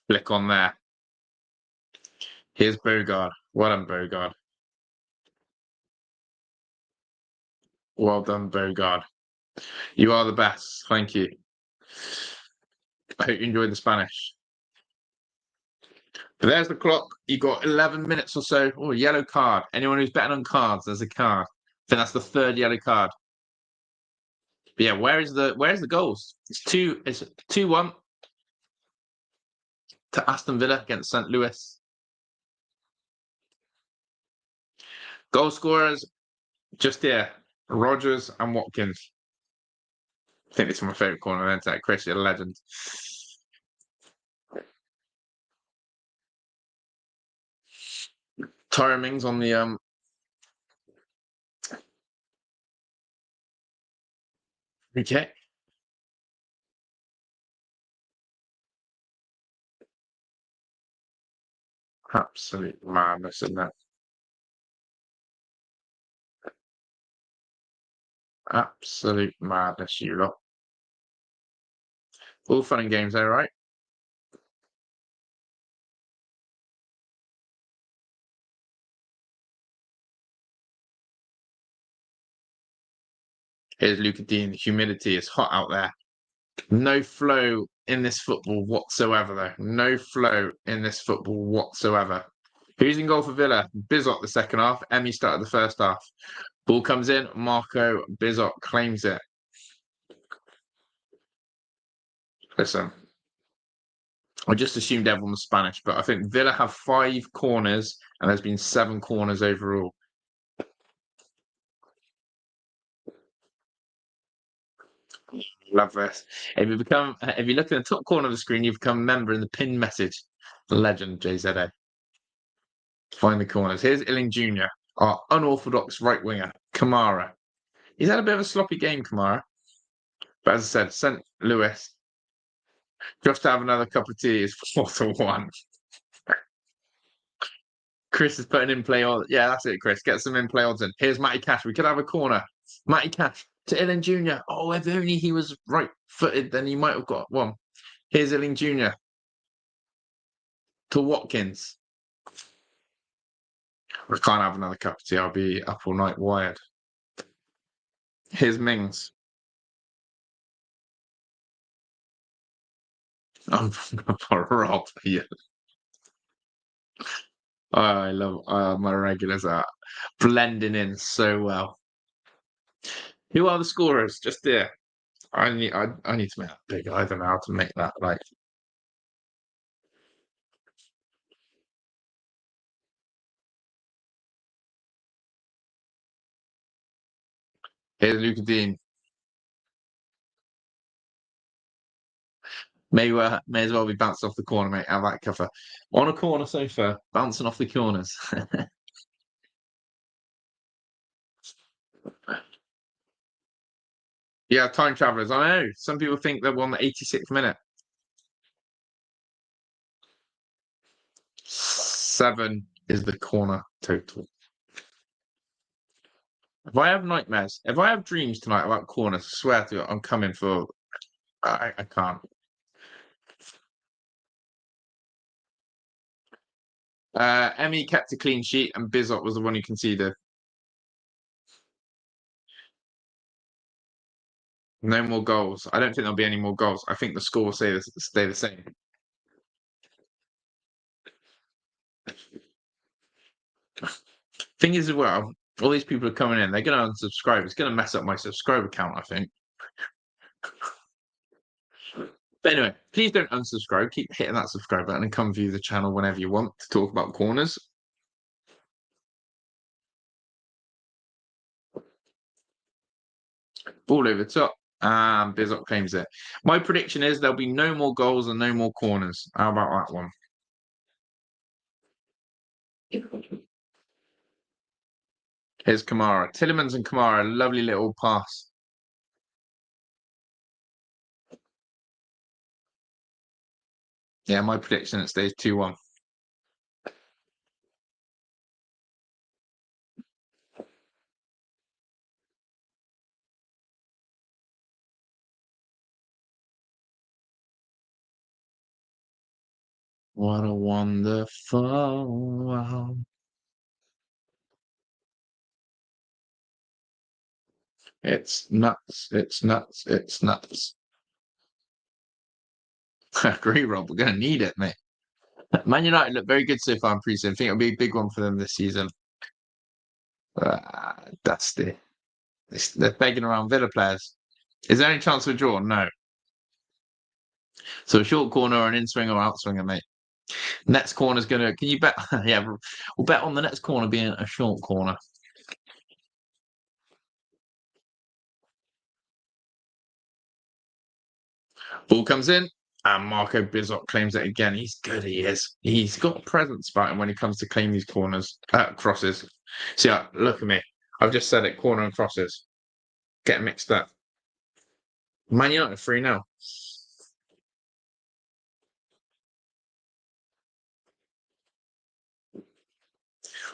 Speaker 1: Click on there. Here's Bogard. Well done, Bogard. Well done, Bogard. You are the best. Thank you. I hope you enjoyed the Spanish. But there's the clock. You got 11 minutes or so. Oh, yellow card. Anyone who's betting on cards, there's a card. I think that's the 3rd yellow card. But yeah, where's the goals? It's 2-1 to Aston Villa against St. Louis. Goal scorers just here. Rogers and Watkins. I think this is my favourite corner of the internet. Chris, you're a legend. Tyra Mings on the okay. Absolute madness, isn't it? Absolute madness, you lot. All fun and games, though, right? Here's Luca Dean. The humidity is hot out there. No flow in this football whatsoever, though. No flow in this football whatsoever. Who's in goal for Villa? Bizot the second half. Emmy started the first half. Ball comes in. Marco Bizot claims it. Listen, I just assumed everyone was Spanish, but I think Villa have 5 corners and there's been 7 corners overall. Love this. If you look in the top corner of the screen, you become a member in the pin message. Legend, JZA. Find the corners. Here's Illing Jr., our unorthodox right winger, Kamara. He's had a bit of a sloppy game, Kamara. But as I said, St. Louis, just to have another cup of tea is 4-1. Chris is putting in play odds. Yeah, that's it, Chris. Get some in play odds in. Here's Matty Cash. We could have a corner. Matty Cash to Illing Jr. Oh, if only he was right-footed, then he might have got one. Here's Illing Jr. to Watkins. I can't have another cup of tea. I'll be up all night wired. Here's Mings. I'm Rob. Yeah. I love my regulars are blending in so well. Who are the scorers? Just there. I need to make that big. I don't know how to make that like. Here's Luca Dean. May as well be bounced off the corner, mate. Have that cover. On a corner sofa, bouncing off the corners. Yeah, time travelers. I know. Some people think they're on the 86th minute. 7 is the corner total. If I have nightmares, if I have dreams tonight about corners, I swear to you, I'm coming for. I can't. Emmy kept a clean sheet, and Bizot was the one who conceded. No more goals. I don't think there'll be any more goals. I think the score will stay the same. Thing is, as well, all these people are coming in. They're going to unsubscribe. It's going to mess up my subscriber count, I think. But anyway, please don't unsubscribe. Keep hitting that subscribe button and come view the channel whenever you want to talk about corners. Ball over the top. And Bizot claims it. My prediction is there'll be no more goals and no more corners. How about that one? Here's Kamara. Tillemans and Kamara. Lovely little pass. Yeah, my prediction it stays 2-1. What a wonderful world. It's nuts. It's nuts. It's nuts. I agree, Rob. We're going to need it, mate. Man United look very good so far in pre-season. I think it'll be a big one for them this season. Dusty. They're begging around Villa players. Is there any chance of a draw? No. So a short corner or an in-swing or outswinger, mate. Next corner's going to... Can you bet? Yeah, we'll bet on the next corner being a short corner. Ball comes in, and Marco Bizot claims it again. He's good, he is. He's got a presence about him when he comes to claim these crosses. See, look at me. I've just said it, corner and crosses. Get mixed up. Man United 3-0.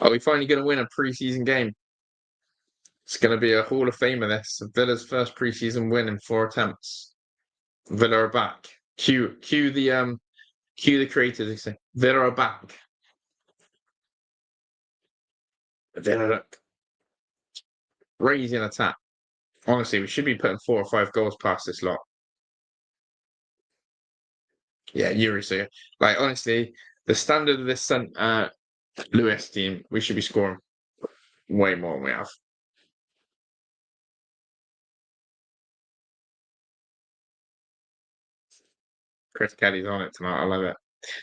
Speaker 1: Are we finally going to win a pre-season game? It's going to be a Hall of Famer, this. Villa's first pre-season win in 4 attempts. Villa are back. Cue the creators. They say Villa are back. Villa look crazy in attack. Honestly, we should be putting 4 or 5 goals past this lot. Yeah, Yuri. So, like, honestly, the standard of this Lewis team, we should be scoring way more than we have. Chris Kelly's on it tonight. I love it.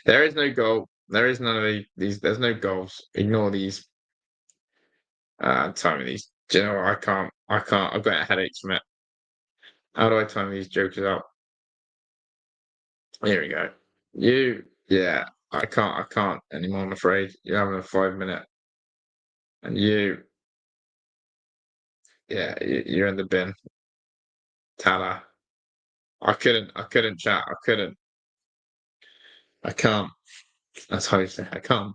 Speaker 1: There is no goal. There is none of these. There's no goals. Ignore these. Timing these. Do you know what? I can't. I've got headaches from it. How do I time these jokers out? Here we go. Yeah. I can't anymore. I'm afraid you're having a 5-minute, and you're in the bin. Tala. I couldn't chat. I couldn't. I can't. That's how you say I can't.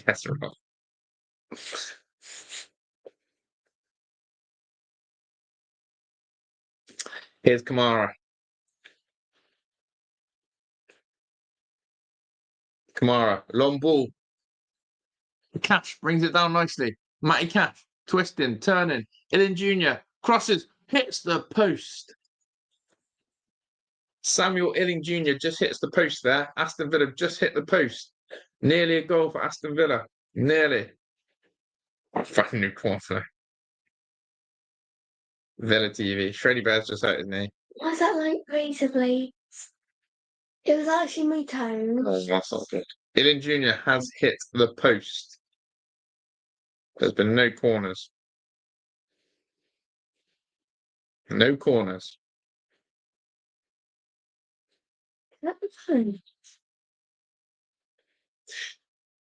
Speaker 1: That's right. Here's Kamara. Kamara, long ball. Cash brings it down nicely. Matty Cash, twisting, turning. Ilin Jr. crosses, hits the post. Samuel Illing Jr. just hits the post there. Aston Villa just hit the post. Nearly a goal for Aston Villa. Nearly. I fucking knew corner. Villa TV. Shreddy Bear's just hurt his knee.
Speaker 2: Why is that like razor blades? It was actually my toes.
Speaker 1: Oh, that's not good. Illing Jr. has hit the post. There's been no corners. No corners.
Speaker 2: That was fun.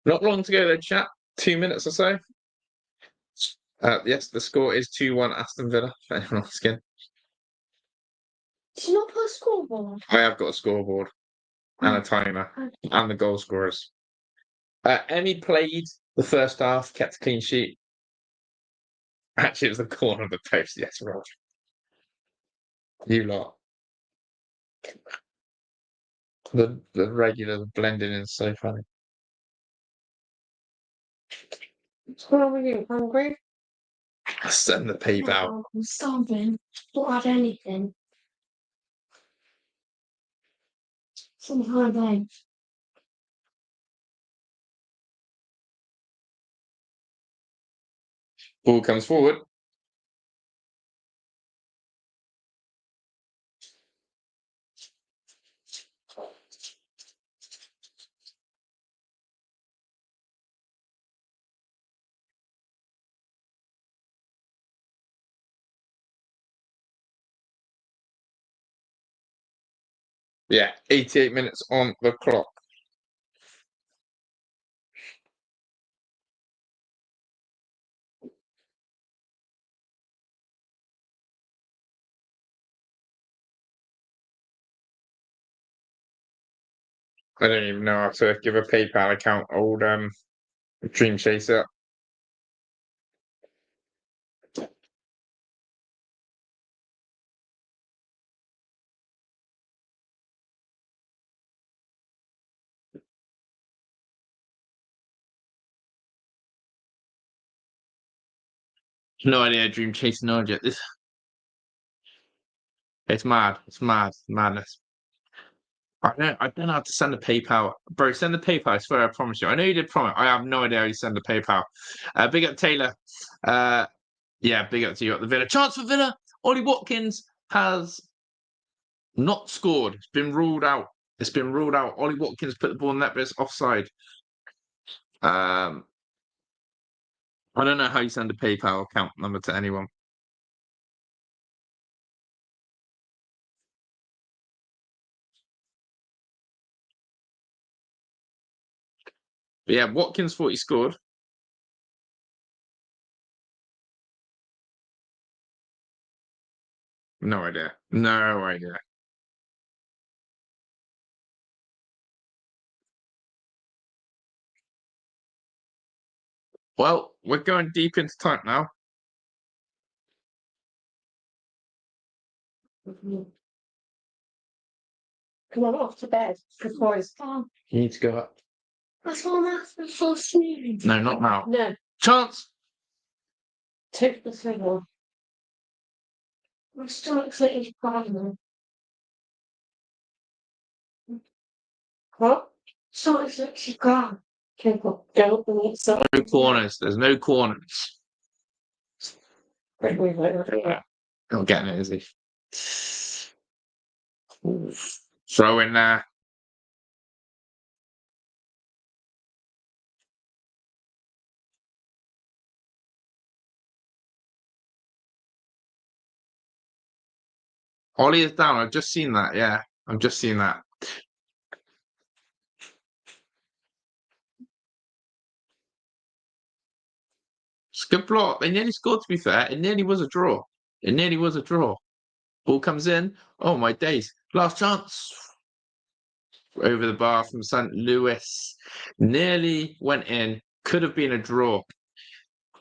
Speaker 1: Not long to go though, chat. 2 minutes or so. Yes, the score is 2-1 Aston Villa. For anyone asking.
Speaker 2: Did you not put a scoreboard?
Speaker 1: I have got a scoreboard and a timer and the goal scorers. Emmy played the first half, kept a clean sheet. Actually, it was the corner of the post. Yes, Rod. You lot. The regular blending in is so funny.
Speaker 2: What are you hungry?
Speaker 1: Send the PayPal.
Speaker 2: Oh, I'm starving. Not had anything. Some holiday.
Speaker 1: Ball comes forward. Yeah, 88 minutes on the clock. I don't even know how to give a PayPal account. Old Dream Chaser. No idea, Dream Chaser, no idea. It's mad. It's mad. Madness. I don't know how to send a PayPal. Bro, send the PayPal, I swear, I promise you. I know you did promise. I have no idea how you send a PayPal. Big up Taylor. Yeah, big up to you at the Villa. Chance for Villa. Ollie Watkins has not scored. It's been ruled out. It's been ruled out. Ollie Watkins put the ball in that, but it's offside. I don't know how you send a PayPal account number to anyone. But yeah, Watkins thought he scored. No idea. No idea. Well, we're going deep into time now.
Speaker 2: Come on, off to bed before it's gone.
Speaker 1: You need to go up.
Speaker 2: That's what I'm asking for sleeping.
Speaker 1: No, not now.
Speaker 2: No.
Speaker 1: Chance.
Speaker 2: Take the thing off. My stomach's like it's problem. What? Stomach's like she's gone. Okay, go and eat some.
Speaker 1: No corners. There's no corners.
Speaker 2: Wait.
Speaker 1: Not getting it, is he? Throw in there. Ollie is down. I've just seen that. Yeah, I've just seen that. It's a good block. They nearly scored, to be fair. It nearly was a draw. It nearly was a draw. Ball comes in. Oh, my days. Last chance. Over the bar from St. Louis. Nearly went in. Could have been a draw.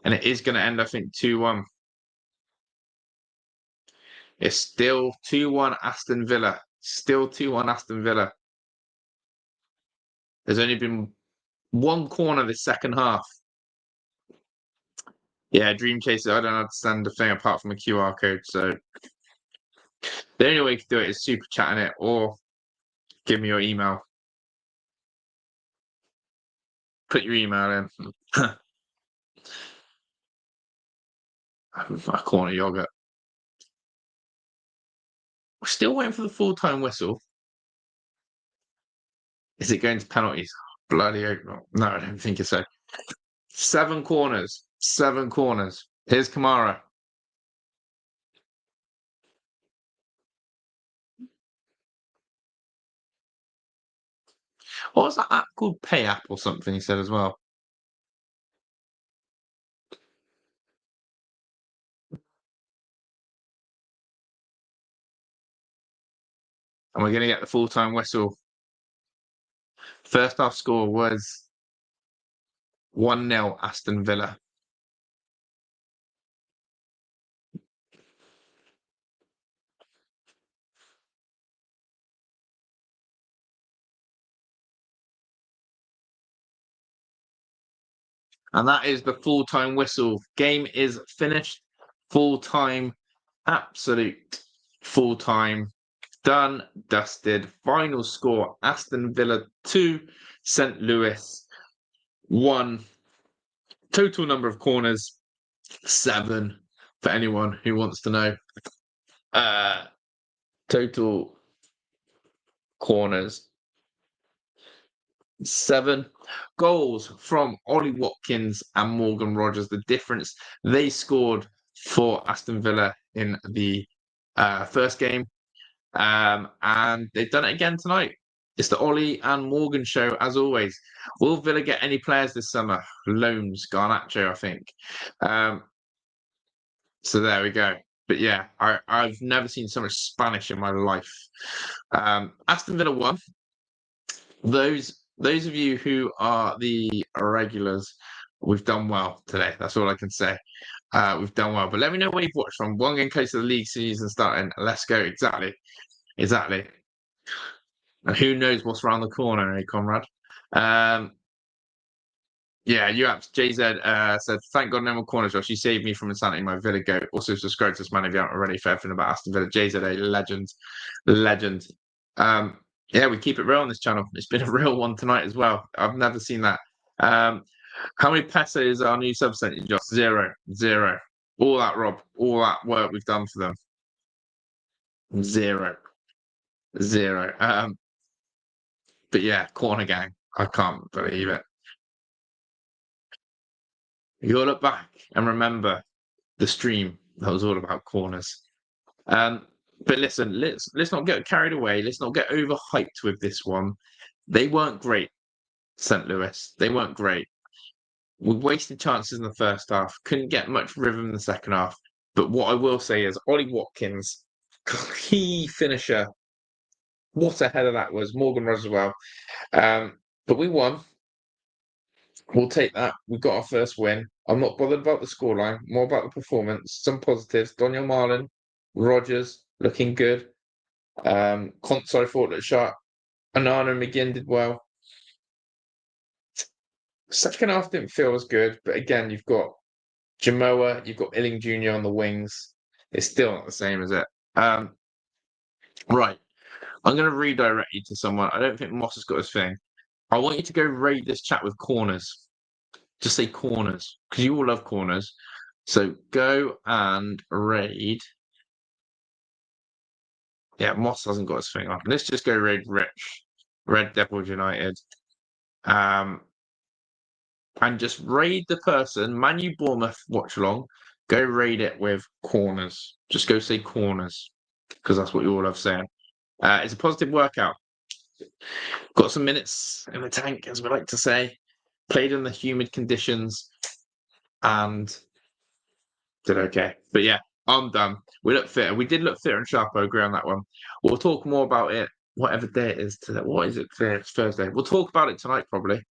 Speaker 1: And it is going to end, I think, 2-1. It's still 2-1 Aston Villa. Still 2-1 Aston Villa. There's only been one corner this second half. Yeah, Dream Chaser, I don't understand a thing apart from a QR code. So the only way you can do it is super chatting it or give me your email. Put your email in. A corner yogurt. We're still waiting for the full-time whistle. Is it going to penalties? Bloody hope not. No, I don't think so. 7 corners. 7 corners. Here's Kamara. What was that app called? Pay app or something, he said as well. And we're going to get the full-time whistle. First half score was 1-0 Aston Villa. And that is the full-time whistle. Game is finished. Full-time, absolute full-time. Done, dusted. Final score, Aston Villa 2, St. Louis 1. Total number of corners, 7, for anyone who wants to know. Total corners, 7. Goals from Ollie Watkins and Morgan Rogers. The difference they scored for Aston Villa in the first game. And they've done it again tonight. It's the Ollie and Morgan show, as always. Will Villa get any players this summer? Loans, Garnacho, I think. So there we go. But yeah, I've never seen so much Spanish in my life. Aston Villa won. Those of you who are the regulars, we've done well today. That's all I can say. We've done well. But let me know where you've watched from. One game close to the league season starting. Let's go. Exactly. And who knows what's around the corner, eh, Conrad? Yeah, you apps. JZ said, thank God no more corners, Josh. You saved me from insanity, my Villa goat. Also, subscribe to this man if you haven't already for everything about Aston Villa. JZ, legend. Yeah, we keep it real on this channel. It's been a real one tonight as well. I've never seen that. How many pesos our new sub sent you, Josh? 0. All that, Rob. All that work we've done for them. 0. But yeah, corner gang. I can't believe it. You'll look back and remember the stream that was all about corners. But listen, let's not get carried away. Let's not get overhyped with this one. They weren't great, St. Louis. They weren't great. We wasted chances in the first half. Couldn't get much rhythm in the second half. But what I will say is Ollie Watkins, key finisher. What a header that was. Morgan Rogers as well. But we won. We'll take that. We've got our first win. I'm not bothered about the scoreline, more about the performance. Some positives. Daniel Marlin, Rogers looking good. Conso thought looked sharp. Anana and McGinn did well. Second half didn't feel as good, but again, you've got Jamoa, you've got Illing Jr. on the wings. It's still not the same, is it? Right. I'm going to redirect you to someone. I don't think Moss has got his thing. I want you to go raid this chat with corners. Just say corners, because you all love corners. So go and raid. Yeah, Moss hasn't got his thing on. Let's just go raid Rich, Red Devils United. And just raid the person, Man U Bournemouth watch along. Go raid it with corners. Just go say corners, because that's what you all love saying. It's a positive workout. Got some minutes in the tank, as we like to say. Played in the humid conditions and did okay. But yeah, I'm done. We look fitter. We did look fitter and sharper. I agree on that one. We'll talk more about it, whatever day it is today. What is it? It's Thursday. We'll talk about it tonight, probably.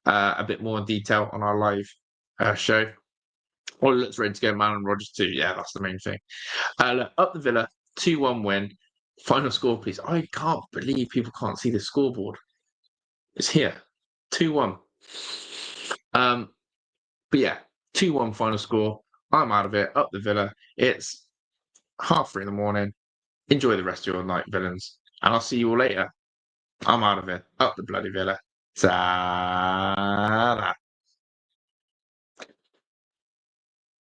Speaker 1: A bit more in detail on our live show. Ollie looks ready to go. Man and Rogers too. Yeah, that's the main thing. Look, up the Villa. 2-1 win. Final score, please. I can't believe people can't see the scoreboard. It's here. 2-1. But yeah, 2-1 final score. I'm out of it. Up the Villa. It's 3:30 in the morning. Enjoy the rest of your night, villains. And I'll see you all later. I'm out of it. Up the bloody Villa. Ta-da.